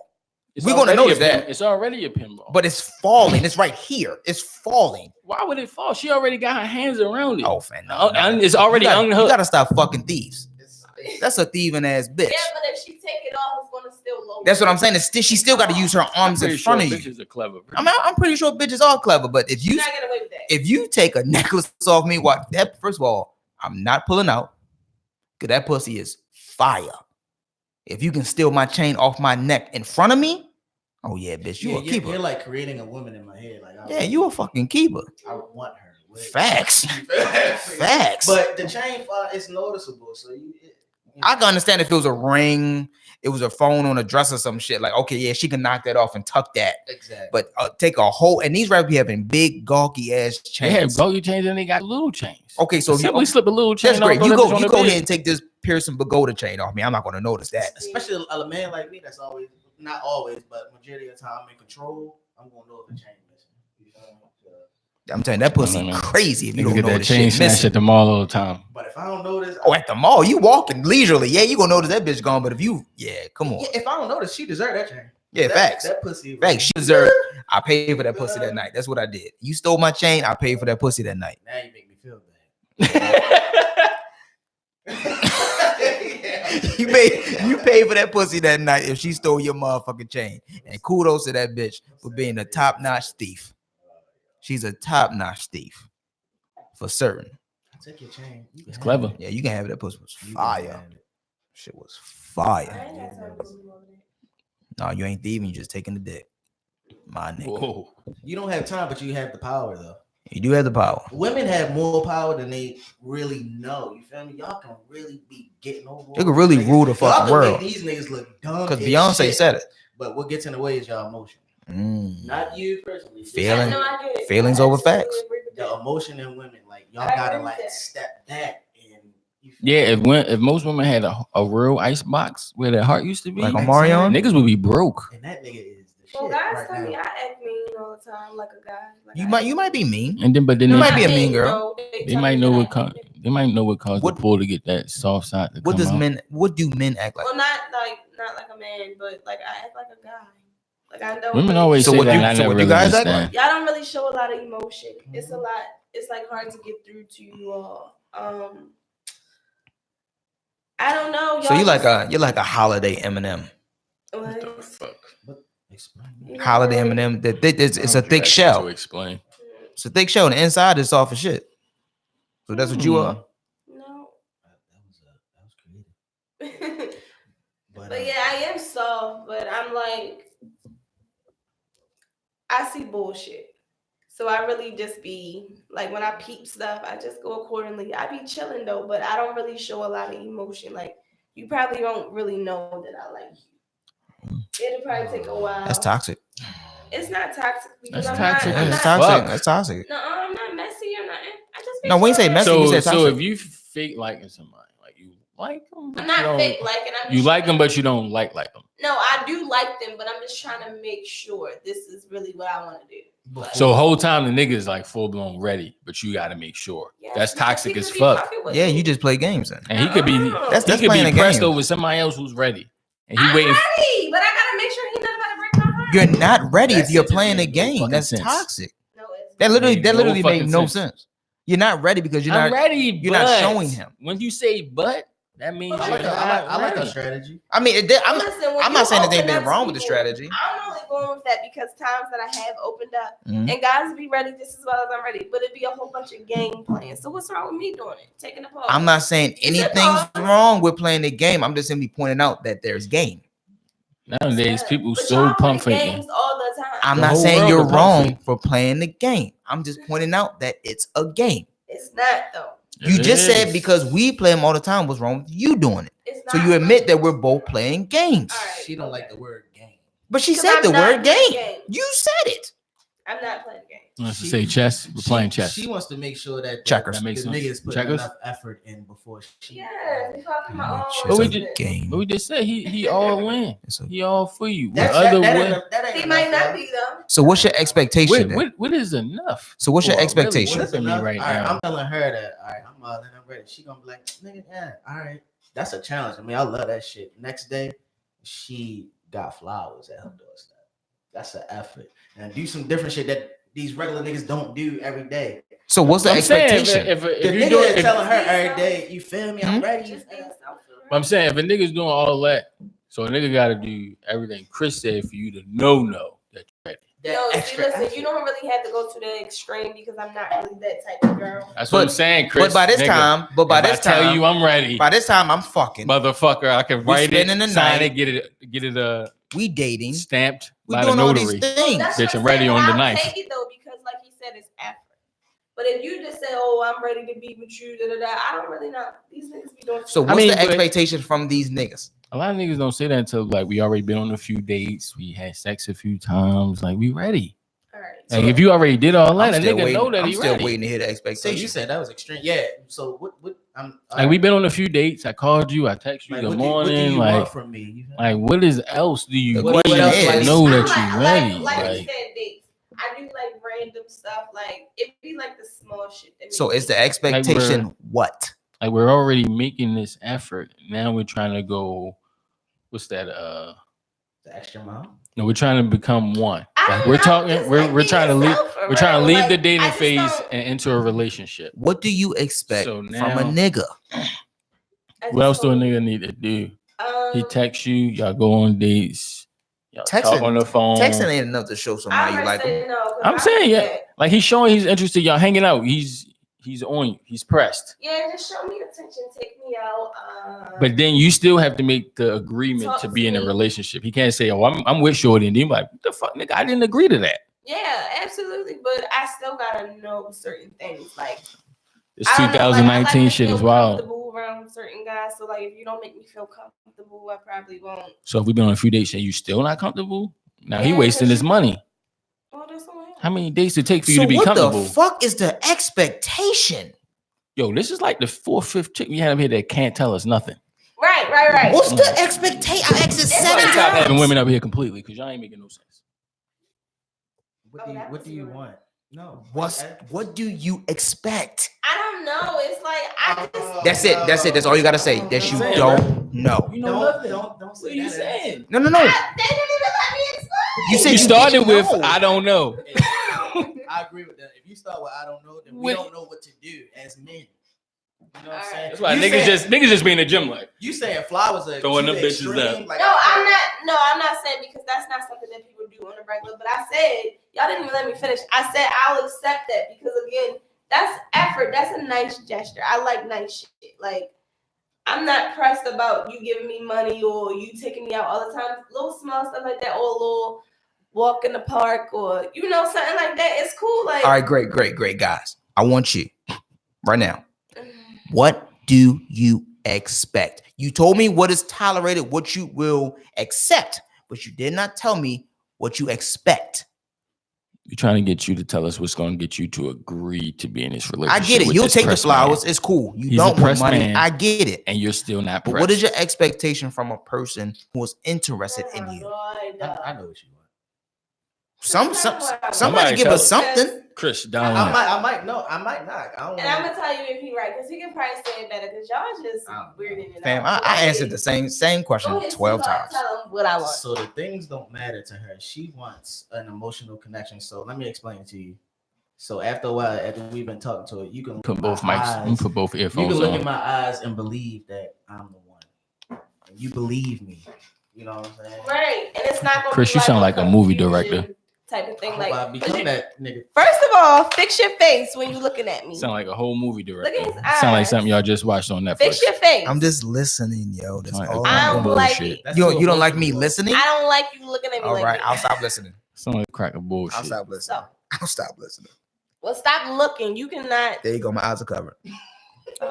It's We're gonna already notice a pin- that. It's already a pinball. But it's falling. It's right here. It's falling. Why would it fall? She already got her hands around it. Oh, man, Oh, and it's already you unhooked. gotta stop fucking thieves. That's a thieving ass bitch. Yeah, but if she take it off, it's going to still lower. That's what I'm saying. She still got to use her I'm arms in pretty front sure of you. bitches are clever. I'm pretty sure bitches are clever, but if You're you not getting away with that. if you take a necklace off me, what that first of all, I'm not pulling out because that pussy is fire. If you can steal my chain off my neck in front of me, oh yeah, bitch, you a keeper. You're like creating a woman in my head. Like, Yeah, you a fucking keeper. I want her. with. Facts. Facts. But the chain is noticeable, so I can understand if it was a ring, it was a phone on a dress or some shit. Like, okay, yeah, she can knock that off and tuck that. exactly. But take a whole, and these rappers be having big, gawky ass They have chains. bulky chains and they got little chains. Okay, so Simply slip a little chain. that's great. off, You throw that bitch on go the bed. ahead and take this Pearson Pagoda chain off me. I'm not gonna notice that. Especially a man like me that's always, not always, but majority of the time I'm in control. I'm gonna know if the chain missing. You know? I'm telling you, that pussy No. crazy if you You don't get know that the chain shit snatched missing. at the mall all the time. But if I don't notice, Oh, at the mall, you walking leisurely. Yeah, you gonna notice that bitch gone. But if you, yeah, come on. if I don't notice, she deserve that chain. Yeah, facts. That pussy. Facts. She deserved. I paid for that pussy that night. That's what I did. You stole my chain. I paid for that pussy that night. Now you make me feel bad. You paid for that pussy that night if she stole your motherfucking chain. And kudos to that bitch for being a top-notch thief. She's a top-notch thief. For certain. Take your chain. You It's can clever. have it. Yeah, you can have it. That pussy was You can fire. have it. Shit was I fire. ain't got time to go over there. No, you ain't thieving. You just taking the dick. My nigga. Whoa. You don't have time, but you have the power though. You do have the power. Women have more power than they really know. You feel me? Y'all can really be getting over. They could really niggas. rule the Y'all fucking can world. make these niggas look dumb. Because as Beyonce shit. said it. But what gets in the way is y'all emotion. Not you personally. Feeling- I know I get it. feelings I over absolutely facts. agree with The that. emotion in women, like y'all I gotta agree with like that. step back and you feel Yeah, me? if most women had a real ice box where their heart used to be, Like a Mario? niggas would be broke. And that nigga is the shit Well, guys right tell me now. I act mean all the time, like a guy. Like You might be mean. And then, but then You they, might be a mean girl. they might know what caused the What- pull to get that soft side to What come does out. what do men act like? Well, not like a man, but like I act like a guy. Like I know Women always So say what that. you- and I so never what you really guys act understand. y'all don't really show a lot of emotion. It's a lot. It's like hard to get through to you all. I don't know. So Y'all you're like a holiday Eminem. What? What the fuck? Explain. You know Holiday what? Eminem. It's Why a don't you thick ask me shell. To explain. It's a thick shell. And the inside is soft as shit. So that's what you are. No. That was creative. But yeah, I am soft, but I'm like, I see bullshit. So I really just be like, when I peep stuff, I just go accordingly. I be chilling though, but I don't really show a lot of emotion. Like, you probably don't really know that I like you. It'll probably take a while. That's toxic. It's not toxic because That's I'm toxic not. I'm as That's not toxic. fuck. That's toxic. no, I'm not messy or nothing. I just be No, when you say chilling. messy, you So, said so toxic. if you fake liking somebody, like you like them, I'm not fake liking. I'm You just like them, chilling. but you don't like them. No, I do like them, but I'm just trying to make sure this is really what I want to do. But, So the whole time the nigga is like full blown ready, but you got to make sure. yes, That's because toxic he as could be fuck. fucking with Yeah, me. you just play games then. And he could be That's he could playing be a pressed game. over somebody else who's ready, and he I'm waiting. ready, but I gotta make sure he knows how to break my heart. You're not ready That if you're shit just playing a made no game. fucking That's sense. toxic. No, it's That not. literally made fucking no sense. You're not ready because you're I'm not ready. you're not but showing him. When you say "but," that means I you're like not I like ready. that strategy. I mean, I'm Listen, not saying that there's open up anything to wrong with the people, strategy. I'm only going with that because times that I have opened up Mhm. and guys be ready just as well as I'm ready, but it'd be a whole bunch of game plans. So what's wrong with me doing it? Taking a pause. I'm not saying You said anything's pause. wrong with playing the game. I'm just simply pointing out that there's game. Nowadays, people But so y'all play pump faking. games all the time. I'm The not whole saying world you're can pump wrong fake. for playing the game. I'm just pointing out that it's a game. It's not though. You It just said is. because we play them all the time, what's wrong with you doing it? It's So not. you admit that we're both playing games. All right, She don't okay. like the word game. But she 'Cause said I'm the not word playing game. games. You said it. I'm not playing the game. Let's just say chess. We're playing chess. She wants to make sure that Checkers. That makes the sense. nigga is putting Checkers? enough effort in before she. Yeah, because I'm my own. It's But we a did- game. But we just said he all in. It's a- He all for you. What That other ain't way? enough- that ain't He enough, might not though. be though. So what's your expectation? then? What is enough? So what's your Well, really, expectation? what is tripping me enough? right All right, now. I'm telling her that. All right, I'm all in. I'm ready. She gonna be like, nigga, yeah, all right. That's a challenge. I mean, I love that shit. Next day, she got flowers at her doorstep. That's an effort. And do some different shit that these regular niggas don't do every day. So what's the I'm saying expectation? if The you nigga doing is if, telling her every day, you feel me? I'm Hmm? ready. Just being selfish. I'm saying if a nigga's doing all that, so a nigga got to do everything Chris said for you to know that you're ready. That No, see, extra listen, effort. you don't really have to go to the extreme because I'm not really that type of girl. That's what I'm saying, Chris. But by this nigga, time, if I tell you I'm ready, by this time I'm fucking. motherfucker, I can We write spending the it, sign night. it, get it We dating. stamped We by the doing all these notary. things. That's Bitch, what I'm ready saying, on the I'll ninth. take it though because, like he said, it's effort. But if you just say, "Oh, I'm ready to be with you," I don't really know. These niggas be doing. So shit. what's mean, the but- expectation from these niggas? A lot of niggas don't say that until like we already been on a few dates, we had sex a few times, like we ready. All right. Like if you already did all that, a I'm still nigga waiting. know that I'm he still ready. waiting to hear the So you expectation. said that was extreme. Yeah. So what I'm Like we been on a few dates. I called you, I text you like, good what do morning. you like want from me? You feel me? Like, what is else do you The need question to is- know I'm that like, you ready? Like you Like, said, dates. I do like random stuff. Like it be like the small shit. That So make is me- the expectation what? like we're already making this effort. Now we're trying to go. What's that? The extra mile. No, we're trying to become one. I Like don't we're know, talking. just We're like we're trying to being leave. yourself for We're trying to real. leave Like, the I dating just phase don't- and enter a relationship. What do you expect So from a now- nigga? I just What else do a don't- nigga need to do? He Um, texts you. Y'all go on dates. Y'all talk Texting- on the phone. Texting ain't enough to show somebody you I'm like say them. no. 'cause I'm I saying, do yeah. that. Like he's showing he's interested. Y'all hanging out. He's on you. He's pressed. Yeah, just show me attention. Take me out. But then you still have to make the agreement Talk to to be in a me. relationship. He can't say, "Oh, I'm with Shorty," and then you like, "What the fuck, nigga? I didn't agree to that." yeah, absolutely. But I still gotta know certain things. Like This I don't know, 2019 like, I like to shit feel is wild. comfortable around certain guys. So like, if you don't make me feel comfortable, I probably won't. So if we've been on a few dates and you still not comfortable, now he Yeah, wasting 'cause his money. Well, that's on him. How many dates it take for you So to be what comfortable? the fuck is the expectation? Yo, this is like the 4th, 5th chick we had up here that can't tell us nothing. Right. What's the expectation? I asked it It's 7 like Stop having times. women up here completely because y'all ain't making no sense. What Oh, do you, that what was do you rude. want? No. What do you expect? I don't know. It's like I just. That's it. That's it. That's all you gotta say. That you Saying, don't know. You know nothing. Don't What say are you that. saying? No. They didn't even let me explain. You said You you started didn't with, know. "I don't know." I agree with that. If you start with I don't know, then we Wait. don't know what to do as men. You know what I'm Alright. saying? That's why You niggas saying- just be in the gym like, you saying flowers are Throwing too them bitches extreme, down. like, No, I'm not saying because that's not something that people do on the regular. But I said y'all didn't even let me finish. I said I'll accept that because again, that's effort. That's a nice gesture. I like nice shit. Like I'm not pressed about you giving me money or you taking me out all the time. Little small stuff like that, or a little walk in the park, or something like that. It's cool. Like All right, great, guys. I want you right now. What do you expect? You told me what is tolerated, what you will accept, but you did not tell me what you expect. We're trying to get you to tell us what's going to get you to agree to be in this relationship. I get it. with You'll this take the pressed flowers. man. It's cool. You He's a don't want pressed money. man. I get it. And you're still not But pressed. what is your expectation from a person who is interested in you? I know what you want. Somebody give us something. Chris, I down. might not. I don't. And I'm gonna tell you if he right, because he can probably say it better. Because y'all just weirding it Fam, out. I answered the same question Go ahead, 12 Sweetheart, times. Tell him what I want. So the things don't matter to her. She wants an emotional connection. So let me explain it to you. So after a while, after we've been talking to her, you can Put both mics. You put both You earphones can look on. in my eyes and believe that I'm the one. And you believe me. You know what I'm saying? Right, and it's not gonna Chris, be you sound like a movie confusion director. type of thing. I Like, hope I become that nigga. first of all, fix your face when you looking at me. Sound like a whole movie director. Look at his Sound like eyes. something y'all just watched on Netflix. Fix your face. I'm just listening, yo. That's Like, all I I'm don't doing. like bullshit. it. You don't like me listening? I don't like you looking at me All like right, that. I'll stop listening. Sound like a crack of bullshit. I'll stop listening. So, I'll stop listening. well, stop looking. You cannot. There you go. My eyes are covered.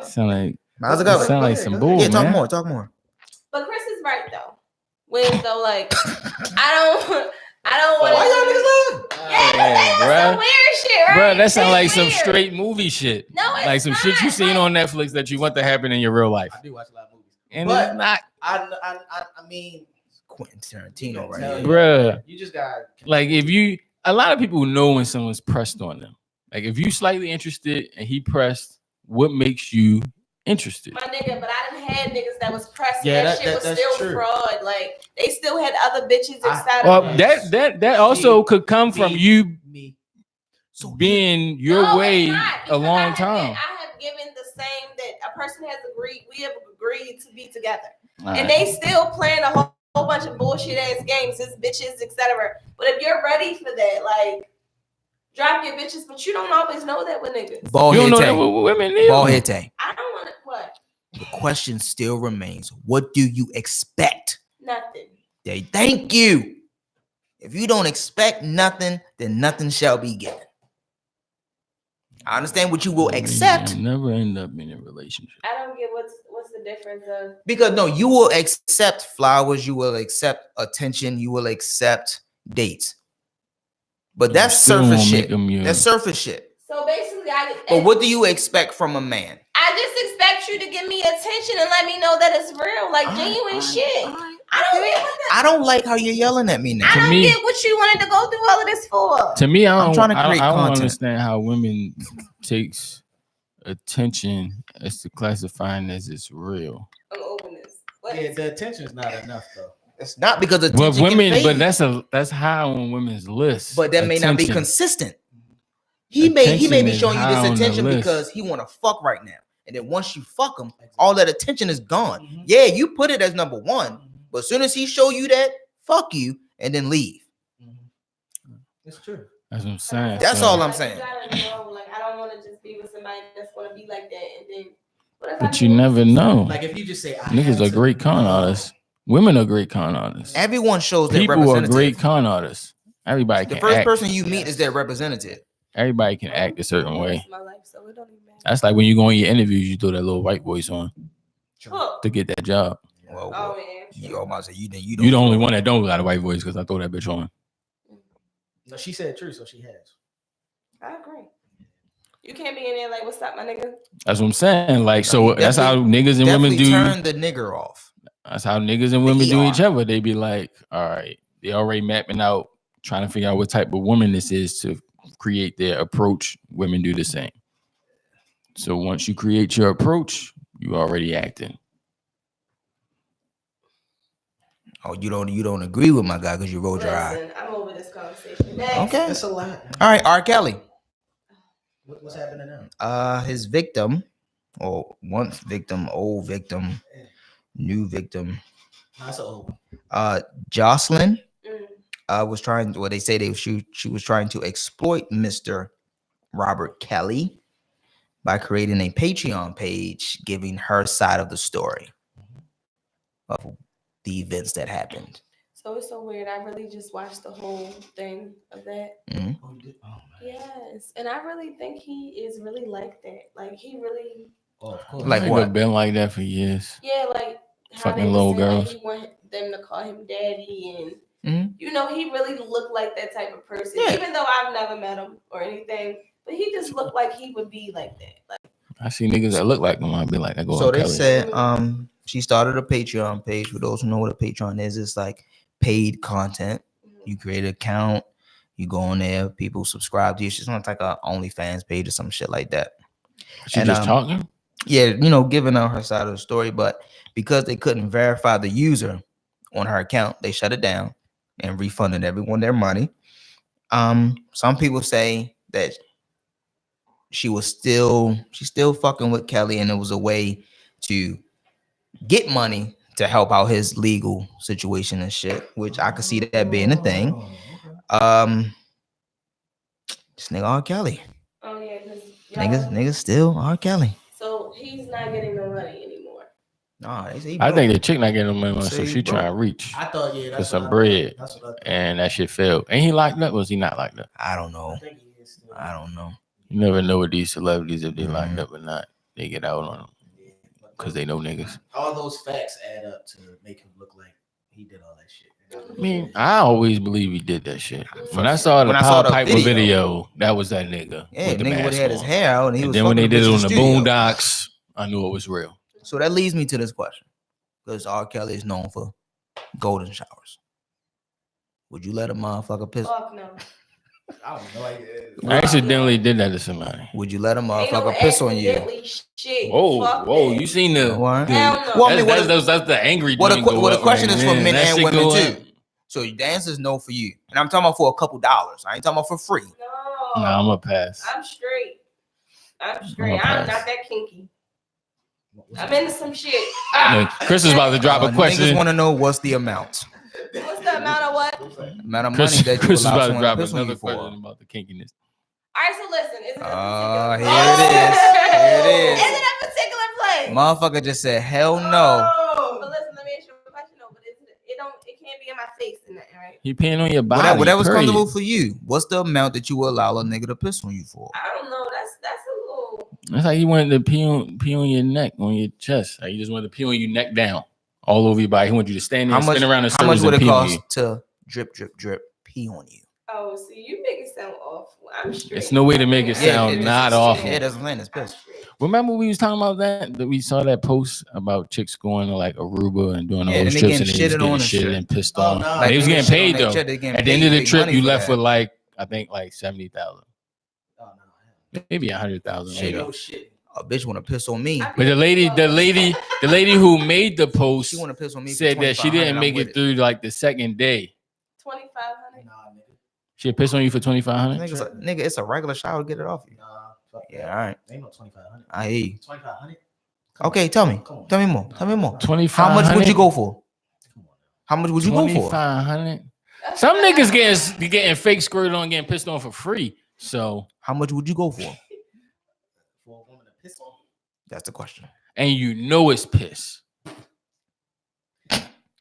Sound like My eyes are you covered. sound like some bull, Yeah, talk man. more. Talk more. But Chris is right though. When though, like, I don't want Why to. y'all niggas laugh? Yeah, Hey, that's bruh. some weird shit, right? Bro, that sound It's like some weird. straight movie shit. No, it's Like some shit you not. seen Like, on Netflix that you want to happen in your real life. I do watch a lot of movies. And But it's not, I mean, Quentin Tarantino right tell here. you, bruh. You just got Like a lot of people know when someone's pressed on them. Like if you slightly interested and he pressed, what makes you interested? my nigga, but I done had niggas that was pressed. Yeah, and that that- shit was that's still true. fraud. Like they still had other bitches I- inside Well, of them. that also could come from you me. So being your No, way it's not, a because long time. I have given the same that a person has agreed. We have agreed to be together, All and right. they still playing a whole bunch of bullshit ass games, as bitches, etc. But if you're ready for that, like drop your bitches. But you don't always know that with niggas. ball You don't head know that tank. with women either. Ball head tank. I don't want to what The question still remains: what do you expect? nothing. Thank you. If you don't expect nothing, then nothing shall be given. I understand what you will accept, You'll never end up in a relationship. I don't get what's the difference of. because no, you will accept flowers, you will accept attention, you will accept dates. But that's You still surface won't make shit. them your- That's surface shit. So basically, But what do you expect from a man? I just expect you to give me attention and let me know that it's real, like genuine shit. I don't get what I don't like how you're yelling at me now. I don't me- get what you wanted to go through all of this for. To me, I'm trying to create I don't content. understand how women takes attention as to classifying as it's real. I'm open this. What? Yeah, the attention's not enough though. It's not because of But attention can women, but fade. that's high on women's list. But that may not be Attention. consistent. He may be Attention is showing you high on this the attention list. because he want to fuck right now. And then once you fuck him, all that attention is gone. Mhm. Yeah, you put it as number one, but as soon as he show you that, fuck you, and then leave. It's true. That's what I'm saying. That's So, all I'm Like, saying. You gotta know, like, I don't want to just be with somebody that's gonna be like that, and then. What if I But do you never know. Like if you just say Niggas are great con artists. Women are great con artists. Everyone shows their People are representative. great con artists. Everybody The can first act. person you meet is their representative. Everybody can act a certain way. My life, so it don't even matter. That's like when you go on your interviews, you throw that little white voice on Huh. to get that job. Well, Oh man. you almost say you You the only one that don't got a white voice because I throw that bitch on. No, she said true, so she has. I agree. You can't be in there like, "What's up, my nigga?" That's what I'm saying. Like, No, so you that's how niggas and women Definitely do. turn the nigger off. That's how niggas and women do ER. each other. They be like, all right, they already mapping out, trying to figure out what type of woman this is to create their approach. Women do the same. So once you create your approach, you already acting. Oh, you don't agree with my guy because you rolled your eye. Listen, I'm over this conversation. Next. Okay. That's a lot. All right, R. Kelly. What's happening now? His victim, or once victim, old victim, new victim, That's an old. Jocelyn, Mm. was trying. Well, they say she was trying to exploit Mr. Robert Kelly by creating a Patreon page giving her side of the story of the events that happened. So it's so weird. I really just watched the whole thing of that. Mhm. Oh, you did? Oh, man. Yes, and I really think he is really like that. Like he really, Oh, of course. Like Nigga what? been like that for years. yeah, like how Fucking they little was saying, girls. like, he want them to call him daddy, and Mhm. You know, he really looked like that type of person. Yeah. Even though I've never met him or anything, but he just looked like he would be like that. Like, I see niggas that look like him. I'd be like, I go So on they Kelly. said she started a Patreon page. For those who know what a Patreon is, it's like paid content. You create an account, you go on there, people subscribe to you. She's not like a OnlyFans page or some shit like that. She just talking? Yeah, you know, giving out her side of the story, but because they couldn't verify the user on her account, they shut it down and refunded everyone their money. Some people say that she's still fucking with Kelly, and it was a way to get money to help out his legal situation and shit, which I could see that being a thing. This nigga R. Kelly. oh yeah, because Niggas still R. Kelly. So he's not getting no money anymore. Nah, they say he I broke. think the chick not getting no money, so Say she he broke. trying to reach I thought, yeah, for that's some what I bread, thought. That's what I thought. and that shit failed. Ain't he locked up? Or was he not locked up? I don't know. I think he is still. I don't know. You never know with these celebrities if they locked Mhm. up or not. They get out on them Yeah, but because they know niggas. all those facts add up to make him look like he did all that shit. I mean, I always believe he did that shit. When I saw the When I saw Pied the Piper video. video, that was that nigga. Yeah, with the nigga would mask have had his on. hair out, and he And was. then when they fucking did it bitch in on the studio. Boondocks, I knew it was real. So that leads me to this question, because R. Kelly is known for golden showers. Would you let a motherfucker piss? Fuck no. I don't know. I accidentally did that to somebody. Would you let a Ain't no motherfucker piss on you? accidentally shit. Whoa, Fuck whoa! that. You seen the? What? the- Hell no. Well, I mean, that's the angry. Well, joint go the up question right is for then. men That and shit women go too. up. So the answer is no for you, and I'm talking about for a couple dollars. I ain't talking about for free. No. Nah, I'm a pass. I'm straight. I'm I'm straight. a I'm pass. not that kinky. I'm into some shit. Look, Chris is about to drop a Niggas question. want to know what's the amount, What's the amount of what? amount of Chris, money that you Chris is allow about to someone drop to piss on another you for. question about the kinkiness. All right, so listen. Is it a Oh, particular here it is. Here it is. Is it a particular place? Motherfucker just said hell no. Oh, but listen, let me ask you a question though. But it can't be in my face and nothing, right? He peeing on your body. Whatever's period. comfortable for you. What's the amount that you will allow a nigga to piss on you for? I don't know. That's a little. That's like you wanted to pee on your neck, on your chest. Like you just wanted to pee on your neck down, all over your body. He wanted you to stand there, and spin around in How much circles, would and it pee on you. cost to drip, drip, drip, pee on you? Oh, see, you make it sound awful. I'm straight. It's no way to make it sound not awful. Yeah, that's what I'm saying. It's piss. Remember we was talking about that we saw that post about chicks going to like Aruba and doing all Yeah, those and they trips, and getting they was shitted getting on and shit shit. and pissed Oh, on. no. Like, they was getting paid though. At the At the end of the trip, you left with like I think like 70,000, Oh, no. maybe 100,000. Shit. maybe. No shit. A bitch want to piss on me. But the lady who made the post She want to piss on me. said that she didn't make it through like the second day. 2,500. Nah, nigga. She pissed on you for 2,500. Nigga, it's a regular shower. Get it off you. Nah, fuck Yeah, that. all right. Ain't no 2,500. I hear you. 2,500. Okay, tell me. Come on. Tell me more. Tell me more. 2,500. How much would you go for? Come on. How much would you go for? 2,500. Some niggas getting fake squirted on, getting pissed on for free. So, How much would you go for? For a woman to piss on? That's the question. and you know it's piss.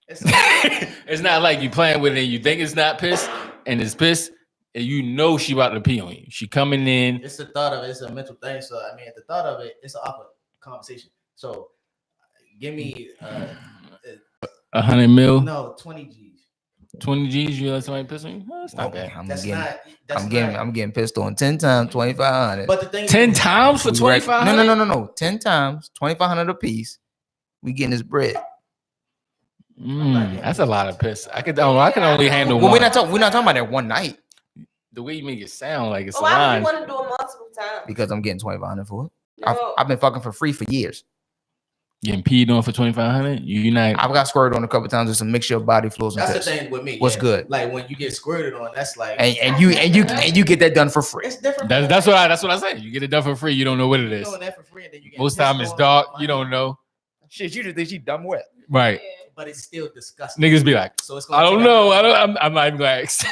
It's not like you playing with it and you think it's not piss and it's piss and you know she about to pee on you. She coming in. It's the thought of it. It's a mental thing. So, I mean, at the thought of it, it's an awkward conversation. So, give me 100 mil, no 20 G's. 20 G's. You let somebody piss on you? No, that's not bad. I'm getting pissed on 10 times 2,500. But the thing 10 times for 2,500? No. 10 times 2,500 a piece. We getting this bread. That's a lot of piss. I can only handle Well, one. we're not talking about that one night The way you make it sound like it's a Why would line. you want to do it multiple times? because I'm getting 2,500 for it. No. I've been fucking for free for years. Getting peed on for 2,500. You not. I've got squirted on a couple times. It's a mixture of body fluids and That's piss. the thing with me. What's good? Like when you get squirted on, that's like And you get that done for free. it's different. That's what I say. You get it done for free. You don't know what it You is. doing that for free, and then you get Most time it's dark. You don't know. Shit, you just think she dumb wet. Right. Yeah. But it's still disgusting. Niggas be like, So it's I don't know. I'm not even gonna ask.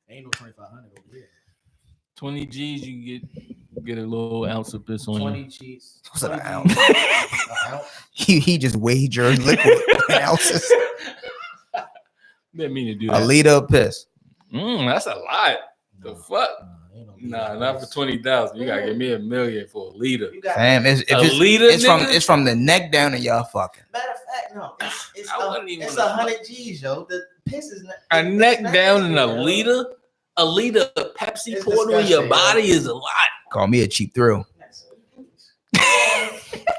Ain't no 2,500 over here. 20 G's, you get a little ounce of piss on 20 you. cheese. What's that, 20 an ounce? G's, an ounce. He just wagered liquid in ounces. Didn't mean to do A that. liter of piss. That's a lot. The fuck? Ain't no Nah, not for 20,000. You gotta give me $1 million for a liter. You got Fam, A liter, it's from the neck down and y'all fucking. Matter of fact, no, it's I wouldn't even it's wanna 100 G's, yo. The piss is not A neck it's down in a nasty, yo. liter. A liter of Pepsi It's poured on your disgusting, body yo. is a lot. Call me a cheap thrill.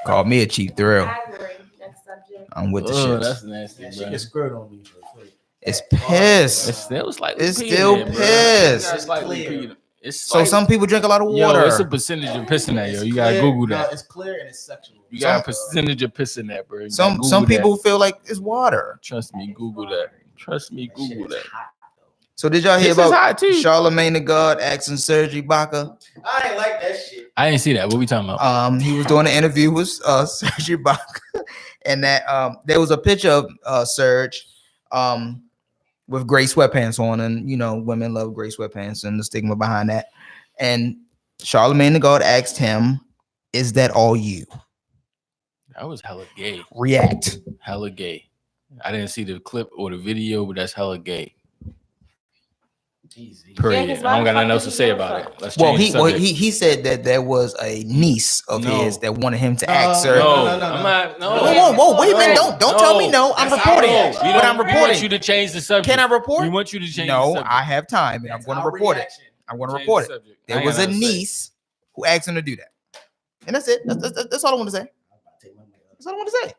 Call me a cheap thrill. I agree. Next subject. I'm with the Oh, shit. that's nasty, Yeah, she bro. can squirt on me for free. It's piss. It's still slightly It's pee still in there, bro. piss. It's slightly Clear. pee. It's So slightly- some people drink a lot of water. Yo, it's a percentage of piss in that, yo. It's You gotta clear. Google No, that. it's clear and it's sexual. You got a Some- percentage of piss in that, bro. You gotta some Google that. people feel like it's water. Trust me, Google that. Trust me, That shit Google is that. hot, though. So did y'all hear This is about hot too. Charlemagne the God asking Serge Ibaka? I ain't like that shit. I didn't see that. What we talking about? He was doing an interview with Serge Ibaka, and that there was a picture of Serge with gray sweatpants on, and you know women love gray sweatpants and the stigma behind that. And Charlemagne the God asked him, "Is that all you?" That was hella gay. React. Hella gay. I didn't see the clip or the video, but that's hella gay. Easy. Period. Yeah, 'cause I don't got why nothing the else fuck to would say he about give a it. Let's Well, change the subject. he said that there was a niece of No. his that wanted him to No, act Serge. No, No. I'm not. No. Whoa, wait a minute! Don't tell me no. I'm That's reporting. our But reaction. I'm We want reporting. you to change the subject. Can I report? We want you to change the No, subject. I have time, and I'm That's going to our report it. reaction. I'm going to Change report the it. subject. I There ain't was got a nothing to say. niece who asked him to do that, and that's it. That's all I want to say. I'm about to take my mic off. That's all I want to say.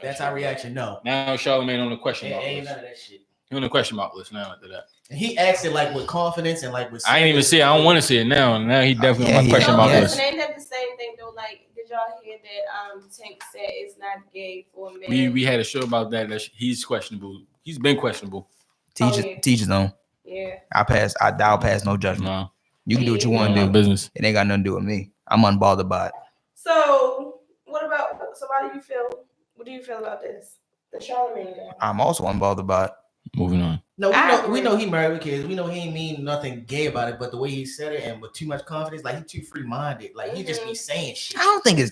That's our reaction. No. Now Charlemagne on the question mark Ain't list. none of that shit. He on the question mark list now after that. And he asked it like with confidence and like with. I ain't even see it. I don't want to see it now. Now he definitely Yeah, on my question yeah, mark yeah. list. Ain't that the same thing though? Like, did y'all hear that Tank said it's not gay for men? We had a show about that. He's questionable. He's been questionable. Teachers on. Yeah. I dial past no judgment. No, You can do what you want no to do. business. It ain't got nothing to do with me. I'm unbothered by it. So what about? So how do you feel? What do you feel about this? The Charlemagne guy. I'm also unbothered by it. Moving on. No, I we agree. know he married with kids. We know he ain't mean nothing gay about it, but the way he said it and with too much confidence, like he too free minded. Like he just be saying shit. I don't think is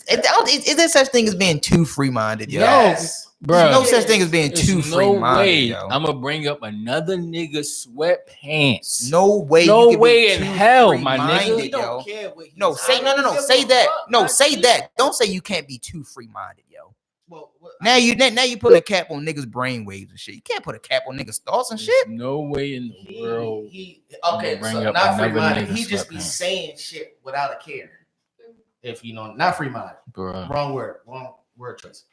there such thing as being too free minded, yo? Yes. Bro, There's no such thing as being there's too free minded, yo. I'm gonna bring up another nigga sweatpants. No way. No you can way be in too hell, my free-minded, nigga. He yo. don't care what he No, say no. says. Say that. No, say that. Don't say you can't be too free minded, yo. Well, Now you put a cap on niggas' brain waves and shit. You can't put a cap on niggas' thoughts and shit. No way in the world. Okay, bring so up not free another minded. nigga He just be sweatpants. saying shit without a care. If you know, not free minded. Bro. Wrong word choice.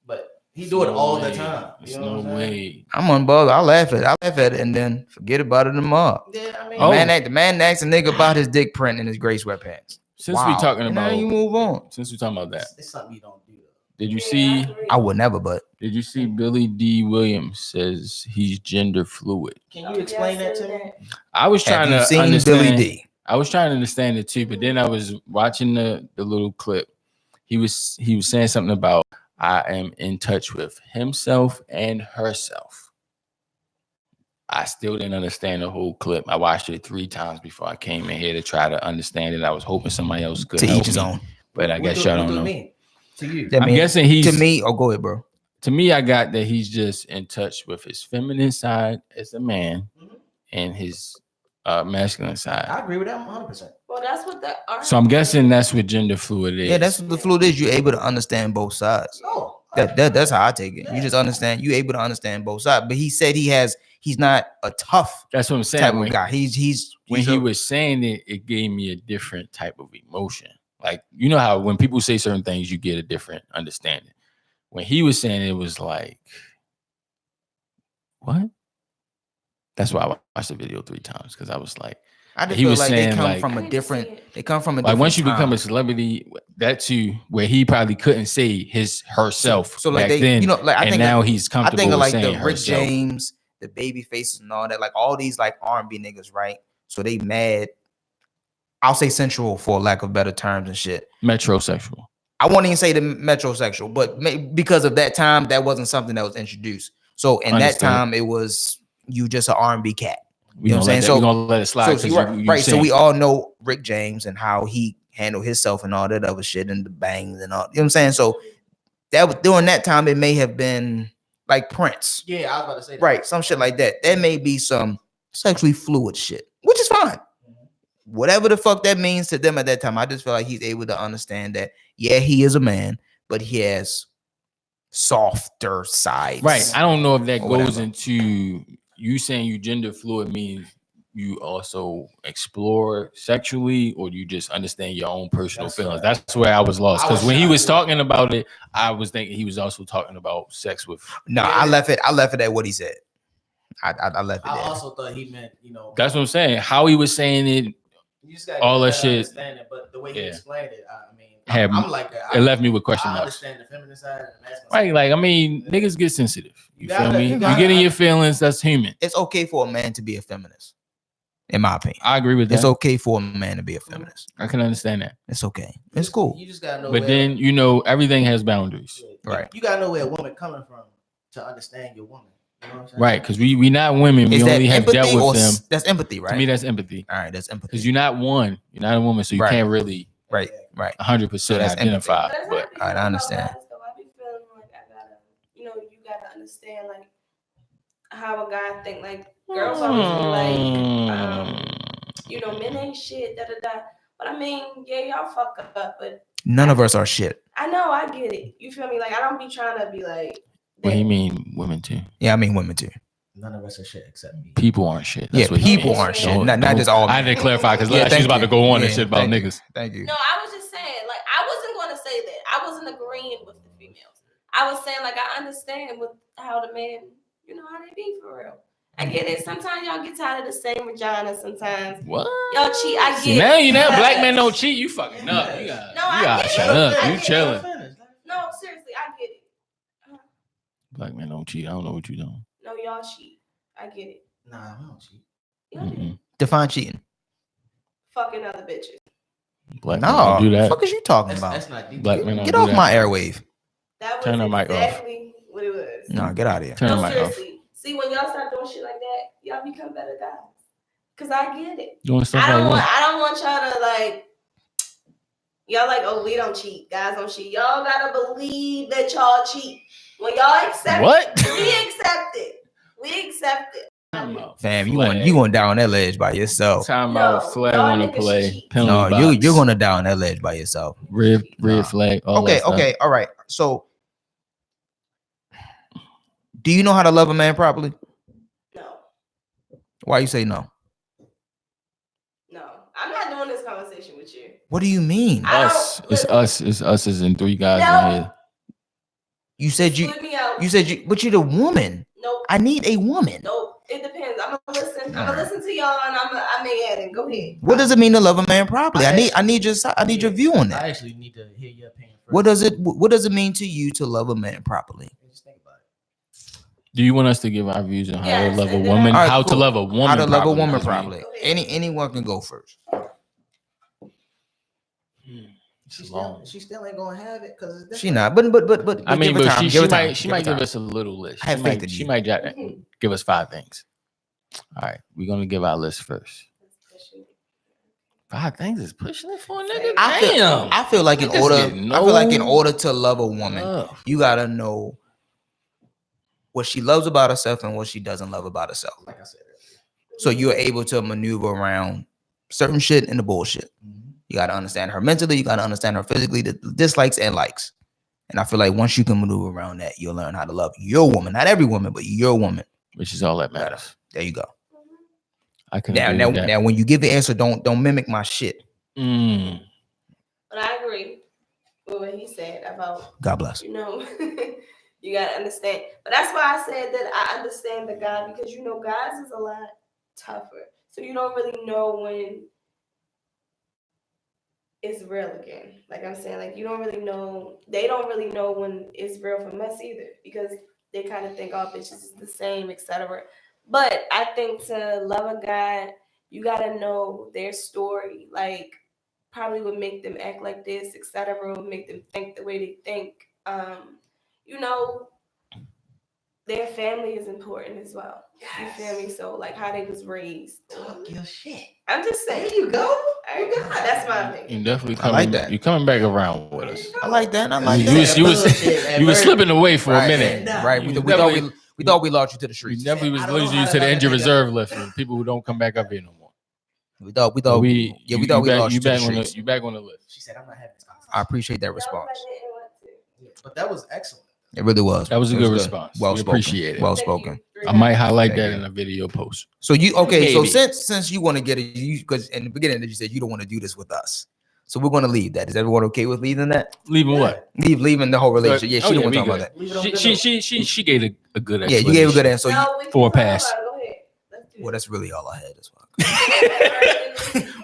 But he do it all the time. There's You know no what I'm saying? way. I'm unbugged. I laugh at it and then forget about it tomorrow. Yeah, I mean, Oh. The man asked a nigga about his dick print in his gray sweatpants. Since Wow. we talking And now you about move on. since we talking about that, it's something you don't do. did you Yeah, I see agree. I would never, but did you see Billy D. Williams says he's gender fluid? Can Oh, you explain yeah, I that to seen me? I was have trying you to seen understand Billy D? I was trying to understand it too, but then I was watching the little clip. He was saying something about I am in touch with himself and herself. I still didn't understand the whole clip. I watched it 3 times before I came in here to try to understand it. I was hoping somebody else could To help each his me, own. but I What guess do- y'all what don't do it know. mean to you? That I'm mean- guessing he's to me. Oh, go ahead, bro. to me, I got that he's just in touch with his feminine side as a man Mhm. and his masculine side. I agree with that 100%. Well, that's what the. So I'm guessing that's what gender fluid is. Yeah, that's what the fluid is. You're able to understand both sides. Oh, That's how I take it. You just understand. You're able to understand both sides. But he said he's not a tough That's what I'm saying. type When, of guy. He's when he's he a- was saying it, it gave me a different type of emotion. Like, you know how when people say certain things, you get a different understanding. When he was saying it was like, what? That's why I watched the video 3 times, because I was like, I just he feel was like they saying, come like- from I a need to different. see it. They come from a like different once you become time. a celebrity, that too, where he probably couldn't say herself So like back they, then, you know, like I and think now of, he's I comfortable think of with like saying the Rick herself. James, the baby faces and all that, like all these like R&B niggas, right? So they mad. I'll say sensual for lack of better terms and shit. Metrosexual. I won't even say the metrosexual, but because of that time, that wasn't something that was introduced. So in that Understood. time, it was you just an R&B cat. We You know what I'm saying? we gonna let it slide. So, 'cause you right. So saying- we all know Rick James and how he handled himself and all that other shit and the bangs and all. You know what I'm saying? So that was during that time, it may have been like Prince, yeah, I was about to say that. right? Some shit like that. There may be some sexually fluid shit, which is fine. whatever the fuck that means to them at that time. I just feel like he's able to understand that, yeah, he is a man, but he has softer sides. Right. I don't know if that Or goes whatever. into you saying you gender fluid means you also explore sexually, or you just understand your own personal That's feelings. right. That's where I was lost. I Because was when he trying was to- talking about it, I was thinking he was also talking about sex with. No, Yeah. I left it at what he said. I left it I there. also thought he meant, That's what I'm saying. How he was saying it, you just got all that shit. Understand it, but the way he Yeah. explained it, I mean, Had- I'm like that. it left me with question I marks. understand the feminine side and the masculine Right, side. like I mean, niggas get sensitive. You You feel gotta- me? you You gotta- get in your feelings. That's human. It's okay for a man to be a feminist, in my opinion. I agree with that. It's okay for a man to be a feminist. I can understand that. It's okay. It's cool. You just gotta know. But where, then everything has boundaries. Right. You gotta know where a woman coming from to understand your woman. You know what I'm saying? Right, because we not women. We Is that only have empathy dealt or with them. that's empathy, right? To me, that's empathy. All right, that's empathy. Because you're not one. You're not a woman, so you Right. can't really right. 100% So that's empathy. identify. But that's But how I be Alright, I feeling understand. about guys, though. I be feeling like I gotta, you gotta understand like how a guy think. Like girls always be like, men ain't shit, da da da. But I mean, yeah, y'all fuck up, but None of us are shit. I know I get it. You feel me? Like I don't be trying to be like. what he mean, women too. Yeah, I mean women too. None of us are shit except me. People aren't shit. Yeah, what he people means. aren't shit. Don't- Not don't- just all I had men. to clarify because Yeah, she's thank about you. to go on and Yeah, shit about thank you. niggas. Thank you. No, I was just saying, like, I wasn't going to say that. I wasn't agreeing with the females. I was saying, like, I understand with how the men, how they be for real. I get it. Sometimes y'all get tired of the same vagina. Sometimes What? y'all cheat. I See, get now it. you know black men don't cheat. You fucking up. You got. No, you I got get shut it. up. I You get it. chilling. No, seriously, I get it. Black men don't cheat. I don't know what you doing. No, y'all cheat. I get it. Nah, I don't cheat. Y'all do. Mm-mm. Define cheating. Fucking other bitches. Black men No, don't do what the that. fuck is you talking That's, about? that's not deep. Black men don't Get do off that. my airwave. That was Turn her mic off. exactly what it was. No, get out of here. Turn No, the mic off. seriously. See, when y'all start doing shit like that, y'all become better guys. Cause I get it. Doing stuff I don't like want. that. I don't want y'all to like. Y'all like, oh, we don't cheat. Guys don't cheat. Y'all gotta believe that y'all cheat. When y'all accept What? it, we accept it. We accept it. Fam, you going down that ledge by yourself. Time No, out. Flag y'all want to niggas play. cheat. Penalty No, box. you're gonna down that ledge by yourself. red Nah. flag. All Okay, that stuff. okay, all right. So, do you know how to love a man properly? No, Why you say no? no. I'm not doing this conversation with you. What do you mean? I Us. don't- It's us. It's us as in three guys No. in here. You said Split me out. but you're the woman. Nope. I need a woman. Nope. It depends. I'm gonna listen. I'm gonna listen to y'all, and I may add in. Go ahead. What does it mean to love a man properly? I need your view on I that. actually need to hear your opinion first. What does it mean to you to love a man properly? Just think about it. Do you want us to give our views on how Yes, to love a and then woman? All right, How to cool. love a woman? How to love a properly, woman because we- properly? Anyone can go first. She long. still ain't gonna have it because She not, but I mean, give her but time, she give her might time, she give her might give time. us a little list. I have She faith might in she you. might give us 5 things. All right, we're gonna give our list first. 5 things is pushing it for a nigga. I feel like in Niggas order, getting I feel like in no order to love a woman, love. you gotta know what she loves about herself and what she doesn't love about herself. like I said earlier. So you're able to maneuver around certain shit and the bullshit. You gotta understand her mentally, you gotta understand her physically, the dislikes and likes. And I feel like once you can maneuver around that, you'll learn how to love your woman. Not every woman, but your woman. Which is all that matters. There you go. I can Now, agree with that. now, when you give the answer, don't mimic my shit. Mm. But I agree with what he said about, God bless. you gotta understand. But that's why I said that I understand the guy, because guys is a lot tougher. So you don't really know when it's real again. Like I'm saying, like they don't really know when it's real from us either, because they kind of think all bitches is the same, etc. But I think to love a guy, you gotta know their story. Like probably would make them act like this, etc. Would make them think the way they think. Their family is important as well. You feel me? So like how they was raised. Talk your shit. I'm just saying. There you go. That's my opinion. You definitely I like coming. that. You're coming back around with us. I like that. I like You that. was you was slipping away for a Right, minute. right. You We definitely- thought we lost you to the You streets. definitely was I don't know losing how you to to the love a injured nigga. reserve list for people who don't come back up here no more. We thought we you lost you to the back on streets. you back on the list. She said, I'm not having this conversation. I appreciate that No, response. I didn't want to. Yeah, but that was excellent. It really was. That was a It good response. Well We spoken. appreciate it. Well Thank spoken. you. I might highlight Thank that you. in a video post. So you okay? So Maybe. since you want to get it, because in the beginning you said you don't want to do this with us, so we're going to leave that. Is everyone okay with leaving that? Leaving what? Leaving the whole relationship. Yeah, she don't want to we talk about good. that. She gave a good Yeah, you gave a good answer. So No, we can for a talk pass. about it. Go ahead. Let's do well, it. that's really all I had. As well.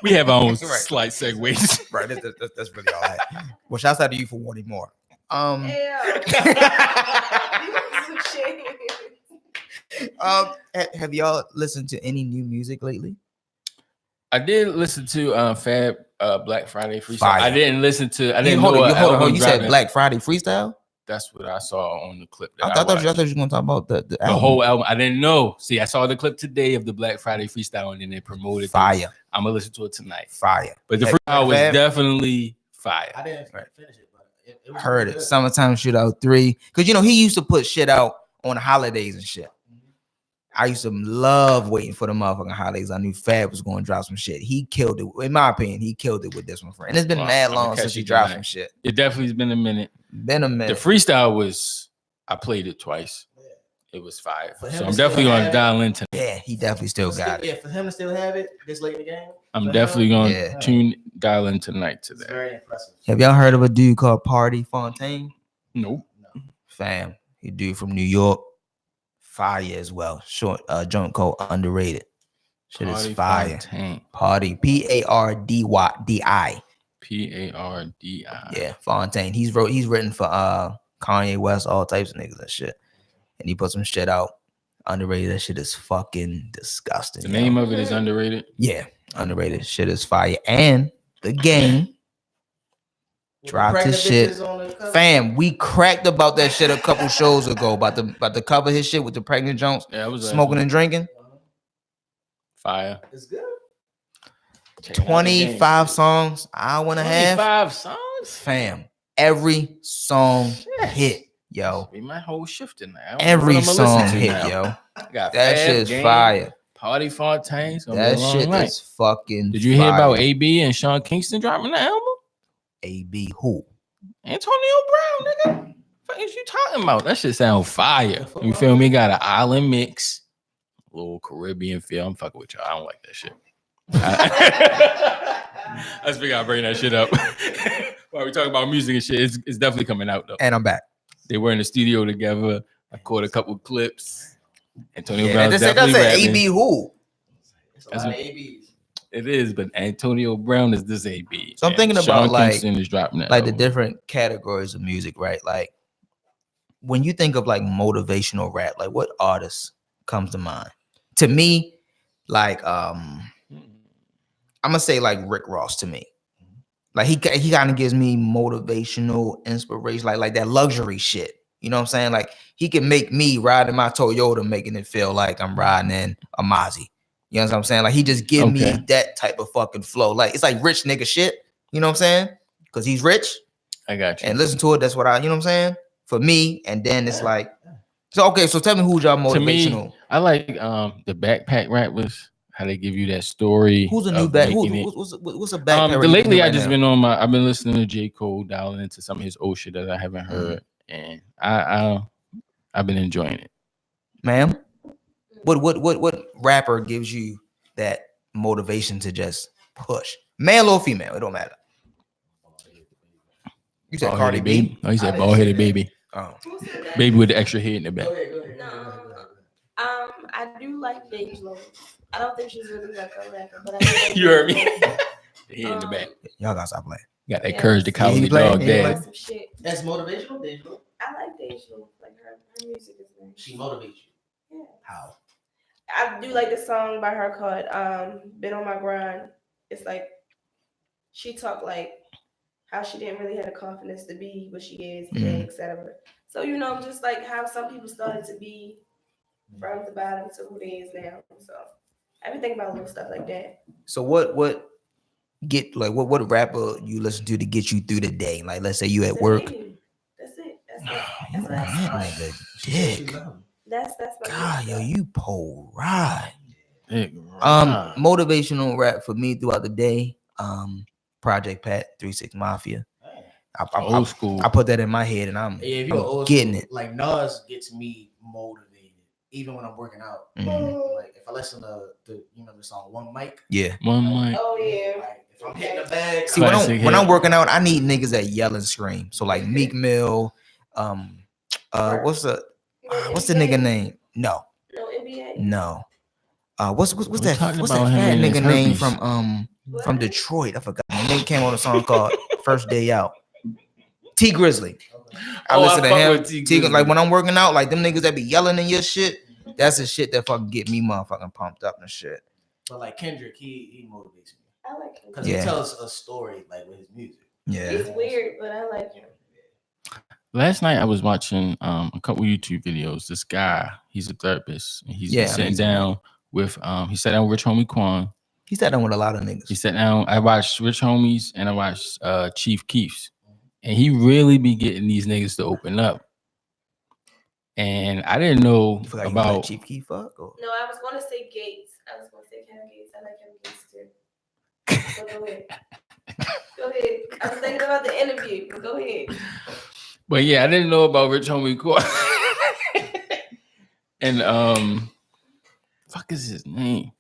We have our own Right. slight segues. Right. That's really all I had. Well, shouts out to you for wanting more. Ew. Have y'all listened to any new music lately? I did listen to Fab Black Friday Freestyle. Fire. I didn't listen to. I didn't Hold know. on. album You said dropping. Black Friday Freestyle? That's what I saw on the clip. I That thought you watched. were going to talk about the The album. whole album. I didn't know. See, I saw the clip today of the Black Friday Freestyle, and then they promoted it. Fire. I'm gonna listen to it tonight. Fire. But the Hey, freestyle was Fab? definitely fire. I didn't Right. finish it, but it was Heard really it. good. Summertime Shootout 3. Because, he used to put shit out on holidays and shit. I used to love waiting for the motherfucking holidays. I knew Fab was going to drop some shit. He killed it. In my opinion, he killed it with this one, friend. And it's been Well, mad I'ma long catch since he it dropped tonight. some shit. It definitely has been a minute. Been a The minute. freestyle was. I played it twice. It was fire. For him So to I'm still definitely gonna have- dial into. Yeah, he definitely still got it. Yeah, for him to still have it this late in the game, I'm for definitely him, gonna Yeah. dial in tonight to it's that. very impressive. Have y'all heard of a dude called Party Fontaine? Nope. No. Fam. He dude from New York. Fire as well. Short joint called Underrated. Shit is Party fire. Fontaine. Party. Pardy. Pardi. Yeah, Fontaine. He's written for Kanye West, all types of niggas and shit. And he put some shit out. Underrated. That shit is fucking disgusting. The yo. name of it is underrated. Yeah, underrated. Shit is fire. And the game, With Drop the this pregnant shit. bitches on the cover. fam. We cracked about that shit a couple shows ago about the cover his shit with the pregnant Jones, Yeah, it was smoking and drinking. fire. It's good. 25 songs, hour and a half. 25 songs. Fam, every song Shit. hit, yo. Be my whole shift in there. Every song hit, yo. Got That Fab, shit's Game, fire. Party Fontaine. That shit night. is fucking. Did you hear fire. about AB and Sean Kingston dropping the album? AB who? Antonio Brown, nigga. What is you talking about? That shit sound fire. You feel me? Got an island mix, a little Caribbean feel. I'm fucking with y'all. I don't like that shit. I just figured I'd bring that shit up. While we talk about music and shit, it's definitely coming out though. And I'm back. They were in the studio together. I caught a couple clips. Antonio Yeah, Brown's that's definitely rapping. AB who? It's a That's lot of what- ABs. It is, but Antonio Brown is this AB. So I'm and thinking about, Sean like- Kingston is dropping that Like the album. different categories of music, right? Like when you think of like motivational rap, like what artist comes to mind? To me, like I'm gonna say like Rick Ross to me. Like he kind of gives me motivational inspiration, like that luxury shit. You know what I'm saying? Like he can make me ride in my Toyota, making it feel like I'm riding in a Mozzie. You know what I'm saying? Like he just give me Okay. that type of fucking flow. Like it's like rich nigga shit. You know what I'm saying? Because he's rich. I got you. And listen to it. That's what you know what I'm saying? For me. And then it's like, so okay, so tell me who's y'all To me, motivational. I like the backpack rappers. How they give you that story. Who's a new of back? making it. What's a backpack? Lately I just been on I've been listening to J. Cole, dialing into some of his old shit that I haven't heard, and I've been enjoying it. ma'am. What rapper gives you that motivation to just push? Male or female? It don't matter. You said Cardi Bald-headed B. baby. Oh, he said bald headed baby. Oh, Who said that? Baby with the extra head in the back. Go ahead, go ahead. No. I do like D'Angelo. I don't think she's really like a rapper, but I like You heard me. D'Angelo. The head in the back. y'all gotta stop playing. Got that Yeah. courage to Yeah, cowardly he playing, dog he She dad. does some shit. That's motivational, digital. I like D'Angelo. Like her music is nice. She motivates you. Yeah. How? I do like the song by her called Been on My Grind. It's like she talked like how she didn't really have the confidence to be what she is today, etc. So just like how some people started to be from the bottom to who they is now. So I been thinking about little stuff like that. So what rapper you listen to get you through the day? Like let's say you at work. That's it. That's it. You That's that my nigga dick. That's my God, yo, music. you pull right. Motivational rap for me throughout the day. Project Pat, 3-6 Mafia. Old school. I put that in my head and I'm getting it. Like Nas gets me motivated, even when I'm working out. Like if I listen to the song One Mic. Yeah. One mic. Oh yeah. Like if I'm hitting the bag. See, when I'm working out, I need niggas that yell and scream. So like Meek Mill, what's the nigga name? No NBA. No. What's that fat him nigga name herpes. from Detroit? I forgot. The name came on a song called First Day Out. T Grizzly. I listen to him. T, like when I'm working out, like them niggas that be yelling in your shit, that's the shit that fucking get me motherfucking pumped up and shit. But like Kendrick, he motivates me. I like him because he tells a story like with his music. Yeah, he's weird, but I like him. Last night I was watching a couple YouTube videos. This guy, he's a therapist, and he's sitting down with he sat down with Rich Homie Quan. He sat down with a lot of niggas. He sat down. I watched Rich Homies and I watched Chief Keef's, and he really be getting these niggas to open up. And I didn't know about Chief Keef. Fuck. Or? No, I was going to say Gates. I was going to say Kevin Gates. I like Kevin Gates too. So go ahead. Go ahead. I was thinking about the interview. But go ahead. But yeah, I didn't know about Rich Homie Quan. And fuck is his name?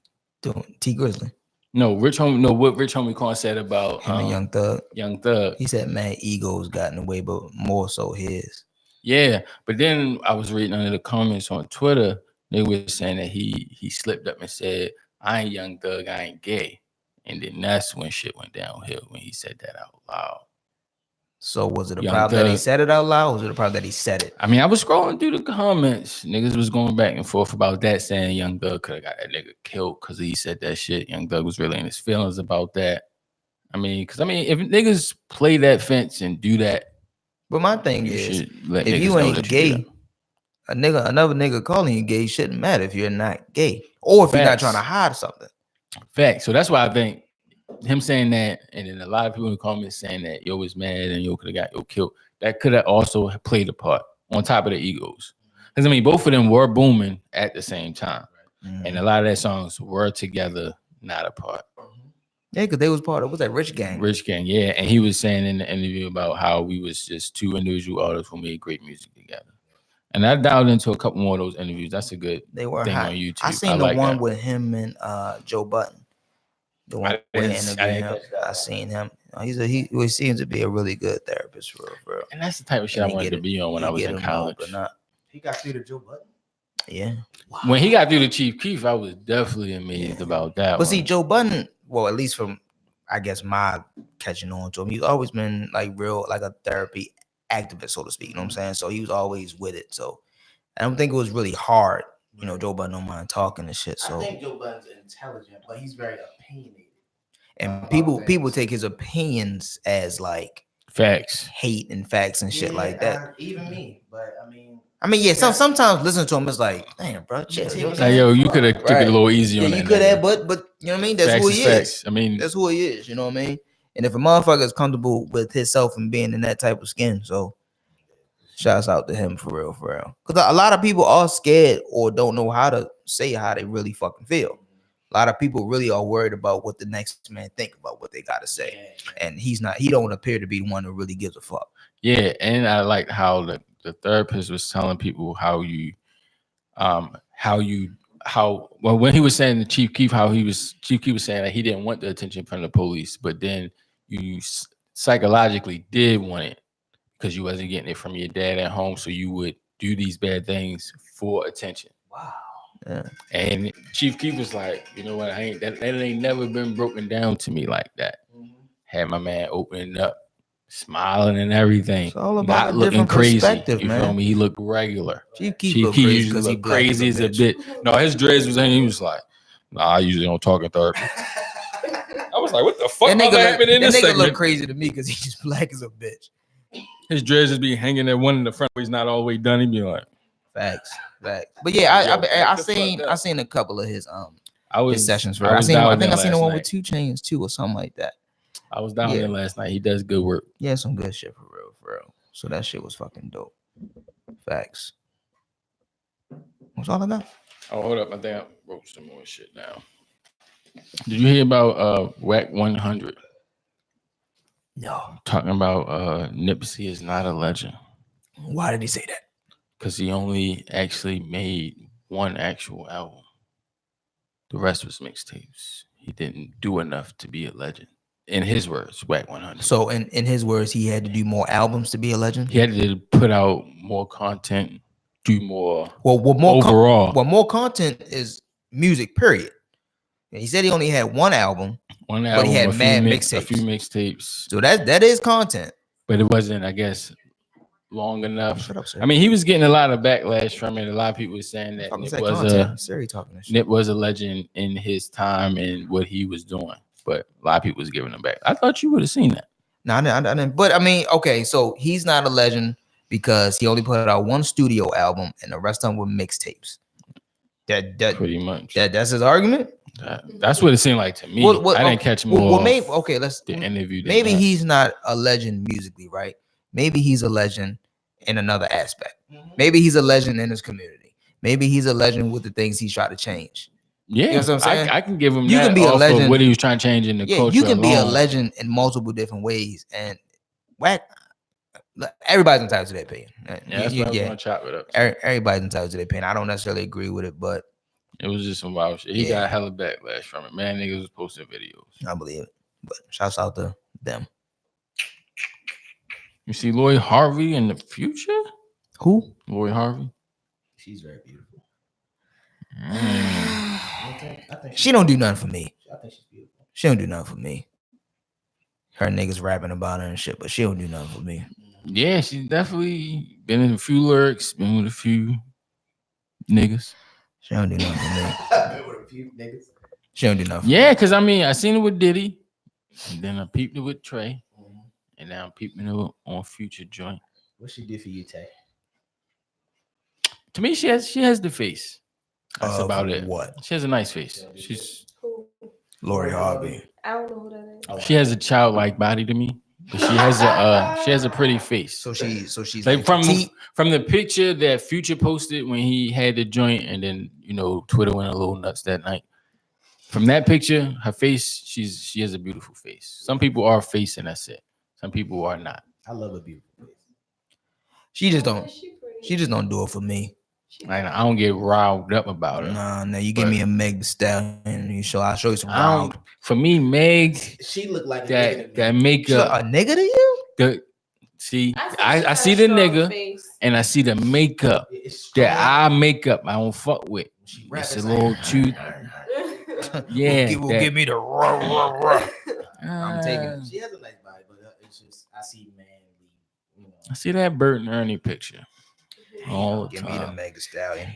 T Grizzly. No, what Rich Homie Quan said about him and Young Thug. Young Thug. He said mad egos got in the way, but more so his. Yeah, but then I was reading under the comments on Twitter, they were saying that he slipped up and said, "I ain't Young Thug, I ain't gay," and then that's when shit went downhill when he said that out loud. So was it a problem that he said it out loud, or was it a problem that he said it? I mean, I was scrolling through the comments. Niggas was going back and forth about that, saying Young Thug could have got that nigga killed because he said that shit. Young Thug was really in his feelings about that. I mean, because if niggas play that fence and do that, but my thing is, if you ain't gay, another nigga calling you gay shouldn't matter if you're not gay, or if you're not trying to hide something. Fact. So that's why I think him saying that, and then a lot of people in the comments saying that yo was mad and yo could have got killed. That could have also played a part on top of the egos. Because I mean, both of them were booming at the same time, and a lot of their songs were together, not apart. Yeah, because they was part of Rich Gang. Rich Gang, yeah. And he was saying in the interview about how we was just two individual artists who made great music together. And I dialed into a couple more of those interviews. That's a good thing on YouTube. I seen the one with him and Joe Budden. The one I seen him. He seems to be a really good therapist for real. And that's the type of shit I wanted to be on when I was in college. He got through to Joe Budden. Yeah. Wow. When he got through to Chief Keef, I was definitely amazed about that. But see, Joe Budden, well, at least from I guess my catching on to him, he's always been like real, like a therapy activist, so to speak. You know what I'm saying? So he was always with it. So I don't think it was really hard. You know, Joe Budden don't mind talking and shit. So I think Joe Budden's intelligent, but he's very opinionated. And people take his opinions as like facts, hate and facts and shit like that. Even me, but I mean, yeah. Sometimes listening to him is like, damn, bro, chill. Yo, you could have took it a little easy on that. You could have, but you know what I mean. That's who he is. I mean, that's who he is. You know what I mean. And if a motherfucker is comfortable with himself and being in that type of skin, so shouts out to him for real. Because a lot of people are scared or don't know how to say how they really fucking feel. A lot of people really are worried about what the next man think about what they got to say. And he don't appear to be the one who really gives a fuck. Yeah. And I like how the therapist was telling people when he was saying to Chief Keef, Chief Keef was saying that he didn't want the attention from the police, but then you psychologically did want it because you wasn't getting it from your dad at home. So you would do these bad things for attention. Wow. Yeah. And Chief Keef was like, you know what? That ain't never been broken down to me like that. Had my man opening up, smiling and everything. It's all about not looking crazy. You man. Feel me? He looked regular. Chief Keef usually look crazy as a bit. No, his dreads was in. He was like, "Nah, I usually don't talk in therapy." I was like, "What the fuck happened in this segment?" Look crazy to me because he's just black as a bitch. His dreads just be hanging at one in the front. He's not all the way done. He be like, facts. But yeah, I seen a couple of his his sessions. I think I seen the one with 2 Chainz too, or something like that. I was down there last night. He does good work. Yeah, some good shit for real. So that shit was fucking dope. Facts. What's all of that? Oh, hold up. I think I wrote some more shit down. Did you hear about WAC 100? No. Talking about Nipsey is not a legend. Why did he say that? Because he only actually made one actual album. The rest was mixtapes. He didn't do enough to be a legend. In his words, WAC 100. So in his words, he had to do more albums to be a legend? He had to put out more content, do more more overall. more content is music, period. He said he only had one album, but he had mad mixtapes. A few mixtapes. So that is content. But it wasn't, I guess, long enough. Shut up, sir. I mean, he was getting a lot of backlash from it. A lot of people were saying that Nip was a legend in his time and what he was doing. But a lot of people was giving him back. I thought you would have seen that. No, I didn't. But I mean, okay, so he's not a legend because he only put out one studio album and the rest of them were mixtapes. That pretty much. That's his argument. That's what it seemed like to me. I didn't catch more. Well, maybe let's the interview. Maybe he's not a legend musically, right? Maybe he's a legend in another aspect. Maybe he's a legend in his community. Maybe he's a legend with the things he's trying to change. Yeah, you know what I'm saying? I can give him. You can be a legend. What he was trying to change in the culture. You can be a legend in multiple different ways, and everybody's entitled to their opinion. Yeah, that's what I was gonna chop it up. Everybody's entitled to their opinion. I don't necessarily agree with it, but it was just some wild shit. He got hella backlash from it. Man, niggas was posting videos. I believe it, but shouts out to them. You see Lloyd Harvey in the future? Who? Lloyd Harvey. She's very beautiful. I think she don't do nothing for me. I think she's beautiful. She don't do nothing for me. Her niggas rapping about her and shit, but she don't do nothing for me. Yeah, she's definitely been in a few lyrics, been with a few niggas. She don't do nothing for me. Been with a few niggas. She don't do nothing. Yeah, because I mean, I seen it with Diddy, and then I peeped it with Trey, and now I'm peeping it on Future joint. What she did for you, Tay? To me, she has the face. That's about it. What? She has a nice face. She's Lori Harvey. I don't know who that is. She has a childlike body to me, but she has a pretty face. So she's like from the picture that Future posted when he had the joint, and then Twitter went a little nuts that night. From that picture, her face, she has a beautiful face. Some people are face and that's it. Some people are not. I love a beautiful face. She just don't do it for me. I don't get riled up about her. No, you give me a Meg Thee Stallion, and I'll show you some round. For me, Meg, she looked like that makeup. A nigga to you? I see the nigga face. And I see the makeup. That eye makeup I don't fuck with. It's a little too. Yeah, give me the raw. I'm taking it. She has a nice body, but it's just I see manly. I see that Bert and Ernie picture. Give me the Meg Thee Stallion.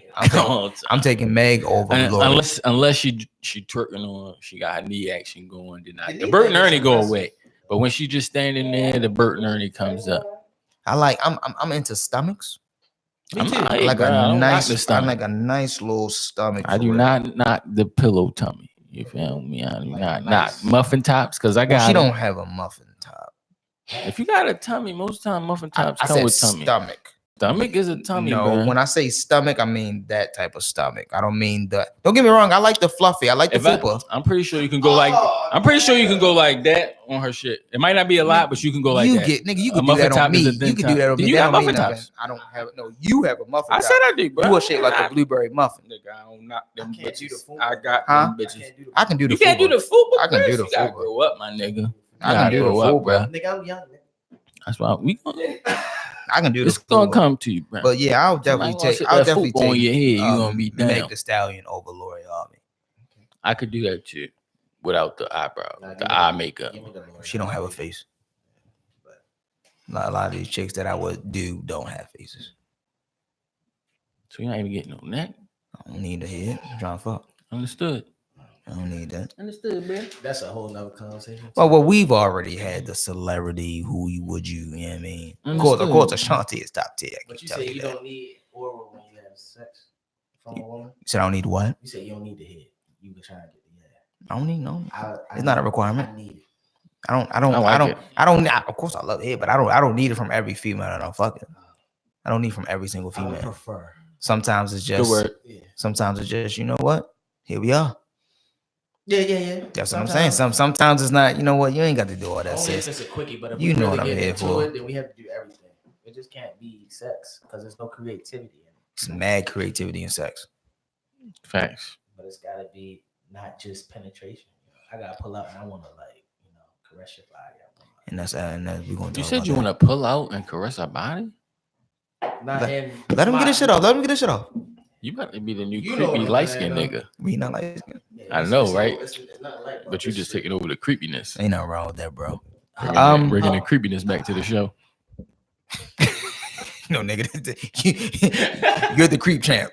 I'm taking Meg over unless she twerking on, she got her knee action going. The Bert and Ernie go away, but when she just standing there, the Bert and Ernie comes up. I'm into stomachs. Me too. I like a nice little stomach. I do not the pillow tummy. You feel me? I do not muffin tops because I got. She don't have a muffin top. If you got a tummy, most of the time muffin tops come with tummy. Stomach. Stomach is a tummy. No, bro. When I say stomach, I mean that type of stomach. I don't mean the. Don't get me wrong. I like the fluffy. I like the fupa. I'm pretty sure you can go I'm pretty sure you can go like that on her shit. It might not be a lot, but you can go like that. You can do that on me. You can do that on me. You got muffin tops. I don't have it. No, you have a muffin. I said I do, bro. You are shaped like a blueberry muffin. Nigga, I don't knock them I bitches. do I got them bitches. I can do the. You can't do the fupa. I can do the fupa. fupa. Grow up, my nigga. I can do the fupa, bro. Nigga, I'm young. That's why we gonna. I can do this. It's gonna come to you, bro. But yeah, I'll definitely take on your head. You gonna be down. Meg Thee Stallion over Lori Harvey. I could do that too, without the eyebrow, the eye makeup. She don't have a face. A lot of these chicks that I would do don't have faces. So you're not even getting no neck. I don't need a head. I'm trying to fuck. Understood. I don't need that. Understood, man. That's a whole nother conversation. Well, we've already had the celebrity. Who would you? You know what I mean? Of course, Ashanti is top tier. But you say you don't need oral when you have sex from a woman. You said I don't need what? You say you don't need the head. You can try to get the head. I don't need no. It's not a requirement. I need it. I don't. Of course, I love it, but I don't need it from every female that I'm fucking. I don't need from every single female. I prefer. Sometimes it's just. Good word. Yeah. Sometimes it's just, you know what? Here we are. Yeah. That's what I'm saying. Sometimes it's not, you know what? You ain't got to do all that, Only if sis. it's a quickie, but if You we know really what I'm get here into for. it, then we have to do everything. It just can't be sex because there's no creativity in it. It's mad creativity in sex. Facts. But it's got to be not just penetration. I got to pull out and I want to caress your body. And that's we're going to You talk said about you that. want to pull out and caress our body? Let him get his shit off. Let him get his shit off. You about to be the new You know creepy what light I'm skinned saying, nigga. We not like I know, right? It's not like But you just taking over the creepiness. ain't nothing wrong with that, bro. Bringing the creepiness back to the show. No, nigga, you're the creep champ.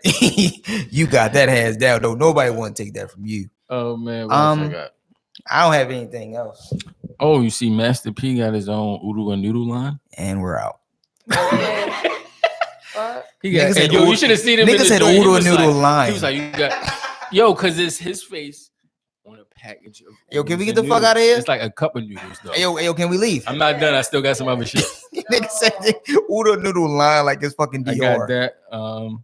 You got that hands down. Though nobody want to take that from you. Oh man, what else I got? I don't have anything else. Oh, you see, Master P got his own Oodle and Noodle line. And we're out. He got. Nigga said Yo, you oodle- should have seen him. Nigga said Oodle and Noodle line. He was like, you got. Yo, cause it's his face on a package of. Yo, can we get oodles the and fuck out of here? It's like a cup of noodles, though. Yo, can we leave? I'm not done. I still got some other shit. Nigga said Oodle and Noodle line like it's fucking I Dior. got that.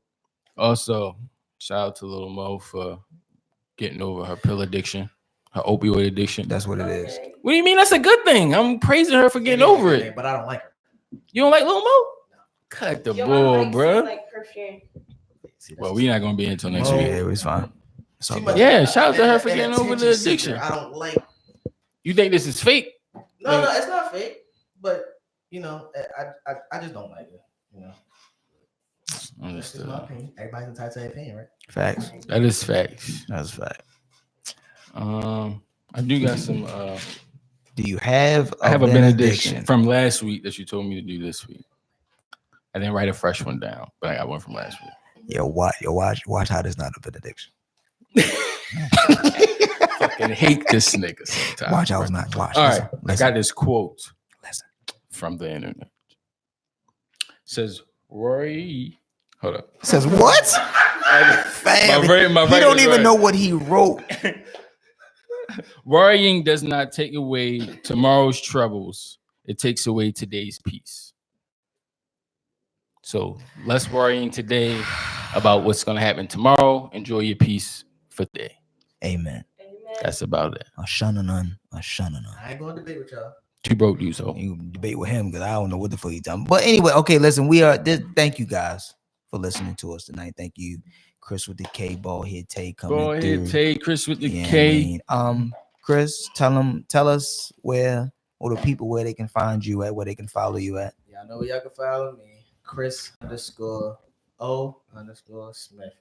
Also, shout out to Little Mo for getting over her pill addiction, her opioid addiction. That's what it is. What do you mean? That's a good thing. I'm praising her for getting over it. But I don't like her. You don't like Lil Mo? Cut the bull, bro. Like perfume. Well, we're not gonna be until next Yeah, week. it was fine. It's all Too good. much- Yeah, shout out to her for That getting over the attention addiction. seeker, I don't like. You think this is fake? No, it's not fake. But I just don't like it. That's just Understood. my opinion. Everybody's entitled to their opinion, right? Facts. That is facts. That's fact. I do got some. Do you have? I have a benediction from last week that you told me to do this week. I didn't write a fresh one down, but I got one from last week. Watch how this not a benediction. Fucking hate this nigga sometimes. Watch how it's not. Watch. All right, I Listen. got this quote Listen. from the internet. It says Rory. Hold up. Says what? Fam, he don't even know what he wrote. Worrying does not take away tomorrow's troubles. It takes away today's peace. So less worrying today about what's going to happen tomorrow. Enjoy your peace for today. Amen. That's about it. A shunanon. I ain't going to debate with y'all. 2 broke dudes. So You debate with him because I don't know what the fuck he's talking. But anyway, okay, listen, we are this. Thank you guys for listening to us tonight. Thank you, Chris with the K, Bald Head Tay coming go through. ahead, Tay, Chris with the Yeah, K. I mean, Chris, tell us where or the people where they can find you at, where they can follow you at. Y'all know where y'all can follow me. Chris_O_Smith.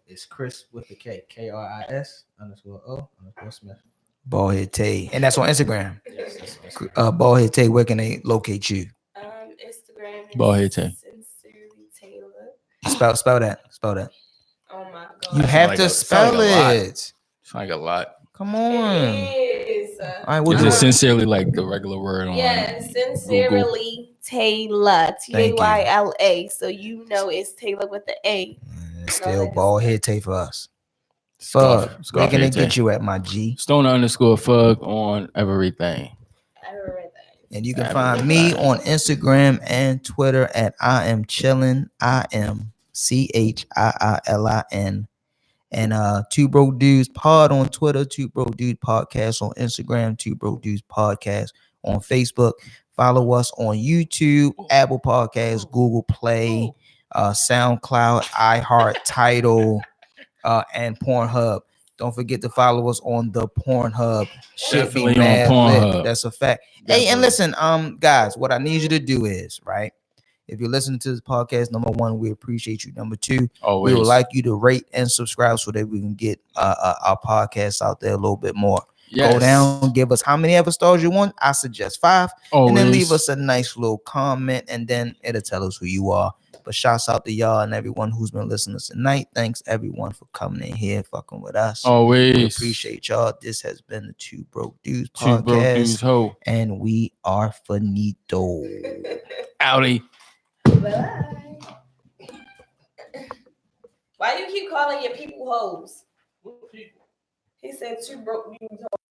It's Chris with the K. KRIS_O_Smith. Bald Head Tay, and that's on Instagram. Yes, that's Instagram. Bald Head Tay, where can they locate you? Instagram. is Bald Head Tay. Sincerely Taylor. Spell that. Oh my god. You have like to a- spell sound like a lot. it. It's like a lot. Come on. It is. All right, we'll Is do it it. sincerely like the regular word on? Yes, sincerely Taylor. Thank you. Tayla. So you know it's Taylor with the A. It's still Bald Head Tay for us. Scarf, Fuck. Scarf Where can they Head Tay. get you at, my G? Stoner_Fug on everything. Everything. And you can find me on Instagram and Twitter at I am chillin. IMCHIILIN. And 2 Broke Dudes Pod on Twitter, 2 Broke Dudes Podcast on Instagram, 2 Broke Dudes Podcast on Facebook. Follow us on YouTube, Apple Podcasts, Google Play, SoundCloud, iHeart, Tidal, and Pornhub. Don't forget to follow us on the Pornhub. Shit be Definitely on mad Pornhub. lit. That's a fact. Hey, and listen, guys, what I need you to do is, right? If you're listening to this podcast, number one, we appreciate you. Number two, Always. we would like you to rate and subscribe so that we can get our podcast out there a little bit more. Yes. Go down, give us how many ever stars you want. I suggest 5. Always. And then leave us a nice little comment, and then it'll tell us who you are. But shouts out to y'all and everyone who's been listening tonight. Thanks everyone for coming in here, fucking with us. Always. We appreciate y'all. This has been the 2 Broke Dudes 2 broke dudes podcast, ho. and we are finito. Outie. Bye. Why you keep calling your people hoes? He said 2 broke dudes hoes.